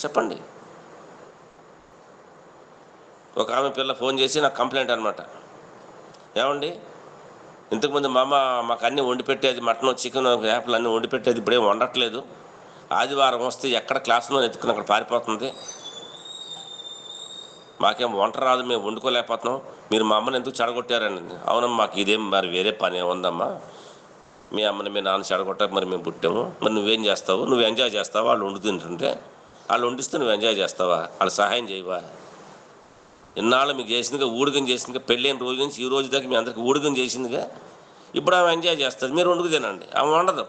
చెప్పండి. ఒక ఆమె పిల్ల ఫోన్ చేసి నాకు కంప్లైంట్ అనమాట. ఏమండి, ఇంతకుముందు మా అమ్మ మాకు అన్నీ వండి పెట్టేది, మటన్ చికెన్ యాపిల్ అన్నీ వండి పెట్టేది, ఇప్పుడేం వండట్లేదు. ఆదివారం వస్తే ఎక్కడ క్లాసులో ఎత్తుకుని అక్కడ పారిపోతుంది. మాకేం వంట రాదు, మేము వండుకోలేకపోతున్నాం, మీరు మా అమ్మని ఎందుకు చెడగొట్టారని. అవునమ్మా, మాకు ఇదేం మరి వేరే పని ఏముందమ్మా, మీ అమ్మని మీ నాన్న చెడగొట్టాక మరి మేము పుట్టాము, మరి నువ్వేం చేస్తావు? నువ్వు ఎంజాయ్ చేస్తావా? వాళ్ళు వండుతుంటుంటే వాళ్ళు వండిస్తే నువ్వు ఎంజాయ్ చేస్తావా? వాళ్ళు సహాయం చేయవా? ఇన్నాళ్ళు మీకు చేసిందిగా, ఊడిగం చేసిందిగా, పెళ్ళైన రోజు నుంచి ఈ రోజు దాకా మీ అందరికి ఊడిగం చేసిందిగా. ఇప్పుడు ఆమె ఎంజాయ్ చేస్తుంది, మీరు వండుకు తినండి. ఆమె వండదు,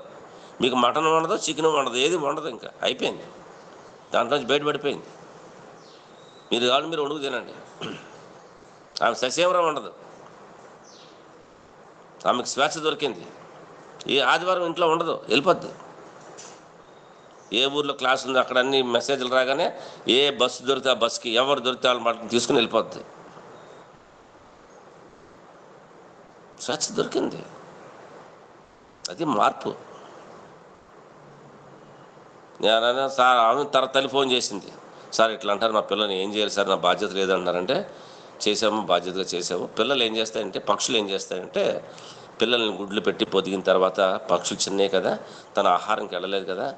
మీకు మటన్ వండదు, చికెన్ వండదు, ఏది వండదు. ఇంకా అయిపోయింది, దాంట్లోంచి బయటపడిపోయింది. మీరు కావాలి మీరు వండుకు తినండి. ఆమె ససేమరం ఉండదు, ఆమెకు స్వేచ్ఛ దొరికింది. ఈ ఆదివారం ఇంట్లో ఉండదు, వెళ్ళిపోద్ది. ఏ ఊర్లో క్లాస్ ఉందో అక్కడ అన్ని మెసేజ్లు రాగానే ఏ బస్సు దొరికితే ఆ బస్సుకి, ఎవరు దొరికితే వాళ్ళు మాట తీసుకుని వెళ్ళిపోద్ది. స్వేచ్ఛ దొరికింది. అది మార్పు. నేను సార్ ఆమె తల్లి ఫోన్ చేసింది, సార్ ఇట్లా అంటారు, మా పిల్లల్ని ఏం చేయాలి సార్, నా బాధ్యత లేదంటారంటే, చేసాము, బాధ్యతగా చేసాము. పిల్లలు ఏం చేస్తాయంటే, పక్షులు ఏం చేస్తాయంటే, పిల్లల్ని గుడ్లు పెట్టి పొదిగిన తర్వాత, పక్షులు చిన్నవి కదా, తన ఆహారంకి వెళ్ళలేదు కదా,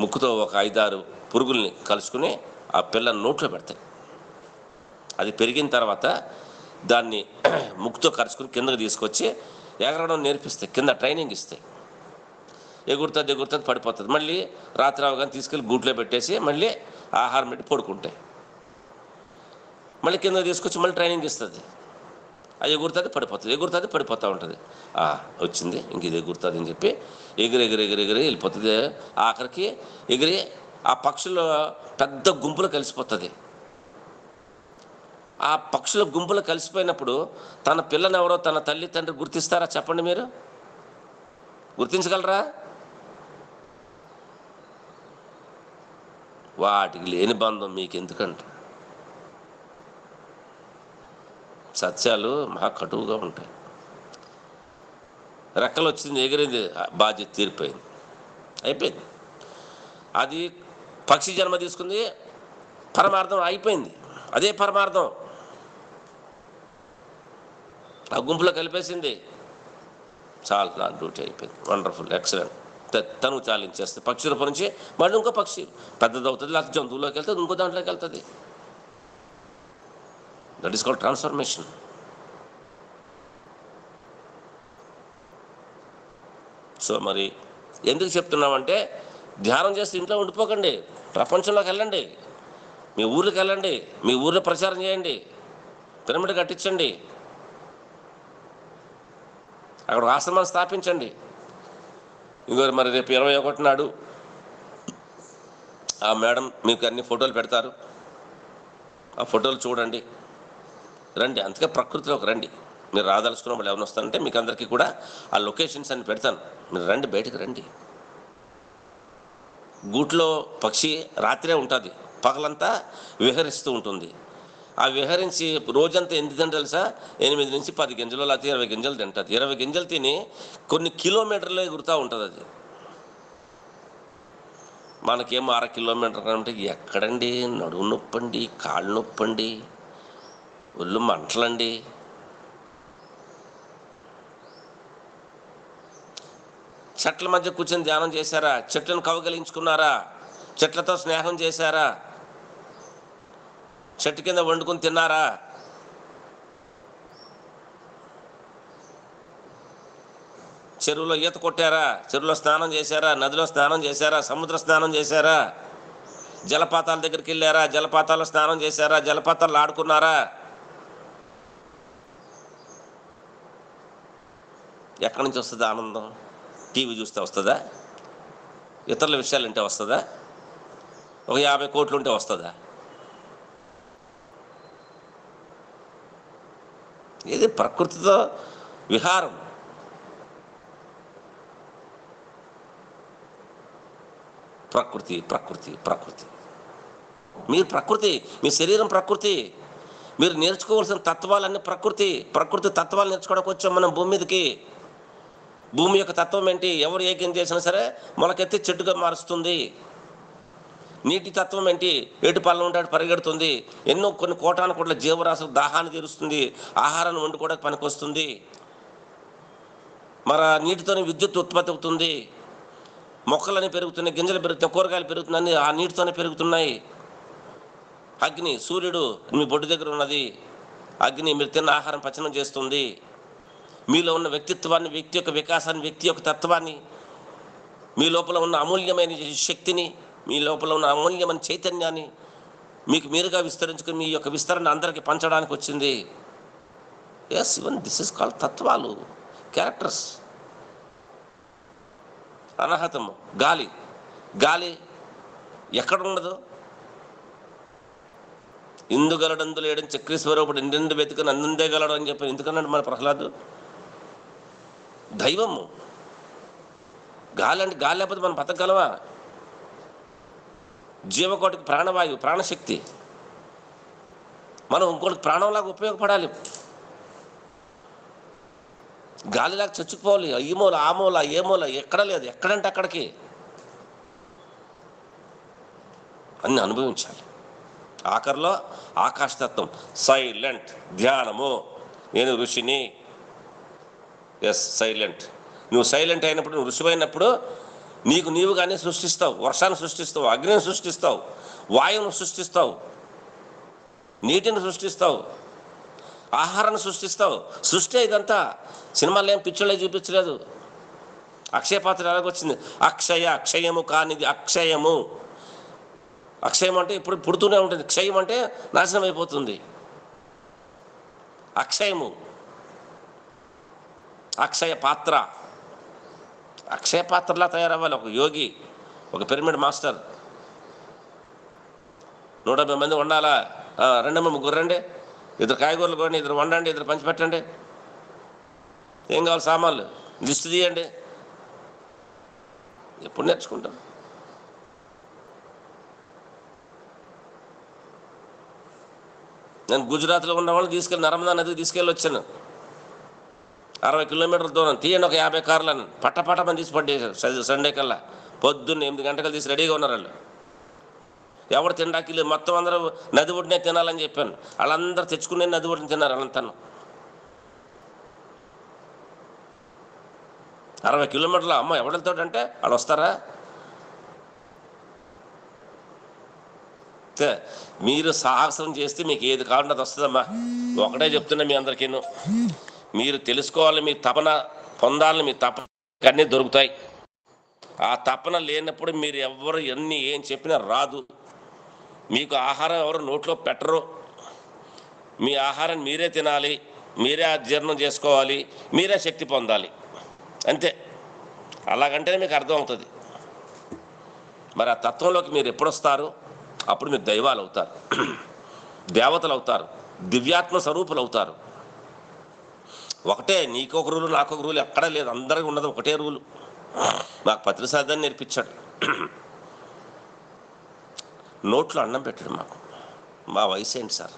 ముక్కుతో ఒక 5-6 పురుగుల్ని కలుసుకుని ఆ పిల్లని నోట్లో పెడతాయి. అది పెరిగిన తర్వాత దాన్ని ముక్కుతో కరుచుకుని కిందకు తీసుకొచ్చి ఎగరడం నేర్పిస్తాయి, కింద ట్రైనింగ్ ఇస్తాయి. ఎగురుతుంది పడిపోతుంది. మళ్ళీ రాత్రి అవగానే తీసుకెళ్ళి గూట్లో పెట్టేసి మళ్ళీ ఆహారం పెట్టి పడుకుంటాయి. మళ్ళీ కింద తీసుకొచ్చి మళ్ళీ ట్రైనింగ్ ఇస్తుంది. అది ఎగురుతుంది పడిపోతూ ఉంటుంది. వచ్చింది, ఇంక ఇది ఎగురుతుంది అని చెప్పి ఎగిరి వెళ్ళిపోతుంది. ఆఖరికి ఎగిరి ఆ పక్షుల పెద్ద గుంపులు కలిసిపోతుంది. ఆ పక్షుల గుంపులు కలిసిపోయినప్పుడు తన పిల్లని ఎవరో తన తల్లి తండ్రి గుర్తిస్తారా? చెప్పండి, మీరు గుర్తించగలరా? వాటికి లేని బంధం మీకు ఎందుకంటే, సత్యాలు మహా కటువుగా ఉంటాయి. రెక్కలు వచ్చింది, ఎగిరింది, బాధ్యత తీరిపోయింది, అయిపోయింది. అది పక్షి జన్మ తీసుకుంది, పరమార్థం అయిపోయింది. అదే పరమార్థం ఆ గుంపులో కలిపేసింది. చాలు, నా డ్యూటీ అయిపోయింది, వండర్ఫుల్, ఎక్సలెంట్. తను చాలించేస్తే పక్షి రూపం నుంచి మళ్ళీ ఇంకో పక్షి పెద్దదవుతుంది, లేకపోతే జంతువులోకి వెళ్తుంది, ఇంకో దాంట్లోకి వెళ్తుంది. That is called transformation. So మరి ఎందుకు చెప్తున్నామంటే, ధ్యానం చేస్తే ఇంట్లో ఉండిపోకండి, ప్రపంచంలోకి వెళ్ళండి, మీ ఊర్లోకి వెళ్ళండి, మీ ఊర్లో ప్రచారం చేయండి, పిరమిడ్ కట్టించండి, అక్కడ ఆశ్రమాన్ని స్థాపించండి. ఇంకో మరి రేపు 21 నాడు ఆ మేడం మీకు అన్ని ఫోటోలు పెడతారు, ఆ ఫోటోలు చూడండి. రండి, అందుకే ప్రకృతిలోకి రండి. మీరు రాదలుచుకున్న వాళ్ళు ఎవరిని వస్తారంటే మీకు అందరికీ కూడా ఆ లొకేషన్స్ అని పెడతాను. మీరు రండి, బయటకు రండి. గూట్లో పక్షి రాత్రే ఉంటుంది, పగలంతా విహరిస్తూ ఉంటుంది. ఆ విహరించి రోజంతా ఎంత తింటుంది తెలుసా? 8 నుంచి 10 గింజలు, లేకపోతే 20 గింజలు తింటుంది. 20 గింజలు తిని కొన్ని కిలోమీటర్లు ఎగురుతూ ఉంటుంది అది. మనకేమో 1/2 కిలోమీటర్ అంటే ఎక్కడండి, నడుము నొప్పండి, కాళ్ళు నొప్పండి, ఒళ్ళు మంటలండి. చెట్ల మధ్య కూర్చొని ధ్యానం చేశారా? చెట్లను కవగలించుకున్నారా? చెట్లతో స్నేహం చేశారా? చెట్టు కింద వండుకుని తిన్నారా? చెరువులో ఈత కొట్టారా? చెరువులో స్నానం చేశారా? నదిలో స్నానం చేశారా? సముద్ర స్నానం చేశారా? జలపాతాల దగ్గరికి వెళ్ళారా? జలపాతాల్లో స్నానం చేశారా? జలపాతాల్లో ఆడుకున్నారా? ఎక్కడి నుంచి వస్తుంది ఆనందం? టీవీ చూస్తే వస్తుందా? ఇతరుల విషయాలు ఉంటే వస్తుందా? ఒక 50 కోట్లు ఉంటే వస్తుందా? ఇది ప్రకృతితో విహారం. ప్రకృతి ప్రకృతి ప్రకృతి. మీరు ప్రకృతి, మీ శరీరం ప్రకృతి. మీరు నేర్చుకోవాల్సిన తత్వాలన్నీ ప్రకృతి. ప్రకృతి తత్వాలు నేర్చుకోవడానికి వచ్చాం మనం భూమి మీదకి. భూమి యొక్క తత్వం ఏంటి? ఎవరు ఏకం చేసినా సరే మొలకెత్తి చెట్టుగా మారుస్తుంది. నీటి తత్వం ఏంటి? ఏటు పళ్ళం ఉంటే పరిగెడుతుంది. ఎన్నో కొన్ని కోటాను కోట్ల జీవరాశులు దాహాన్ని తీరుస్తుంది, ఆహారాన్ని వండుకోవడానికి పనికొస్తుంది. మరి నీటితోనే విద్యుత్ ఉత్పత్తి అవుతుంది. మొక్కలని పెరుగుతున్నాయి, గింజలు పెరుగుతున్నాయి, కూరగాయలు పెరుగుతున్నాయి, ఆ నీటితోనే పెరుగుతున్నాయి. అగ్ని, సూర్యుడు మీ బొడ్డు దగ్గర ఉన్నది. అగ్ని మీరు తిన్న ఆహారం పచనం చేస్తుంది. మీలో ఉన్న వ్యక్తిత్వాన్ని, వ్యక్తి యొక్క వికాసాన్ని, వ్యక్తి యొక్క తత్వాన్ని, మీ లోపల ఉన్న అమూల్యమైన శక్తిని, మీ లోపల ఉన్న అమూల్యమైన చైతన్యాన్ని మీకు మీరుగా విస్తరించుకుని మీ యొక్క విస్తరణ అందరికీ పంచడానికి వచ్చింది. Yes, even this is called తత్వాలు, క్యారెక్టర్స్. అనాహతము గాలి. గాలి ఎక్కడ ఉండదు? ఇందుగలడందు లేడని చక్రీశ్వరూపుడు ఇందెందు వెతుకుని అందే గలడు అని చెప్పి ఎందుకన్నాడు మన ప్రహ్లాదు? దైవము గాలి. అంటే గాలి లేకపోతే మనం బతకగలవా? జీవకోటికి ప్రాణవాయువు, ప్రాణశక్తి. మనం ఇంకోటికి ప్రాణంలాగా ఉపయోగపడాలి. గాలిలాగా చచ్చుకుపోవాలి. ఈ మూల, ఆ మూల, ఏ మూల, ఎక్కడ లేదు. ఎక్కడంటే అక్కడికి అన్ని అనుభవించాలి. ఆఖరిలో ఆకాశతత్వం, సైలెంట్ ధ్యానము. నేను ఋషిని. Yes, silent. నువ్వు సైలెంట్ అయినప్పుడు, నువ్వు ఋషివైనప్పుడు నీకు నీవుగానే సృష్టిస్తావు. వర్షాన్ని సృష్టిస్తావు, అగ్నిని సృష్టిస్తావు, వాయువును సృష్టిస్తావు, నీటిని సృష్టిస్తావు, ఆహారాన్ని సృష్టిస్తావు. సృష్టి ఇదంతా. సినిమాల్లో ఏం పిక్చర్లే చూపించలేదు. అక్షయ పాత్ర ఎలాగొచ్చింది? అక్షయ, అక్షయము కానిది అక్షయము. అక్షయం అంటే ఇప్పుడు పుడుతూనే ఉంటుంది, క్షయం అంటే నాశనం అయిపోతుంది. అక్షయము, అక్షయ పాత్ర. అక్షయ పాత్రలా తయారవ్వాలి ఒక యోగి, ఒక పిరమిడ్ మాస్టర్. 150 మంది వండాలా? రెండమ్మ, ముగ్గురు రండి, 2 కాయగూరలు కొన్ని, 2 వండండి, 2 పంచిపెట్టండి. ఏం కావాలి? సామాన్లు లిస్టు తీయండి. ఎప్పుడు నేర్చుకుంటాం? నేను గుజరాత్లో ఉన్న వాళ్ళు తీసుకెళ్ళి నర్మదా నదికి తీసుకెళ్ళి వచ్చాను. 60 కిలోమీటర్ల దూరం. తీయండి ఒక 50 కార్లను పట్టపట్టమని తీసి పట్టేశారు. సండే కల్లా పొద్దున్న 8 గంటలకు తీసి రెడీగా ఉన్నారు వాళ్ళు. ఎవరు తినడానికి మొత్తం అందరూ నది ఒడ్డునే తినాలని చెప్పాను. వాళ్ళందరూ తెచ్చుకునే నది ఒడ్డుని తిన్నారు. వాళ్ళంతాను 60 కిలోమీటర్ల. అమ్మ ఎవరితో అంటే వాళ్ళు వస్తారా? మీరు సాహసం చేస్తే మీకు ఏది కావాలంటే అది వస్తుందమ్మా. ఒకటే చెప్తున్నా మీ అందరికీను, మీరు తెలుసుకోవాలి. మీ తపన పొందాలని, మీ తపన అన్నీ దొరుకుతాయి. ఆ తపన లేనప్పుడు మీరు ఎవరు ఏం చెప్పినా రాదు. మీకు ఆహారం ఎవరు నోట్లో పెట్టరు. మీ ఆహారాన్ని మీరే తినాలి, మీరే జీర్ణం చేసుకోవాలి, మీరే శక్తి పొందాలి. అంతే. అలాగంటేనే మీకు అర్థమవుతుంది. మరి ఆ తత్వంలోకి మీరు ఎప్పుడు వస్తారు? అప్పుడు మీరు దైవాలు అవుతారు, దేవతలు అవుతారు, దివ్యాత్మ స్వరూపులు అవుతారు. ఒకటే, నీకొక రూలు నాకొక రూలు ఎక్కడా లేదు, అందరికీ ఉన్నది ఒకటే రూలు. మాకు పత్రిసాదాన్ని నేర్పించాడు. నోట్లో అన్నం పెట్టాడు మాకు. మా వయసు ఏంటి సార్,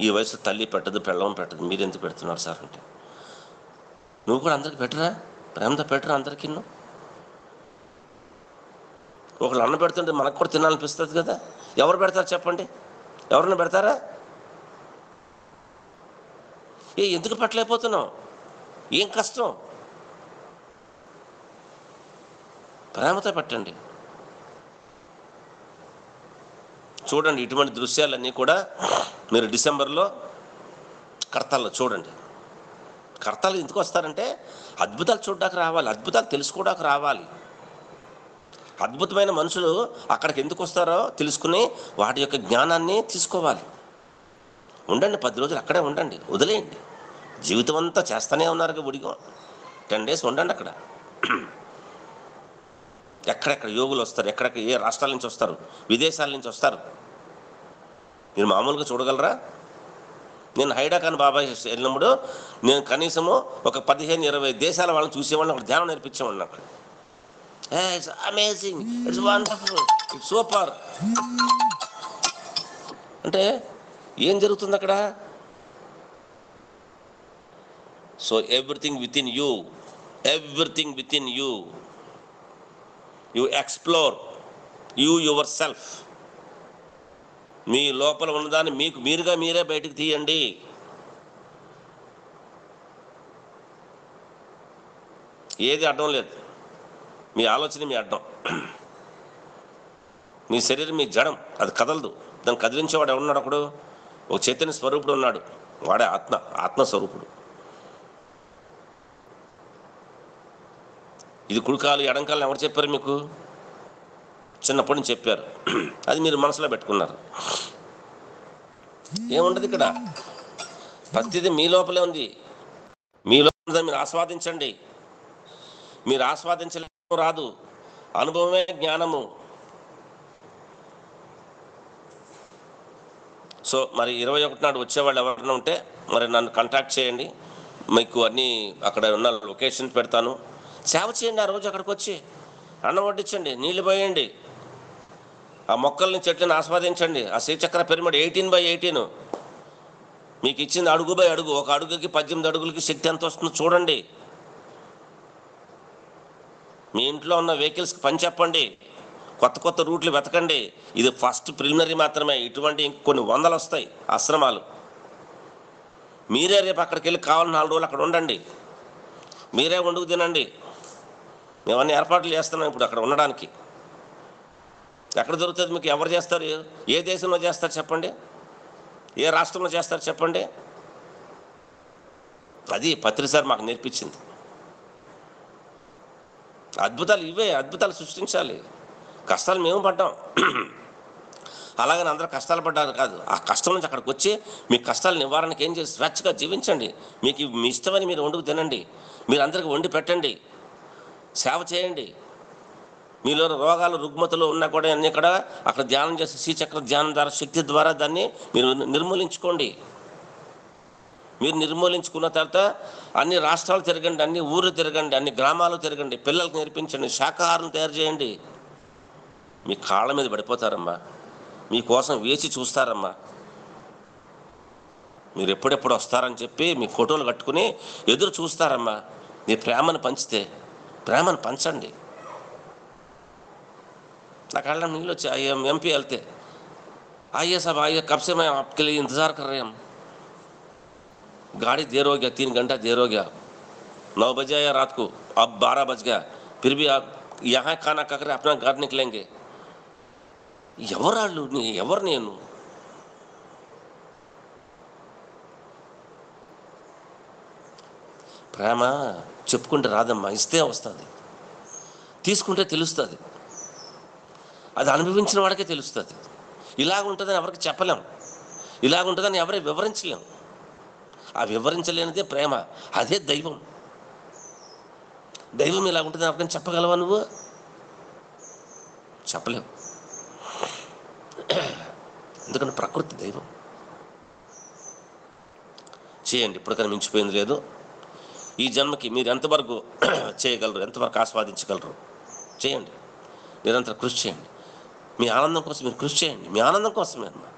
ఈ వయసు తల్లి పెట్టదు, పెళ్ళం పెట్టదు, మీరు ఎందుకు పెడుతున్నారు సార్ అంటే, నువ్వు కూడా అందరికి పెట్టరా, ప్రేమతో పెట్టరా అందరికీ. ఒకళ్ళు అన్నం పెడుతుంటే మనకు కూడా తినాలనిపిస్తుంది కదా. ఎవరు పెడతారు చెప్పండి, ఎవరన్నా పెడతారా? ఎందుకు పెట్టలేకపోతున్నావు, ఏం కష్టం? ప్రేమతో పెట్టండి. చూడండి, ఇటువంటి దృశ్యాలన్నీ కూడా మీరు డిసెంబర్లో కర్తాల్లో చూడండి. కర్తాలు ఎందుకు వస్తారంటే అద్భుతాలు చూడడానికి రావాలి, అద్భుతాలు తెలుసుకోవడానికి రావాలి. అద్భుతమైన మనుషులు అక్కడికి ఎందుకు వస్తారో తెలుసుకుని వాటి యొక్క జ్ఞానాన్ని తీసుకోవాలి. ఉండండి, 10 రోజులు అక్కడే ఉండండి, వదిలేయండి. జీవితం అంతా చేస్తూనే ఉన్నారు ఉడిగా. 10 days ఉండండి అక్కడ. ఎక్కడెక్కడ యోగులు వస్తారు, ఎక్కడెక్కడ ఏ రాష్ట్రాల నుంచి వస్తారు, విదేశాల నుంచి వస్తారు. మీరు మామూలుగా చూడగలరా? నేను హైడాకాన్ బాబాయ్ వెళ్ళినప్పుడు నేను కనీసము ఒక 15-20 దేశాల వాళ్ళని చూసేవాళ్ళని అక్కడ ధ్యానం నేర్పించేవాళ్ళని. అక్కడ it's amazing, it's wonderful, it's super అంటే ఏం జరుగుతుంది అక్కడ? So everything within you, everything within you, you explore you yourself. మీ లోపల ఉన్నదాన్ని మీకు మీరుగా మీరే బయటకు తీయండి. ఏది అడ్డం లేదు, మీ ఆలోచన మీ అడ్డం. మీ శరీరం మీ జడం, అది కదలదు. దాన్ని కదిలించేవాడు ఎవడున్నాడు? అప్పుడు ఒక చైతన్య స్వరూపుడు ఉన్నాడు, వాడే ఆత్మస్వరూపుడు. ఇది కుడికాలు ఎడంకాలు ఎవరు చెప్పారు మీకు? చిన్నప్పటి నుంచి చెప్పారు. అది మీరు మనసులో పెట్టుకున్నారు. ఏముండదు ఇక్కడ, ప్రతిదీ మీ లోపలే ఉంది. మీ లోపల మీరు ఆస్వాదించండి. మీరు ఆస్వాదించలేము రాదు, అనుభవమే జ్ఞానము. సో మరి 21 నాడు వచ్చేవాళ్ళు ఎవరైనా ఉంటే మరి నన్ను కాంటాక్ట్ చేయండి. మీకు అన్నీ అక్కడ ఉన్న లొకేషన్ పెడతాను. సేవ చేయండి. ఆ రోజు అక్కడికి వచ్చి అన్నం వడ్డించండి, నీళ్ళు పోయండి, ఆ మొక్కల్ని చెట్లను ఆస్వాదించండి. ఆ శ్రీచక్ర పిరమిడ్ 18x18 మీకు ఇచ్చింది అడుగు బై అడుగు. ఒక అడుగుకి 18 అడుగులకి శక్తి ఎంత వస్తుందో చూడండి. మీ ఇంట్లో ఉన్న వెహికల్స్కి పని చెప్పండి, కొత్త కొత్త రూట్లు వెతకండి. ఇది ఫస్ట్ ప్రిలిమినరీ మాత్రమే. ఇటువంటి కొన్ని 100 వస్తాయి ఆశ్రమాలు. మీరే రేపు అక్కడికి వెళ్ళి కావాలి 4 రోజులు అక్కడ ఉండండి, మీరే వండుకు తినండి. మేమన్నీ ఏర్పాట్లు చేస్తున్నాం ఇప్పుడు అక్కడ ఉండడానికి. ఎక్కడ దొరుకుతుంది మీకు? ఎవరు చేస్తారు? ఏ దేశంలో చేస్తారు చెప్పండి? ఏ రాష్ట్రంలో చేస్తారు చెప్పండి? అది పత్రిసారి మాకు నేర్పించింది. అద్భుతాలు ఇవే, అద్భుతాలు సృష్టించాలి. కష్టాలు మేము పడ్డాం, అలాగని అందరూ కష్టాలు పడ్డారు కాదు. ఆ కష్టం నుంచి అక్కడికి వచ్చి మీ కష్టాల నివారణకి ఏం చేసి స్వేచ్ఛగా జీవించండి. మీకు మీ ఇష్టమని మీరు వండుకు తినండి, మీరు అందరికీ వండి పెట్టండి, సేవ చేయండి. మీలో రోగాలు రుగ్మతలు ఉన్నా కూడా అన్నీ కూడా అక్కడ ధ్యానం చేసి శ్రీచక్ర ధ్యానం ద్వారా శక్తి ద్వారా దాన్ని మీరు నిర్మూలించుకోండి. మీరు నిర్మూలించుకున్న తర్వాత అన్ని రాష్ట్రాలు తిరగండి, అన్ని ఊర్లు తిరగండి, అన్ని గ్రామాలు తిరగండి, పిల్లలకు నేర్పించండి, శాకాహారం తయారు చేయండి. మీ కాళ్ళ మీద పడిపోతారమ్మా, మీకోసం వేచి చూస్తారమ్మా. మీరు ఎప్పుడెప్పుడు వస్తారని చెప్పి మీ ఫోటోలు కట్టుకుని ఎదురు చూస్తారమ్మా. మీ ప్రేమను పంచితే, ప్రేమను పంచండి. నా कल नील एमपी हेल्ते आइए साहब आइए, कब से मैं आपके लिए इंतज़ार कर रहे हैं। हम गाड़ी देर हो गया, 3 घंटा देर हो गया, 9 बजे आया रात को, अब 12 बज गया, फिर भी आप यहाँ खाना खा कर अपना घर निकलेंगे। ఎవరాళ్ళు ఎవరు నేను? ప్రేమ చెప్పుకుంటే రాదమ్మా, ఇస్తే వస్తుంది, తీసుకుంటే తెలుస్తుంది. అది అనుభవించిన వాడికే తెలుస్తుంది. ఇలాగ ఉంటుందని ఎవరికి చెప్పలేం, ఇలాగ ఉంటుందని ఎవరికి వివరించలేం. ఆ వివరించలేనిదే ప్రేమ, అదే దైవం. దైవం ఇలా ఉంటుందని ఎవరికైనా చెప్పగలవా నువ్వు? చెప్పలేవు. ఎందుకంటే ప్రకృతి దైవం. చేయండి. ఇప్పటికైనా మించిపోయింది లేదు. ఈ జన్మకి మీరు ఎంతవరకు చేయగలరు, ఎంతవరకు ఆస్వాదించగలరు చేయండి. నిరంతర కృషి చేయండి. మీ ఆనందం కోసం మీరు కృషి చేయండి. మీ ఆనందం కోసమే అమ్మా.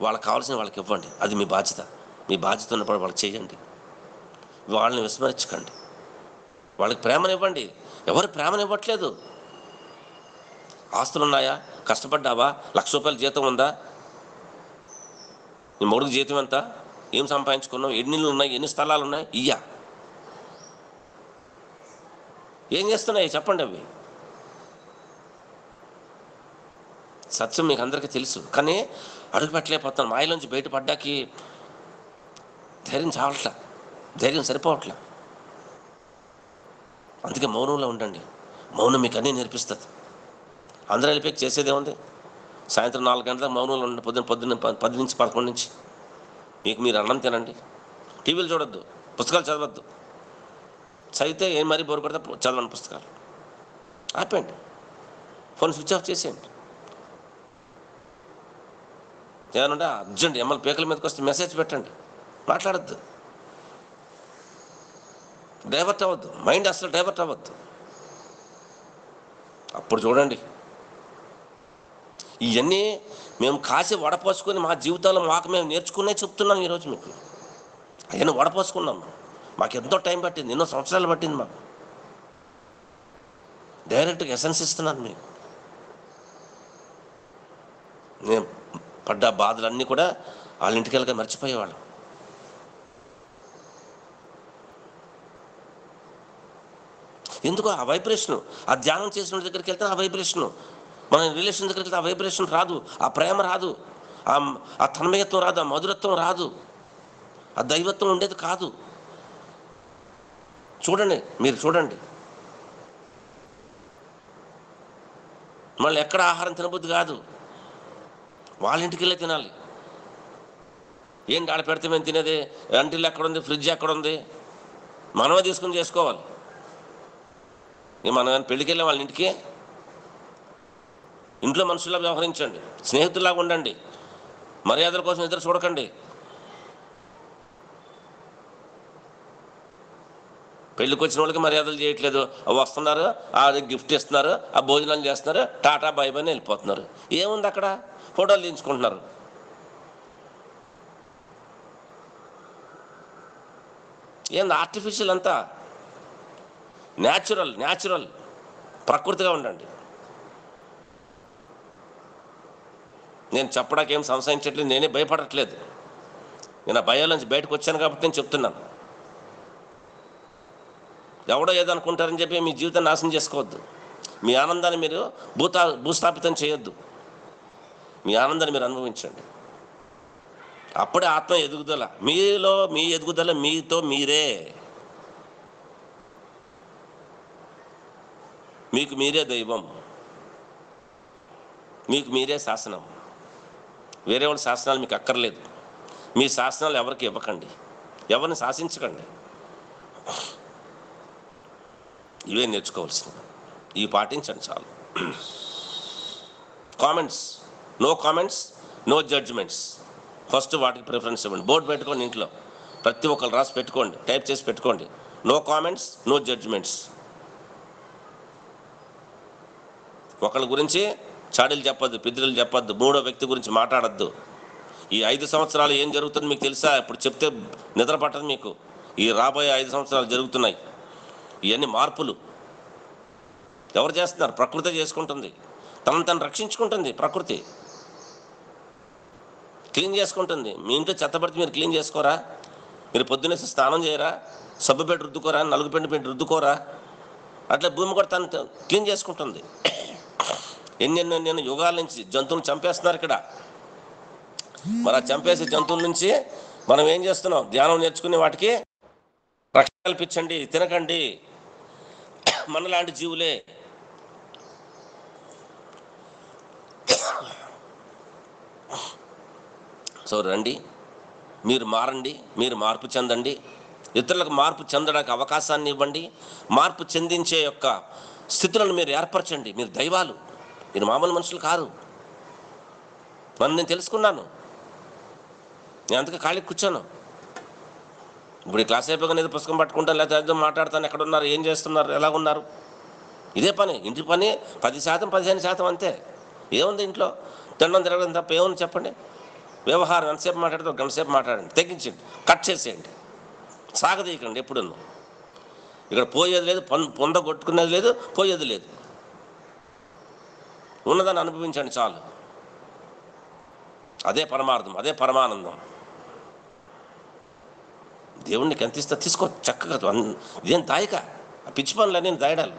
వాళ్ళకి కావాల్సిన వాళ్ళకి ఇవ్వండి. అది మీ బాధ్యత. మీ బాధ్యత ఉన్నప్పుడు వాళ్ళకి చేయండి. వాళ్ళని విస్మరించకండి. వాళ్ళకి ప్రేమనివ్వండి. ఎవరు ప్రేమనివ్వట్లేదు. ఆస్తులు ఉన్నాయా, కష్టపడ్డావా, ₹1,00,000 జీతం ఉందా, నీ మొగుడికి జీతం ఎంత, ఏం సంపాదించుకున్నావు, ఎన్ని ఇళ్ళు ఉన్నాయి, ఎన్ని స్థలాలు ఉన్నాయి, ఏం చేస్తున్నాయి చెప్పండి. అవి సత్యం మీకు అందరికీ తెలుసు, కానీ అడుగు పెట్టలేకపోతాను. మాయలోంచి బయటపడ్డాకి ధైర్యం చావట్లా, ధైర్యం సరిపోవట్లా. అందుకే మౌనంలో ఉండండి. మౌనం మీకు అన్నీ నేర్పిస్తుంది. అందరూ వెళ్ళిపోయి చేసేదే ఉంది. సాయంత్రం 4 గంటలకు మౌనంలో ఉండండి. పొద్దున్న 10 నుంచి 11 నుంచి మీకు మీరు అన్నం తినండి. టీవీలు చూడొద్దు, పుస్తకాలు చదవద్దు. చదివితే ఏం మరీ బోరు కొడితే చదవండి పుస్తకాలు. ఆపేయండి. ఫోన్ స్విచ్ ఆఫ్ చేసేయండి. ఏమన్నా అర్జెంట్ ఎమ్మెల్యే పీకల మీదకి వస్తే మెసేజ్ పెట్టండి. మాట్లాడద్దు, డైవర్ట్ అవ్వద్దు. మైండ్ అసలు డైవర్ట్ అవ్వద్దు. అప్పుడు చూడండి. ఇవన్నీ మేము కాసి వడపోసుకొని మా జీవితాల్లో మాకు మేము నేర్చుకునే చెప్తున్నాం ఈరోజు మీకు. అవన్నీ వడపోసుకున్నాం. మాకు ఎంతో టైం పట్టింది, ఎన్నో సంవత్సరాలు పట్టింది. మాకు డైరెక్ట్గా ఎసెన్స్ ఇస్తున్నాను మీకు. నేను పడ్డ బాధలన్నీ కూడా వాళ్ళ ఇంటికి వెళ్ళగా మర్చిపోయేవాళ్ళం. ఎందుకు ఆ వైబ్రేషను, ఆ ధ్యానం చేసిన దగ్గరికి వెళ్తే ఆ వైబ్రేషను, మన రిలేషన్ దగ్గరికి వెళ్తే ఆ వైబ్రేషన్ రాదు, ఆ ప్రేమ రాదు, ఆ తన్మయత్వం రాదు, ఆ మధురత్వం రాదు, ఆ దైవత్వం ఉండేది కాదు. చూడండి, మీరు చూడండి. మళ్ళీ ఎక్కడ ఆహారం తినబుద్ధి కాదు, వాళ్ళ ఇంటికి వెళ్ళే తినాలి. ఏంటి ఆడ పెడితే మేము తినేది, వంటిల్లు ఎక్కడుంది, ఫ్రిడ్జ్ ఎక్కడుంది, మనమే తీసుకుని చేసుకోవాలి. మనం పెళ్ళికి వెళ్ళాం వాళ్ళ ఇంటికి. ఇంట్లో మనుషుల్లా వ్యవహరించండి, స్నేహితుల్లాగా ఉండండి, మర్యాదల కోసం ఎదురు చూడకండి. పెళ్ళికి వచ్చిన వాళ్ళకి మర్యాదలు చేయట్లేదు. వస్తున్నారు, అది గిఫ్ట్ ఇస్తున్నారు, ఆ భోజనాలు చేస్తున్నారు, టాటా బై బై వెళ్ళిపోతున్నారు. ఏముంది అక్కడ, ఫోటోలు తీయించుకుంటున్నారు. ఏంది ఆర్టిఫిషియల్ అంతా. న్యాచురల్ ప్రకృతిగా ఉండండి. నేను చెప్పడానికి ఏం సంశయించట్లేదు, నేనే భయపడట్లేదు. నేను ఆ భయాల నుంచి బయటకు వచ్చాను కాబట్టి నేను చెప్తున్నాను. ఎవడో ఏదో అనుకుంటారని చెప్పి మీ జీవితాన్ని నాశనం చేసుకోవద్దు. మీ ఆనందాన్ని మీరు భూస్థాపితం చేయొద్దు. మీ ఆనందాన్ని మీరు అనుభవించండి. అప్పుడే ఆత్మ ఎదుగుదల. మీలో మీ ఎదుగుదల మీతో మీరే. మీకు మీరే దైవం, మీకు మీరే శాసనం. వేరే వాళ్ళ శాసనాలు మీకు అక్కర్లేదు. మీ శాసనాలు ఎవరికి ఇవ్వకండి, ఎవరిని శాసించకండి. ఇవే నేర్చుకోవాల్సింది. ఇవి పాటించండి చాలు. No comments, no judgements. First వాటికి ప్రిఫరెన్స్ ఇవ్వండి. బోర్డు పెట్టుకోండి, ఇంట్లో ప్రతి ఒక్కరు రాసి పెట్టుకోండి, టైప్ చేసి పెట్టుకోండి. No comments, no judgements. ఒకళ్ళ గురించి చాడీలు చెప్పొద్దు, పిద్దులు చెప్పొద్దు, మూడో వ్యక్తి గురించి మాట్లాడద్దు. ఈ 5 సంవత్సరాలు ఏం జరుగుతుంది మీకు తెలుసా? ఇప్పుడు చెప్తే నిద్ర పట్టదు మీకు. ఈ రాబోయే 5 సంవత్సరాలు జరుగుతున్నాయి. ఇవన్నీ మార్పులు ఎవరు చేస్తున్నారు? ప్రకృతి చేసుకుంటుంది. తను రక్షించుకుంటుంది. ప్రకృతి క్లీన్ చేసుకుంటుంది. మీ ఇంట్లో చెత్తపడితే మీరు క్లీన్ చేసుకోరా? మీరు పొద్దున్నేసి స్నానం చేయరా? సబ్బు పెట్టి రుద్దుకోరా? నలుగు పెట్టి రుద్దుకోరా? అట్లా భూమి కూడా తను క్లీన్ చేసుకుంటుంది. ఎన్నెన్నో యుగాల నుంచి జంతువులు చంపేస్తున్నారు ఇక్కడ. మరి ఆ చంపేసే జంతువుల నుంచి మనం ఏం చేస్తున్నాం? ధ్యానం నేర్చుకుని వాటికి రక్షణ కల్పించండి. తినకండి, మనలాంటి జీవులే. సో రండి, మీరు మారండి, మీరు మార్పు చెందండి, ఇతరులకు మార్పు చెందడానికి అవకాశాన్ని ఇవ్వండి. మార్పు చెందించే యొక్క స్థితులను మీరు ఏర్పరచండి. మీరు దైవాలు, మీరు మామూలు మనుషులు కారు. నన్ను నేను తెలుసుకున్నాను. నేను అందుకే ఖాళీ కూర్చోను. ఇప్పుడు ఈ క్లాస్ అయిపోగానే ఏదో పుస్తకం పట్టుకుంటాను, లేకపోతే ఏదో మాట్లాడతాను, ఎక్కడ ఉన్నారు, ఏం చేస్తున్నారు, ఎలా ఉన్నారు, ఇదే పని. ఇంటి పని 10% 15% అంతే. ఏముంది ఇంట్లో? తినడం తిరగడం తప్ప ఏముంది చెప్పండి? వ్యవహారం ఎంతసేపు మాట్లాడితే ఒక గంట సేపు మాట్లాడండి, తగ్గించండి, కట్ చేసేయండి, సాగదీయకండి. ఎప్పుడు ఇక్కడ పోయేది లేదు, పొందగొట్టుకునేది లేదు, పోయేది లేదు. ఉన్నదాన్ని అనుభవించండి చాలు. అదే పరమార్థం, అదే పరమానందం. దేవుడికి ఎంత ఇస్తా తీసుకో చక్కగా. ఇదేం దాయక, ఆ పిచ్చి పనులన్నీ దాయడాలు.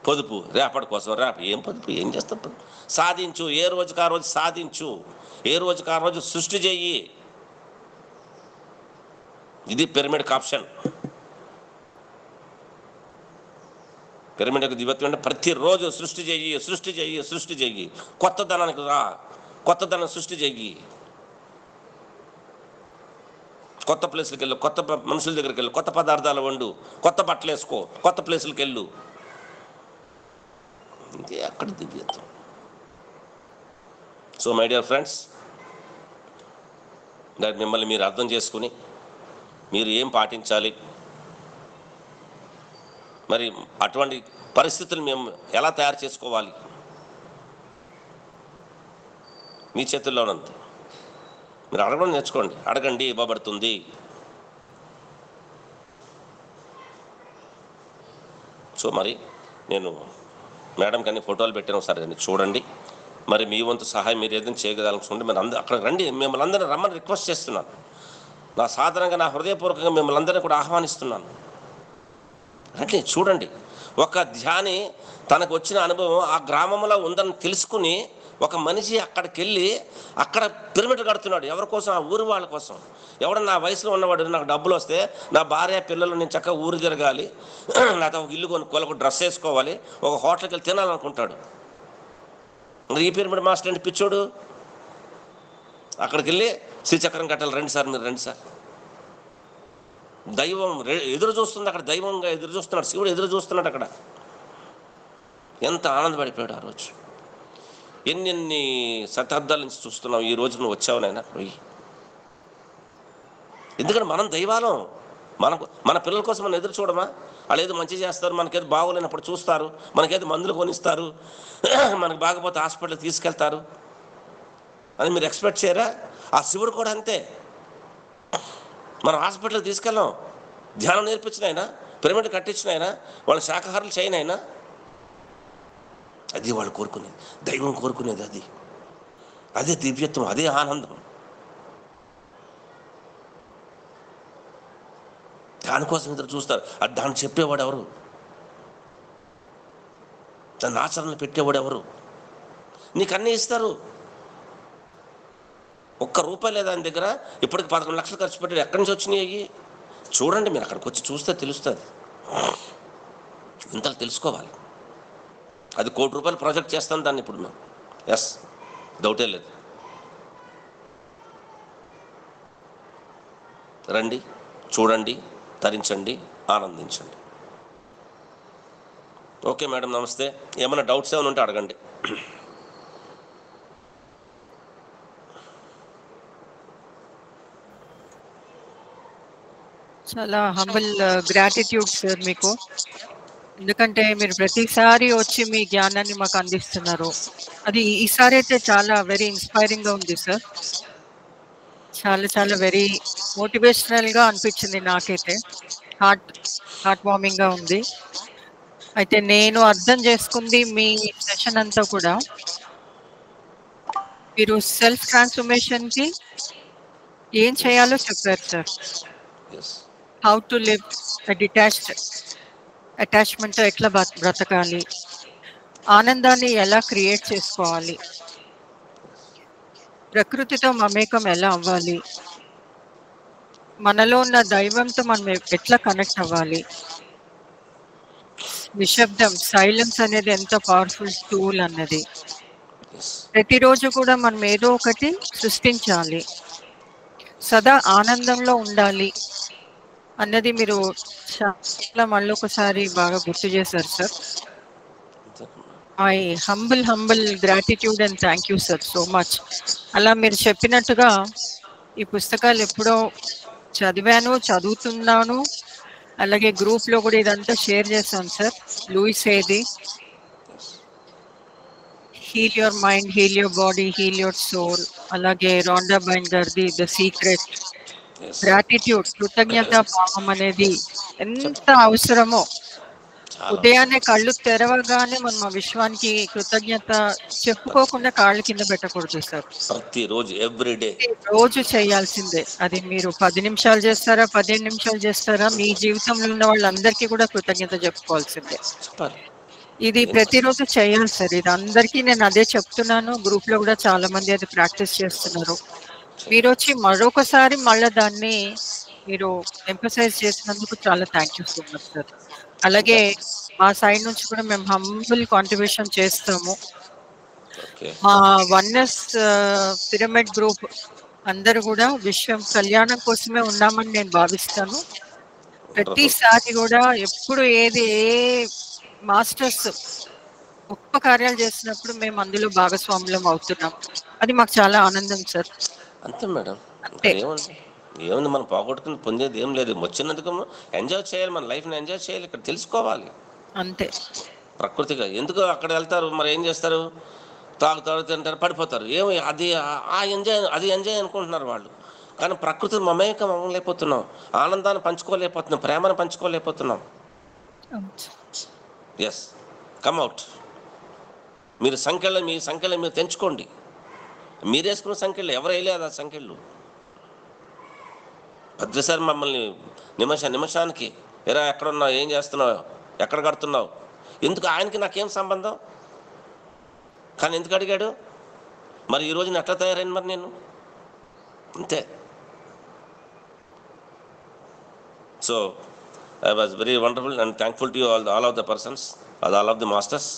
పొదుపు రేపటి కోసం, రేపు ఏం పొదుపు, ఏం చేస్తాం? సాధించు, ఏ రోజుకి ఆ రోజు సాధించు, ఏ రోజుకి ఆ రోజు సృష్టి చెయ్యి. ఇది పిరమిడ్కి ఆప్షన్. పిరమిడ్ యొక్క దివ్యత్వం అంటే ప్రతిరోజు సృష్టి చెయ్యి, సృష్టి చెయ్యి, సృష్టి చెయ్యి. కొత్త ధనానికి రా, కొత్త ధనం సృష్టి చెయ్యి. కొత్త ప్లేసులకు వెళ్ళు, కొత్త మనుషుల దగ్గరికి వెళ్ళు, కొత్త పదార్థాలు వండు, కొత్త బట్టలు వేసుకో, కొత్త ప్లేసులకు వెళ్ళు. ఇంకే అక్కడ దివ్యత్వం. సో మై డియర్ ఫ్రెండ్స్, దాన్ని మిమ్మల్ని మీరు అర్థం చేసుకుని మీరు ఏం పాటించాలి, మరి అటువంటి పరిస్థితులు మేము ఎలా తయారు చేసుకోవాలి, మీ చేతుల్లో ఉన్నంత మీరు అడగడం నేర్చుకోండి. అడగండి, ఇవ్వబడుతుంది. సో మరి నేను మేడం కానీ ఫోటోలు పెట్టాను, ఒకసారి కానీ చూడండి. మరి మీ వంతు సహాయం మీరు ఏదైనా చేయగలనుకుంటే మరి అక్కడికి రండి. మిమ్మల్ని అందరినీ రమ్మని రిక్వెస్ట్ చేస్తున్నాను. నా సాధారణంగా, నా హృదయపూర్వకంగా మిమ్మల్ని అందరినీ కూడా ఆహ్వానిస్తున్నాను. రండి, చూడండి. ఒక ధ్యాని తనకు వచ్చిన అనుభవం ఆ గ్రామంలో ఉందని తెలుసుకుని ఒక మనిషి అక్కడికి వెళ్ళి అక్కడ పిరమిడ్ కడుతున్నాడు. ఎవరి కోసం? ఆ ఊరు వాళ్ళ కోసం. ఎవడన్నా నా వయసులో ఉన్నవాడు, నాకు డబ్బులు వస్తే నా భార్య పిల్లలు నేను చక్కగా ఊరు తిరగాలి, లేకపోతే ఒక ఇల్లు కొనుక్కోవాలి, ఒక డ్రెస్ వేసుకోవాలి, ఒక హోటల్కి వెళ్ళి తినాలనుకుంటాడు. మరి ఈ పిరమిడ్ మాస్టర్ అంటే పిచ్చోడు. అక్కడికి వెళ్ళి శ్రీచక్రం కట్టాలి, రండి సార్, మీరు రండి సార్. దైవం ఎదురు చూస్తుంది అక్కడ, దైవంగా ఎదురు చూస్తున్నాడు, శివుడు ఎదురు చూస్తున్నాడు అక్కడ. ఎంత ఆనందపడిపోయాడు ఆ రోజు. ఎన్నెన్ని శతాబ్దాల నుంచి చూస్తున్నావు, ఈ రోజు నువ్వు వచ్చావు నాయన. ఎందుకంటే మనం దైవాలం. మన పిల్లల కోసం మనం ఎదురు చూడమా? వాళ్ళు ఏదో మంచి చేస్తారు, మనకేదో బాగోలేనప్పుడు చూస్తారు, మనకేదో మందులు కొనిస్తారు, మనకు బాగపోతే హాస్పిటల్కి తీసుకెళ్తారు అని మీరు ఎక్స్పెక్ట్ చేయరా? ఆ శివుడు కూడా అంతే. మనం హాస్పిటల్కి తీసుకెళ్ళాం, ధ్యానం నేర్పించిన ఆయన, పిరమిడ్ కట్టించిన ఆయన, వాళ్ళ శాకాహారులు చేయని ఆయన. అది వాళ్ళు కోరుకునేది, దైవం కోరుకునేది అది. అదే దివ్యత్వం, అదే ఆనందం. దానికోసం ఇద్దరు చూస్తారు. అది దాన్ని చెప్పేవాడు ఎవరు? దాన్ని ఆచరణలు పెట్టేవాడు ఎవరు? నీకు అన్నీ ఇస్తారు. ₹1 లేదా ఆయన దగ్గర. ఇప్పటికి 11 లక్షలు ఖర్చు పెట్టాడు. ఎక్కడి నుంచి వచ్చినాయి? చూడండి, మీరు అక్కడికి వచ్చి చూస్తే తెలుస్తుంది. ఇంతలో తెలుసుకోవాలి. అది ₹1 ప్రాజెక్ట్ చేస్తాను దాన్ని ఇప్పుడు మేము. ఎస్, డౌటే లేదు. రండి, చూడండి, తరించండి, ఆనందించండి. ఓకే మేడం, నమస్తే. ఏమైనా డౌట్స్ ఏమైనా ఉంటే అడగండి. చాలా హంబుల్ గ్రాటిట్యూడ్ సార్ మీకు. ఎందుకంటే మీరు ప్రతిసారి వచ్చి మీ జ్ఞానాన్ని మాకు అందిస్తున్నారు. అది ఈసారి అయితే చాలా వెరీ ఇన్స్పైరింగ్గా ఉంది సార్. చాలా చాలా వెరీ మోటివేషనల్గా అనిపించింది నాకైతే. హార్ట్ వార్మింగ్గా ఉంది. అయితే నేను అర్థం చేసుకుంది మీ సెషన్ అంతా కూడా మీరు సెల్ఫ్ ట్రాన్స్ఫర్మేషన్కి ఏం చేయాలో చెప్పారు సార్. హౌ టు లివ్ డిటాచ్డ్, అటాచ్మెంట్తో ఎట్లా బ్రతకాలి, ఆనందాన్ని ఎలా క్రియేట్ చేసుకోవాలి, ప్రకృతితో మమేకం ఎలా అవ్వాలి, మనలో ఉన్న దైవంతో మనం ఎట్లా కనెక్ట్ అవ్వాలి, నిశ్శబ్దం, సైలెన్స్ అనేది ఎంత పవర్ఫుల్ టూల్ అన్నది. ప్రతిరోజు కూడా మనం ఏదో ఒకటి సృష్టించాలి, సదా ఆనందంలో ఉండాలి అన్నది మీరు చాలా మళ్ళీ ఒకసారి బాగా గుర్తు చేశారు sir. My humble gratitude and thank you sir so much. అలా మీరు చెప్పినట్టుగా ఈ పుస్తకాలు ఎప్పుడో చదివాను, చదువుతున్నాను. అలాగే గ్రూప్లో కూడా ఇదంతా షేర్ చేశాను సార్. లూయిస్ హేది, heal your mind, heal your body, heal your soul. అలాగే రాండా బైండర్ది ద సీక్రెట్. గ్రాటిట్యూడ్, కృతజ్ఞత భావం అనేది ఎంత అవసరమో. చాలా ఉదయాన్నే కళ్ళు తెరవగానే మనం ఆ విశ్వానికి కృతజ్ఞత చెప్పుకోకుండా కాళ్ళు కింద పెట్టకూడదు సార్. ప్రతిరోజు ఎవ్రీడే రోజు చేయాల్సిందే. అది మీరు 10 నిమిషాలు చేస్తారా, 15 నిమిషాలు చేస్తారా, మీ జీవితంలో ఉన్న వాళ్ళందరికీ కూడా కృతజ్ఞత చెప్పుకోవాల్సిందే. చెప్పాలి. ఇది ప్రతిరోజు చేయాలి సార్. ఇది అందరికీ నేను అదే చెప్తున్నాను. గ్రూప్లో కూడా చాలా మంది అది ప్రాక్టీస్ చేస్తున్నారు. మీరు వచ్చి మరొకసారి మళ్ళీ దాన్ని మీరు ఎంఫసైజ్ చేసినందుకు చాలా thank you so much sir. అలాగే మా సైడ్ నుంచి కూడా మేము హంబుల్ కాంట్రిబ్యూషన్ చేస్తాము. ఓకే. మా వన్నెస్ పిరమిడ్ గ్రూప్ అందరూ కూడా విశ్వం కళ్యాణం కోసమే ఉన్నామని నేను భావిస్తాను. ప్రతిసారి కూడా ఎప్పుడు ఏ మాస్టర్స్ గొప్ప కార్యాలు చేసినప్పుడు మేము అందులో భాగస్వాములం అవుతున్నాం. అది మాకు చాలా ఆనందం సార్. అంతే మేడం. అంతే. ఏముంది మనం పోగొట్టుకుని పొందేది ఏం లేదు. వచ్చినందుకు ఎంజాయ్ చేయాలి, మన లైఫ్ని ఎంజాయ్ చేయాలి. ఇక్కడ తెలుసుకోవాలి అంతే. ప్రకృతిగా. ఎందుకు అక్కడ వెళ్తారు, మరి ఏం చేస్తారు, తాగుతారు, తింటారు, పడిపోతారు. ఏమి అది ఎంజాయ్ అనుకుంటున్నారు వాళ్ళు. కానీ ప్రకృతి మమేకం అవ్వలేకపోతున్నాం, ఆనందాన్ని పంచుకోలేకపోతున్నాం, ప్రేమను పంచుకోలేకపోతున్నాం. Yes, come out. మీ సంఖ్యలు మీరు తెంచుకోండి. మీరు వేసుకున్న సంఖ్యలు ఎవరు వేయలేదు. ఆ సంఖ్యలు ప్రతిసారి మమ్మల్ని నిమిషానికి ఎరా ఎక్కడున్నావు, ఏం చేస్తున్నావు, ఎక్కడ కడుతున్నావు, ఎందుకు ఆయనకి నాకేం సంబంధం. కానీ ఎందుకు అడిగాడు మరి ఈరోజు నేను ఎట్లా తయారైన మరి నేను అంతే. So I was very wonderful and thankful to all of the persons, all of the masters.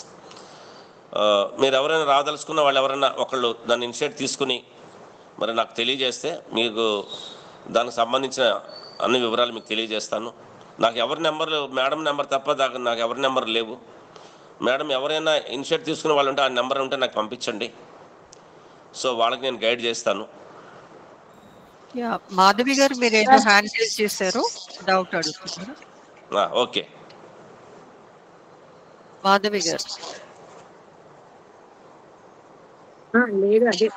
మీరు ఎవరైనా రాదలుచుకున్న వాళ్ళు ఎవరైనా ఒకళ్ళు దాన్ని ఇనిషియేట్ తీసుకుని మరి నాకు తెలియజేస్తే మీకు దానికి సంబంధించిన అన్ని వివరాలు మీకు తెలియజేస్తాను. నాకు ఎవరి నెంబర్లు, మేడం నెంబర్ తప్ప నాకు ఎవరి నెంబర్ లేవు. మేడం ఎవరైనా ఇనిషియేట్ తీసుకునే వాళ్ళు ఉంటే ఆ నెంబర్ ఉంటే నాకు పంపించండి. సో వాళ్ళకి నేను గైడ్ చేస్తాను. మాధవి గారు మీరు ఏదో హ్యాండ్ రేజ్ చేశారు, డౌట్ అడుగుతున్నారు. ఓకే మాధవి గారు. లేదు అదే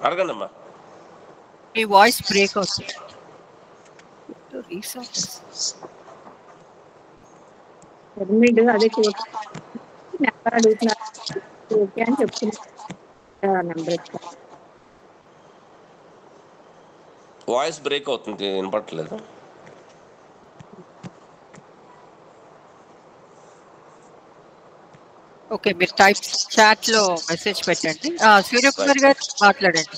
అడగండి అమ్మా. మీ వాయిస్ బ్రేక్ అవుతుంది. అదే నెంబర్ అడుగుతున్నారు, ఓకే అని చెప్తున్నారు. వాయిస్ బ్రేక్ అవుతుంది, వినపడట్లేదు. ఓకే, మీరు టైప్ చాట్ లో మెసేజ్ పెట్టండి. సూర్యకుమార్ గారు మాట్లాడండి.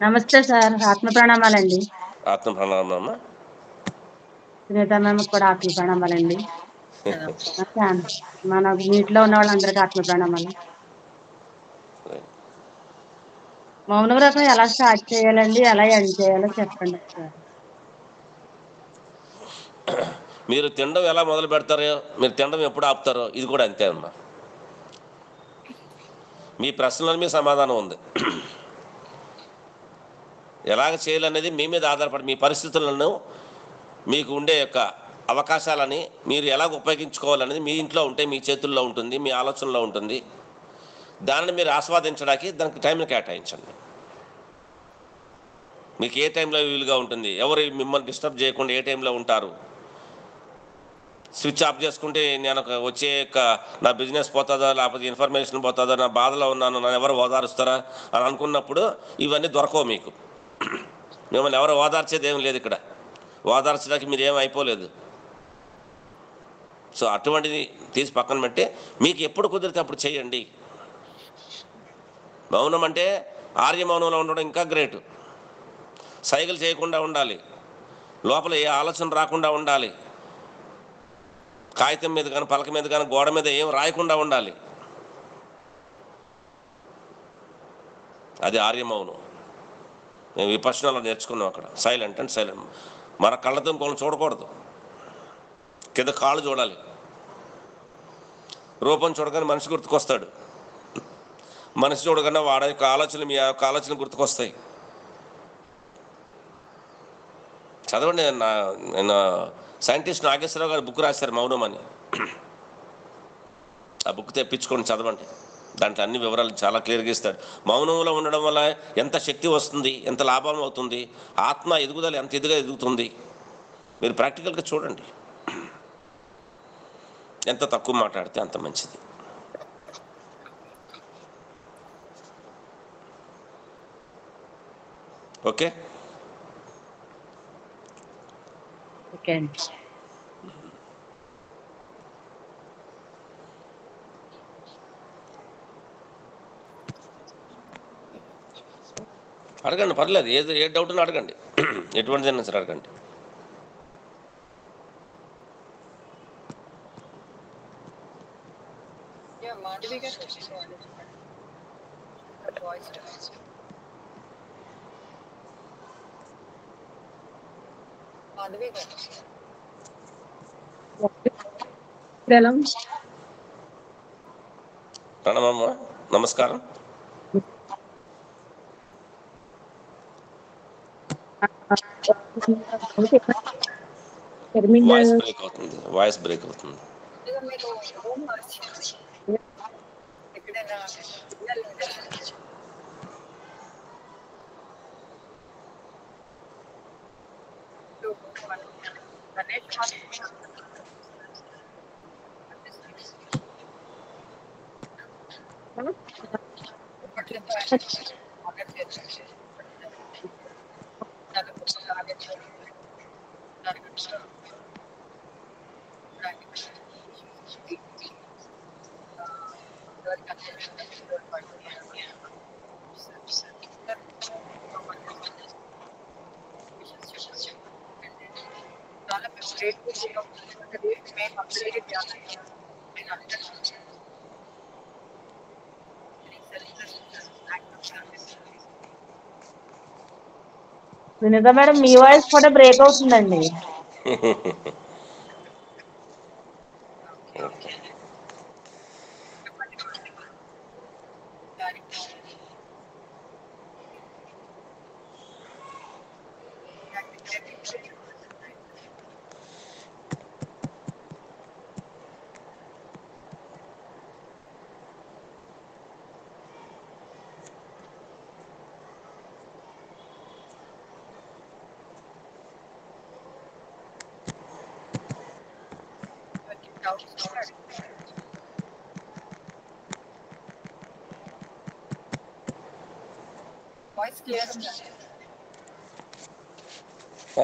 నమస్తే సార్, ఆత్మ ప్రణామాలండి. ఆత్మ ప్రణామమ్మా. సునీత మ్యామ్ కూడా ఆత్మ ప్రణామాలండి. మన నీటిలో ఉన్న వాళ్ళందరికీ ఆత్మ ప్రణామాలు. మౌన వ్రతం ఎలా స్టార్ట్ చేయాలండి, ఎలా ఎండ్ చేయాలో చెప్పండి సార్. మీరు తినడం ఎలా మొదలు పెడతారో, మీరు తినడం ఎప్పుడు ఆపుతారో, ఇది కూడా అంతే అమ్మా. మీ ప్రశ్నల మీద సమాధానం ఉంది. ఎలాగ చేయాలనేది మీ మీద ఆధారపడి, మీ పరిస్థితులను, మీకు ఉండే యొక్క అవకాశాలని మీరు ఎలాగ ఉపయోగించుకోవాలనేది మీ ఇంట్లో ఉంటే, మీ చేతుల్లో ఉంటుంది, మీ ఆలోచనలో ఉంటుంది. దానిని మీరు ఆస్వాదించడానికి దానికి టైంని కేటాయించండి. మీకు ఏ టైంలో వీలుగా ఉంటుంది, ఎవరు మిమ్మల్ని డిస్టర్బ్ చేయకుండా ఏ టైంలో ఉంటారు. స్విచ్ ఆఫ్ చేసుకుంటే నేను వచ్చే నా బిజినెస్ పోతుందో, లేకపోతే ఇన్ఫర్మేషన్ పోతుందో, నా బాధలో ఉన్నాను, నన్ను ఎవరు ఓదారుస్తారా అని అనుకున్నప్పుడు ఇవన్నీ దొరకవు మీకు. మిమ్మల్ని ఎవరు ఓదార్చేది ఏం లేదు ఇక్కడ. ఓదార్చడానికి మీరు ఏం అయిపోలేదు. సో అటువంటిది తీసి పక్కన పెట్టి మీకు ఎప్పుడు కుదిరితే అప్పుడు చేయండి. మౌనం అంటే ఆర్య మౌనంలో ఉండడం ఇంకా గ్రేట్. సైకిల్ చేయకుండా ఉండాలి, లోపల ఏ ఆలోచన రాకుండా ఉండాలి, కాగితం మీద కానీ పలక మీద కానీ గోడ మీద ఏం రాయకుండా ఉండాలి. అది ఆర్యమౌనం. మేము విపక్షణలో నేర్చుకున్నాం అక్కడ. Silent and silent. మన కళ్ళతో ఇంకోళ్ళని చూడకూడదు, కింద కాళ్ళు చూడాలి. రూపం చూడగానే మనిషి గుర్తుకొస్తాడు, మనిషి చూడగానే వాడి యొక్క ఆలోచనలు, మీ యొక్క ఆలోచనలు గుర్తుకొస్తాయి. చదవండి, నేను సైంటిస్ట్ నాగేశ్వరరావు గారు బుక్ రాశారు మౌనం అని. ఆ బుక్ తెప్పించుకొని చదవండి, దాంట్లో అన్ని వివరాలు చాలా క్లియర్గా ఇస్తాడు. మౌనంలో ఉండడం వల్ల ఎంత శక్తి వస్తుంది, ఎంత లాభం అవుతుంది, ఆత్మ ఎదుగుదల ఎంత ఎదుగా ఎదుగుతుంది, మీరు ప్రాక్టికల్గా చూడండి. ఎంత తక్కువ మాట్లాడితే అంత మంచిది. ఓకే. ఓకే అండి. అడగండి, పర్లేదు. ఏ డౌట్ ఉన్నా అడగండి, ఎటువంటిదైనా సరే అడగండి. ప్రణమమ్మ, నమస్కారం. వాయిస్ బ్రేక్ అవుతుంది. సునీత మేడం, మీ వాయిస్ కూడా బ్రేక్ అవుతుందండి.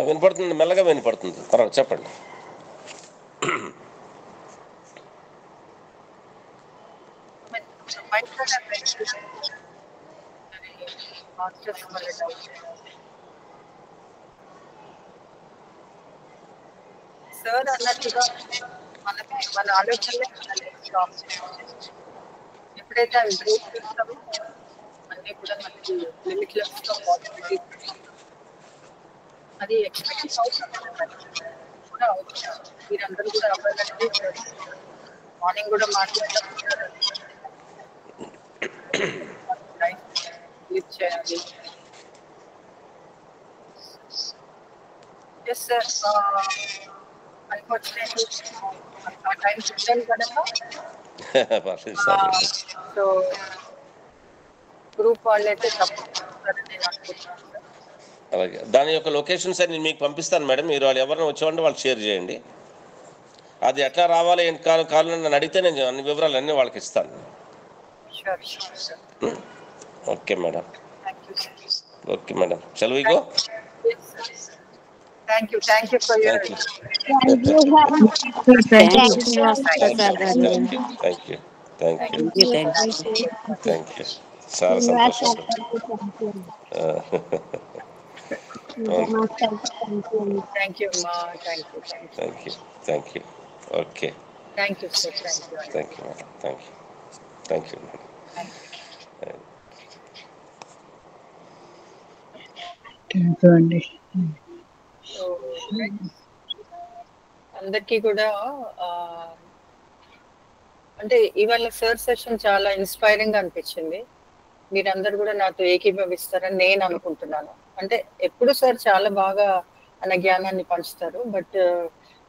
వినపడుతుంది, మెల్లగా వినపడుతుంది. తర్వాత చెప్పండి. సార్ అన్నట్టుగా మన ఆలోచనలే ఎప్పుడైతే అవి బ్రేక్ చేస్తామో అన్నీ కూడా మనకి లిమిట్లెస్ గా పాసిబిలిటీ, అది ఎక్స్పీరియన్స్ కూడా అవుతుంది. మీరందరూ కూడా అవ్వాలంటే మార్నింగ్ కూడా మాట్లాడాలి, లివ్ చేయాలి. ఎస్ సార్, అన్ఫార్చునేట్లీ ఆ టైం చూడాలి కనుక సో గ్రూప్ వాళ్ళైతే తప్పని నేను అనుకుంటున్నాను సార్. అలాగే, దాని యొక్క లొకేషన్స్ అన్ని మీకు పంపిస్తాను మేడం. మీరు వాళ్ళు ఎవరైనా వచ్చేవాళ్ళంటే వాళ్ళు షేర్ చేయండి. అది ఎట్లా రావాలి ఏంటి కావాలని నన్ను అడిగితే నేను అన్ని వివరాలు అన్నీ వాళ్ళకి ఇస్తాను. Okay madam. Okay madam, shall we go? Thank you for your Thank you. Thank you, చాలా సంతోషం. Thank you. Okay. Thank you, sir. Thank you, madam. Thank you, madam. Thank you అండి. సో అందరికీ కూడా ఆ, అంటే ఇవాళ సార్ సెషన్ చాలా inspiring గా అనిపించింది. మీరందరూ కూడా నాతో ఏకీభవిస్తారని నేను అనుకుంటున్నాను. అంటే ఎప్పుడు సార్ చాలా బాగా మన జ్ఞానాన్ని పంచుతారు, బట్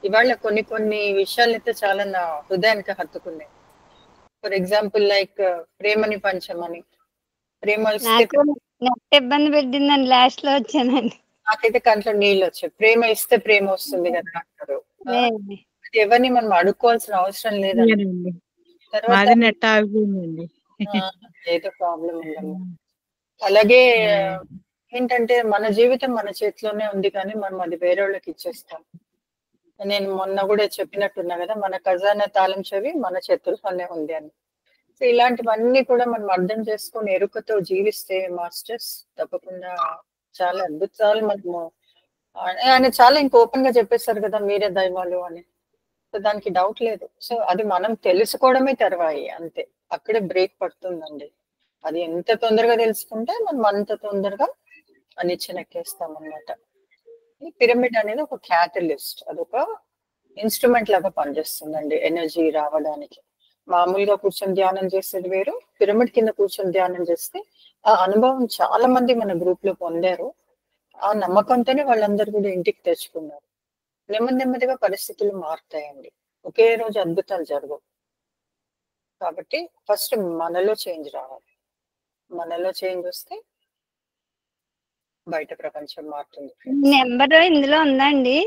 ఇవాళ కొన్ని కొన్ని విషయాలు అయితే చాలా నా హృదయానికి హత్తుకున్నాయి. ఫర్ ఎగ్జాంపుల్ లైక్ ప్రేమని పంచమని, ప్రేమ ఇస్తే నాకు నెట్ ఇబ్బంది పెట్టిందండి, లాస్ట్ లో వచ్చానండి. నాకైతే కంట్లో నీళ్ళు వచ్చాయి. ప్రేమ ఇస్తే ప్రేమ వస్తుంది కదా అంటారు. లేదండి. అది ఎవరిని మనం అడుక్కోవాల్సిన అవసరం లేదండి. లేదండి. తర్వాత మాది నెట్ ఆగిపోయిందండి. ఏదో ప్రాబ్లం ఉందమ్మా. అలాగే ఏంటంటే మన జీవితం మన చేతిలోనే ఉంది, కానీ మనం అది వేరే వాళ్ళకి ఇచ్చేస్తాం. నేను మొన్న కూడా చెప్పినట్టున్నా కదా, మన ఖజానా తాళం చెవి మన చేతుల్లోనే ఉంది అని. సో ఇలాంటివన్నీ కూడా మనం అర్థం చేసుకొని ఎరుకతో జీవిస్తే మాస్టర్స్ తప్పకుండా చాలా అద్భుతాలు మనము ఆయన చాలా ఇంకా ఓపెన్ గా చెప్పేశారు కదా, మీరే దైవాలు అని. సో దానికి డౌట్ లేదు. సో అది మనం తెలుసుకోవడమే తెరవాయి, అంతే. అక్కడే బ్రేక్ పడుతుందండి. అది ఎంత తొందరగా తెలుసుకుంటే మనం అంత తొందరగా నిచ్చెనెక్కేస్తాం అన్నమాట. ఈ పిరమిడ్ అనేది ఒక క్యాటలిస్ట్, అదొక ఇన్స్ట్రుమెంట్ లాగా పనిచేస్తుందండి ఎనర్జీ రావడానికి. మామూలుగా కూర్చొని ధ్యానం చేసేది వేరు, పిరమిడ్ కింద కూర్చొని ధ్యానం చేస్తే ఆ అనుభవం చాలా మంది మన గ్రూప్ లో పొందారు. ఆ నమ్మకంతోనే వాళ్ళందరూ కూడా ఇంటికి తెచ్చుకున్నారు. నెమ్మది నెమ్మదిగా పరిస్థితులు మారుతాయండి, ఒకే రోజు అద్భుతాలు జరగవు. కాబట్టి ఫస్ట్ మనలో చేంజ్ రావాలి. మనలో చేంజ్ వస్తే బయట ప్రపంచం మారుతుంది. నెంబర్ ఇందులో ఉందండి?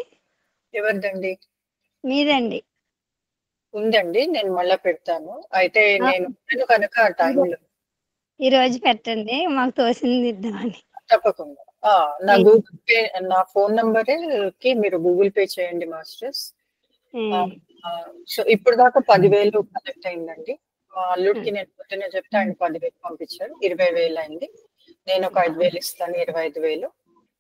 ఎవరిదండి? మీదండి. ఉందండి, నేను మళ్ళా పెడతాను. అయితే నేను కనుక ఆ టైంలో ఈ రోజు పెట్టండి, మాకు తోసింది ఇద్దామని. తప్పకుండా నా గూగుల్ పే, నా ఫోన్ నంబర్ కి మీరు గూగుల్ పే చేయండి మాస్టర్స్. సో ఇప్పుడు దాకా 10,000 కలెక్ట్ అయిందండి. మా అల్లుడికి నేను పొద్దున్న చెప్తే ఆయన 10,000 పంపించారు, 20,000 అయింది. నేను ఒక 5,000 ఇస్తాను, 25,000.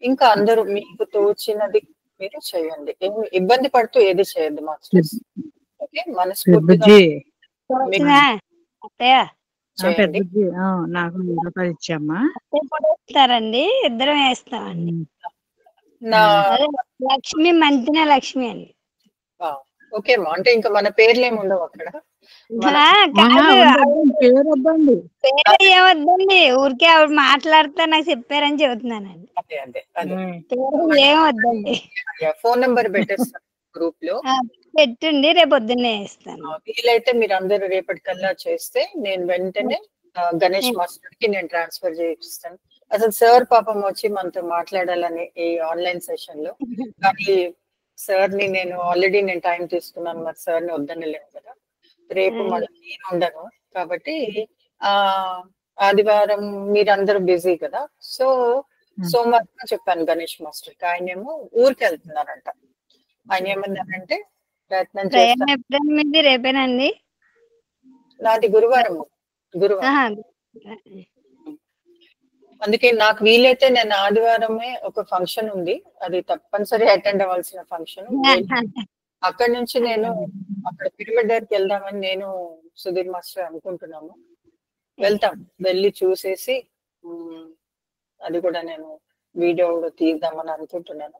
ఇంకా అందరూ మీకు తోచినది మీరు చేయండి. ఏమి ఇబ్బంది పడుతూ ఏది చేయొద్దు మాస్టర్స్. ఓకే, మనస్ఫూర్తిగా అత్తయ్య చేయండి. నాకు 1,000 రూపాయలు ఇచ్చామ్మా. ఇస్తారండి, ఇద్దరం వేస్తామండి. నా లక్ష్మి, మంతిన లక్ష్మి అండి. ఓకే అమ్మా, అంటే ఇంకా మన పేర్లు ఏమి ఉండవు అక్కడ. పేరు వద్దండి, పేరు ఏమొద్దండి, ఊరికే ఆవిడ మాట్లాడితే నాకు చెప్పారని చెబుతున్నానండి. అదే అదే అదే పేరు ఏమొద్దండి. ఫోన్ నెంబర్ పెట్టేస్తాను గ్రూప్ లో. పెట్టండి, రేపు పొద్దున్నే వేస్తాను. వీలైతే మీరు అందరూ రేపటికల్లా చేస్తే నేను వెంటనే గణేష్ మాస్టర్ కి నేను ట్రాన్స్ఫర్ చేయిస్తాను. అసలు సార్ పాపం వచ్చి మనతో మాట్లాడాలని ఈ ఆన్లైన్ సెషన్ లో, కానీ సార్ ని నేను ఆల్రెడీ టైం తీసుకున్నాను, మరి సార్ ని వద్దనలేము కదా. రేపు మళ్ళీ నేను ఉండను కాబట్టి ఆదివారం మీరందరూ బిజీ కదా. సో సోమవారం చెప్పాను గణేష్ మాస్టర్ కి, ఆయన ఏమో ఊరికి వెళ్తున్నారంట. ఆయన ఏమన్నారంటే ప్రయత్నం చేస్తాను. ఎప్పుడైనా మీది రేపేనండి? నాది గురువారం. అందుకే నాకు వీలైతే నేను ఆదివారమే ఒక ఫంక్షన్ ఉంది, అది తప్పనిసరి అటెండ్ అవ్వాల్సిన ఫంక్షన్. అక్కడి నుంచి నేను అక్కడ పిరమిడ్ దగ్గరికి వెళ్దామని నేను సుధీర్ మాస్టర్ అనుకుంటున్నాము. వెళ్తాం, వెళ్ళి చూసేసి అది కూడా నేను వీడియో తీద్దామని అనుకుంటున్నాను.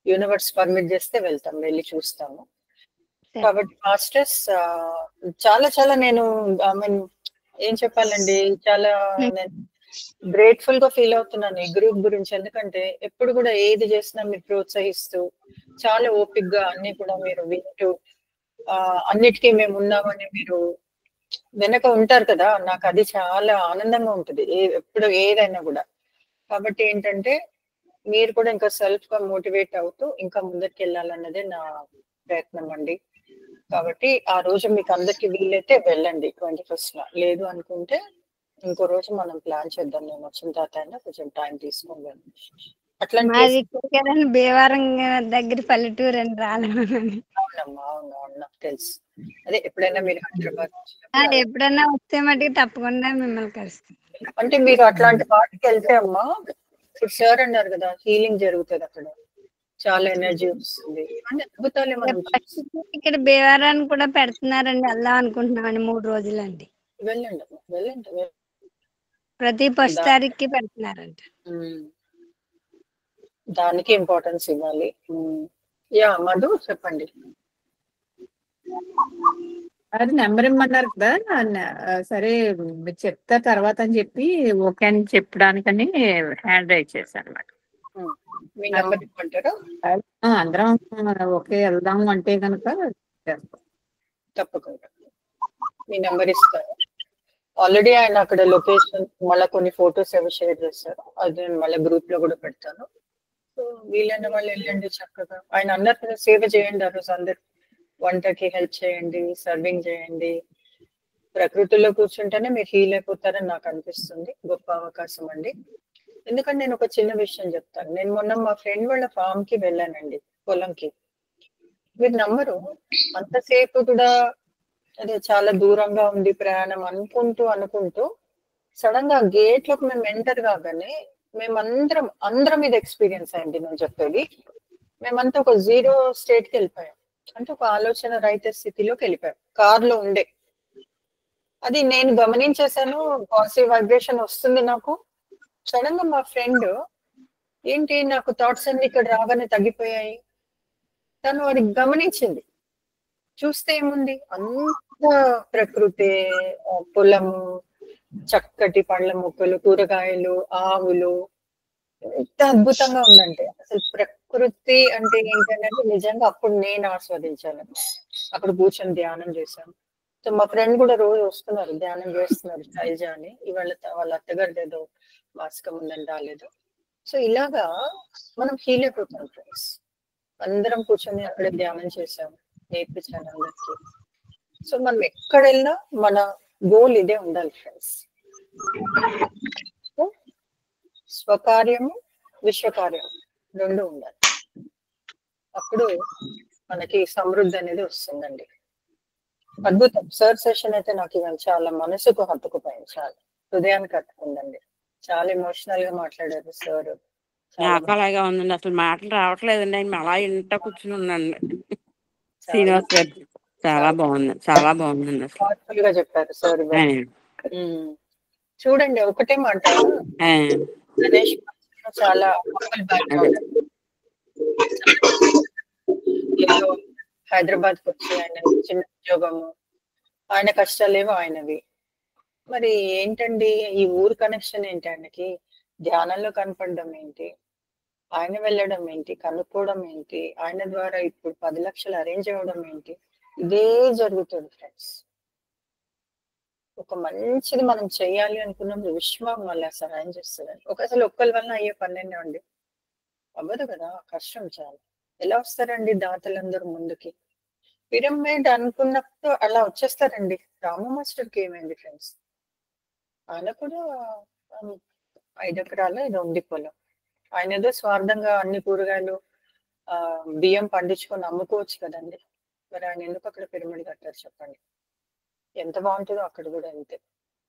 యూనివర్స్ పర్మిట్ చేస్తే వెళ్తాం, వెళ్ళి చూస్తాము. కాబట్టి మాస్టర్స్ చాలా చాలా నేను ఐ మీన్ ఏం చెప్పాలండి, చాలా నేను గ్రేట్ఫుల్ గా ఫీల్ అవుతున్నాను ఈ గ్రూప్ గురించి. ఎందుకంటే ఎప్పుడు కూడా ఏది చేసినా మీరు ప్రోత్సహిస్తూ, చాలా ఓపిక్ గా అన్ని కూడా మీరు వింటూ, అన్నిటికీ మేము ఉన్నామని మీరు వెనక ఉంటారు కదా. నాకు అది చాలా ఆనందంగా ఉంటుంది ఎప్పుడు ఏదైనా కూడా. కాబట్టి ఏంటంటే మీరు కూడా ఇంకా సెల్ఫ్ గా మోటివేట్ అవుతూ ఇంకా ముందరికి వెళ్ళాలన్నదే నా ప్రయత్నం అండి. కాబట్టి ఆ రోజు మీకు అందరికి వీలైతే వెళ్ళండి 21st. లేదు అనుకుంటే ఇంకో రోజు మనం ప్లాన్ చేద్దాం. నేను వచ్చిన తర్వాత అయినా కొంచెం టైం తీసుకొని వెళ్ళండి. అట్లాంటి భీమవరం దగ్గర పల్లెటూరు అని రాలేమని. అవునమ్మా, అవును నాకు తెలుసు. అదే ఎప్పుడైనా మీరు హైదరాబాద్ ఎప్పుడన్నా వస్తే మటుకు తప్పకుండా మిమ్మల్ని కలుస్తాం. అంటే మీరు అట్లాంటి వాటికి వెళ్తే అమ్మా, ఇప్పుడు సార్ అన్నారు కదా, హీలింగ్ జరుగుతుంది అక్కడ, చాలా ఎనర్జీ వస్తుంది, అన్ని అద్భుతాలు మనం ఇక్కడ భీమవరాన్ని కూడా పెడుతున్నారండి, వెళ్దాం అనుకుంటున్నామండి. 3 రోజులండి. వెళ్ళండి వెళ్ళండి. ప్రతి 1st తారీఖుకి పెడుతున్నారంట. దానికి ఇంపార్టెన్స్ ఇవ్వాలి. యా మధు చెప్పండి. అది నెంబర్ ఇమ్మన్నారు కదా, సరే మీరు చెప్తా తర్వాత అని చెప్పి ఓకే అని చెప్పడానికని హ్యాండ్ రైజ్ చేశాను అనమాట. మీ నెంబర్ ఇవ్వమంటారా? అందరం ఓకే వెళ్దాము అంటే కనుక తప్పకుండా మీ నెంబర్ ఇస్తాను. ఆల్రెడీ ఆయన అక్కడ లొకేషన్ మళ్ళీ కొన్ని ఫొటోస్ ఏవో షేర్ చేస్తారు, అది నేను మళ్ళీ గ్రూప్ లో కూడా పెడతాను. సో వీలైన వాళ్ళు వెళ్ళండి చక్కగా. ఆయన అందరు సేవ చేయండి, ఆ రోజు అందరు వంటకి హెల్ప్ చేయండి, సర్వింగ్ చేయండి. ప్రకృతిలో కూర్చుంటేనే మీరు హీల్ అయిపోతారని నాకు అనిపిస్తుంది. గొప్ప అవకాశం అండి. ఎందుకంటే నేను ఒక చిన్న విషయం చెప్తాను. నేను మొన్న మా ఫ్రెండ్ వాళ్ళ ఫామ్ కి వెళ్ళానండి, పొలంకి. మీరు నమ్మరు, అంతసేపు కూడా అదే చాలా దూరంగా ఉంది ప్రయాణం అనుకుంటూ సడన్ గా గేట్ లోకి మేము ఎంటర్ కాగానే మేమందరం ఇది ఎక్స్పీరియన్స్ అయింది. నేను చెప్పేది, మేమంతా ఒక జీరో స్టేట్ కి వెళ్ళిపోయాం. అంటే ఒక ఆలోచన రహిత స్థితిలోకి వెళ్ళిపోయాం. కార్ లో ఉండే అది నేను గమనించేసాను. పాజిటివ్ వైబ్రేషన్ వస్తుంది నాకు. సడన్ గా మా ఫ్రెండ్, ఏంటి నాకు థాట్స్ అన్ని ఇక్కడ రాగానే తగ్గిపోయాయి, తను అది గమనించింది. చూస్తే ఏముంది, అంత ప్రకృతి, పొలము, చక్కటి పండ్ల మొక్కలు, కూరగాయలు, ఆవులు, ఎంత అద్భుతంగా ఉందంటే. అసలు ప్రకృతి అంటే ఏంటంటే నిజంగా అప్పుడు నేను ఆస్వాదించాను. అక్కడ కూర్చొని ధ్యానం చేశాను. సో మా ఫ్రెండ్ కూడా రోజు వస్తున్నారు, ధ్యానం చేస్తున్నారు శైలజ అని. ఇవాళ వాళ్ళ అత్తగారిది ఏదో మాస్కం ఉందని రాలేదు. సో ఇలాగా మనం హీల్ అయిపోతాం ఫ్రెండ్స్. అందరం కూర్చొని అక్కడ ధ్యానం చేశాము, నేర్పించాను అందరికి. సో మనం ఎక్కడ వెళ్ళినా మన గోల్ ఇదే ఉండాలి ఫ్రెండ్స్. స్వకార్యము విశ్వకార్యం రెండు ఉండాలి. అప్పుడు మనకి సమృద్ధి అనేది వస్తుందండి. అద్భుతం. సార్ సెషన్ అయితే నాకు ఇవాళ చాలా మనసుకు హత్తుకుపోయింది, చాలా హృదయానికి హత్తుకుందండి. చాలా ఎమోషనల్ గా మాట్లాడారు సార్. నాకు అలాగే ఉందండి, అసలు మాటలు రావట్లేదండి. ఆయన అలా ఇంట కూర్చుని ఉన్నాను. శ్రీనివాస్ గారు చాలా బాగుంది, చాలా బాగుందండి. అసలు పవర్ఫుల్ గా చెప్పారు సార్. చూడండి ఒకటే మాట, గణేష్ చాలా హైదరాబాద్ కి వచ్చి ఆయన చిన్న ఉద్యోగము, ఆయన కష్టాలేవో ఆయనవి. మరి ఏంటండి ఈ ఊరు కనెక్షన్ ఏంటి? ఆయనకి ధ్యానంలో కనపడడం ఏంటి, ఆయన వెళ్ళడం ఏంటి, కనుక్కోవడం ఏంటి, ఆయన ద్వారా ఇప్పుడు 10 లక్షలు అరేంజ్ అవ్వడం ఏంటి? ఇదే జరుగుతుంది ఫ్రెండ్స్. ఒక మంచిది మనం చెయ్యాలి అనుకున్నప్పుడు విశ్వం మళ్ళీ సహాయం చేస్తుందండి. అసలు ఒక్కరి వల్ల అయ్యే పన్నెండు అండి, అవ్వదు కదా, కష్టం చాలా. ఎలా వస్తారండి దాతలందరూ ముందుకి? పిరమిడ్ అనుకున్నప్పుడు అలా వచ్చేస్తారండి. రాము మాస్టర్కి ఏమైంది ఫ్రెండ్స్? ఆయన కూడా 5 ఎకరాలు ఏదో ఉంది పొలం. ఆయన ఏదో స్వార్థంగా అన్ని కూరగాయలు బియ్యం పండించుకొని అమ్ముకోవచ్చు కదండి. మరి ఆయన ఎందుకు అక్కడ పిరమిడ్ కట్టారు చెప్పండి? ఎంత బాగుంటుందో అక్కడ కూడా అంతే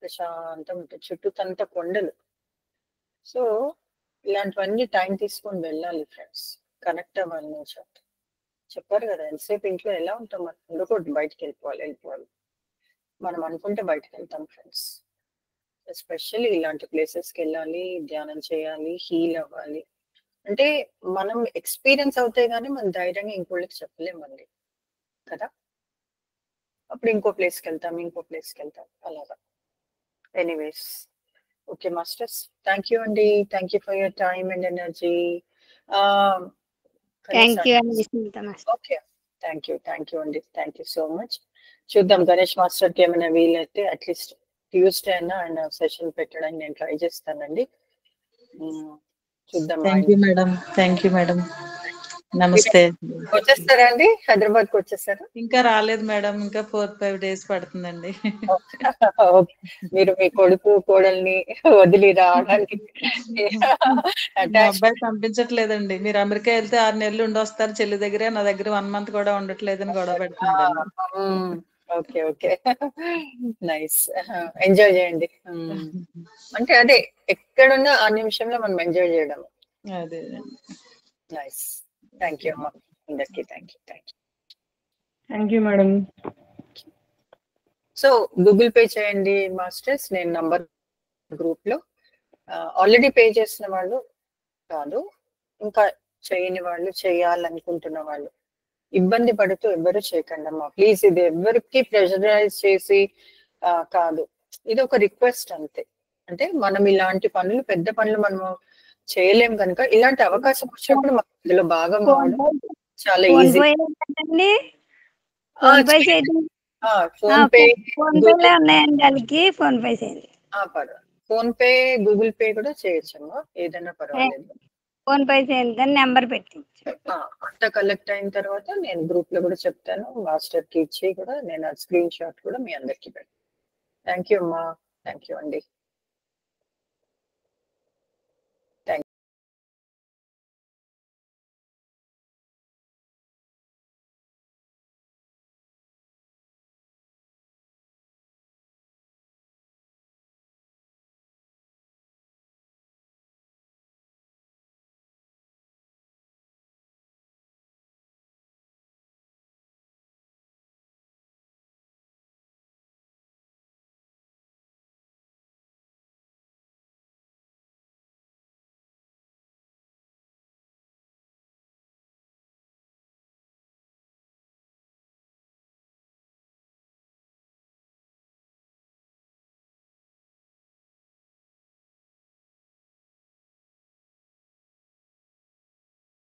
ప్రశాంతం ఉంటుంది, చుట్టూతంతా కొండలు. సో ఇలాంటివన్నీ టైం తీసుకొని వెళ్ళాలి ఫ్రెండ్స్, కనెక్ట్ అవ్వాలి. నేను చెప్పారు కదా, ఎంతసేపు ఇంట్లో ఎలా ఉంటాం, మనం ఉండకూడదు, బయటకు వెళ్ళిపోవాలి. మనం అనుకుంటే బయటకు వెళ్తాం ఫ్రెండ్స్. ఎస్పెషల్లీ ఇలాంటి ప్లేసెస్కి వెళ్ళాలి, ధ్యానం చేయాలి, హీల్ అవ్వాలి. అంటే మనం ఎక్స్పీరియన్స్ అవుతాయి కానీ మనం ధైర్యంగా ఇంకోళ్ళకి చెప్పలేమండి కదా. అప్పుడు ఇంకో ప్లేస్కి వెళ్తాం అలాగా. Anyways, okay masters, thank you అండి. Thank you for your time and energy. Okay, thank you అండి. Thank you so much. చూద్దాం గణేష్ మాస్టర్కి ఏమైనా వీలైతే అట్లీస్ట్ ట్యూస్డే అయినా ఆయన సెషన్ పెట్టడానికి నేను ట్రై చేస్తానండి. చూద్దాం. Thank you madam. నమస్తే. వచ్చేస్తారా అండి? హైదరాబాద్ కి వచ్చేస్తారా? ఇంకా రాలేదు మేడం, ఇంకా 4-5 days పడుతుందండి. మీరు మీ కొడుకు కోడల్ని వదిలి రావడానికి అబ్బాయి పంపించట్లేదండి. మీరు అమెరికా వెళ్తే 6 నెలలు ఉండొస్తారు చెల్లి దగ్గర, నా దగ్గర 1 month కూడా ఉండట్లేదని గొడవ పెడుతున్నాడు. Okay okay, nice. ఎంజాయ్ చేయండి. అంటే అదే ఎక్కడున్నా ఆ నిమిషంలో మనం ఎంజాయ్ చేయడం. అదే నైస్. థ్యాంక్ యూ అమ్మా అందరికి. Thank you madam. So Google pay చేయండి మాస్టర్స్, నేను నంబర్ గ్రూప్ లో. ఆల్రెడీ పే చేసిన వాళ్ళు కాదు, ఇంకా చేయని వాళ్ళు, చేయాలనుకుంటున్న వాళ్ళు ఇబ్బంది పడుతూ ఎవరు చేయకండి అమ్మా ప్లీజ్. ఇది ఎవరికి ప్రెషరైజ్ చేసి కాదు, ఇది ఒక రిక్వెస్ట్ అంతే. అంటే మనం ఇలాంటి పనులు, పెద్ద పనులు మనము చేయలేం కనుక ఇలాంటి అవకాశం వచ్చినప్పుడు మనం ఇందులో భాగం కావడం చాలా ఈజీ. ఫోన్ పే ఉన్నాయండి వాళ్ళకి, ఫోన్ పే చేయండి. ఫోన్ పే, గూగుల్ పే కూడా చేయొచ్చమ్మా, ఏదైనా పర్వాలేదు. ఫోన్ పే చేయండి, దాన్ని నెంబర్ పెట్టి అంతా కలెక్ట్ అయిన తర్వాత నేను గ్రూప్ లో కూడా చెప్తాను, మాస్టర్ కి ఇచ్చి కూడా నేను స్క్రీన్ షాట్ కూడా మీ అందరికి పెడతాను. థ్యాంక్ యూ అమ్మా, థ్యాంక్ యూ అండి.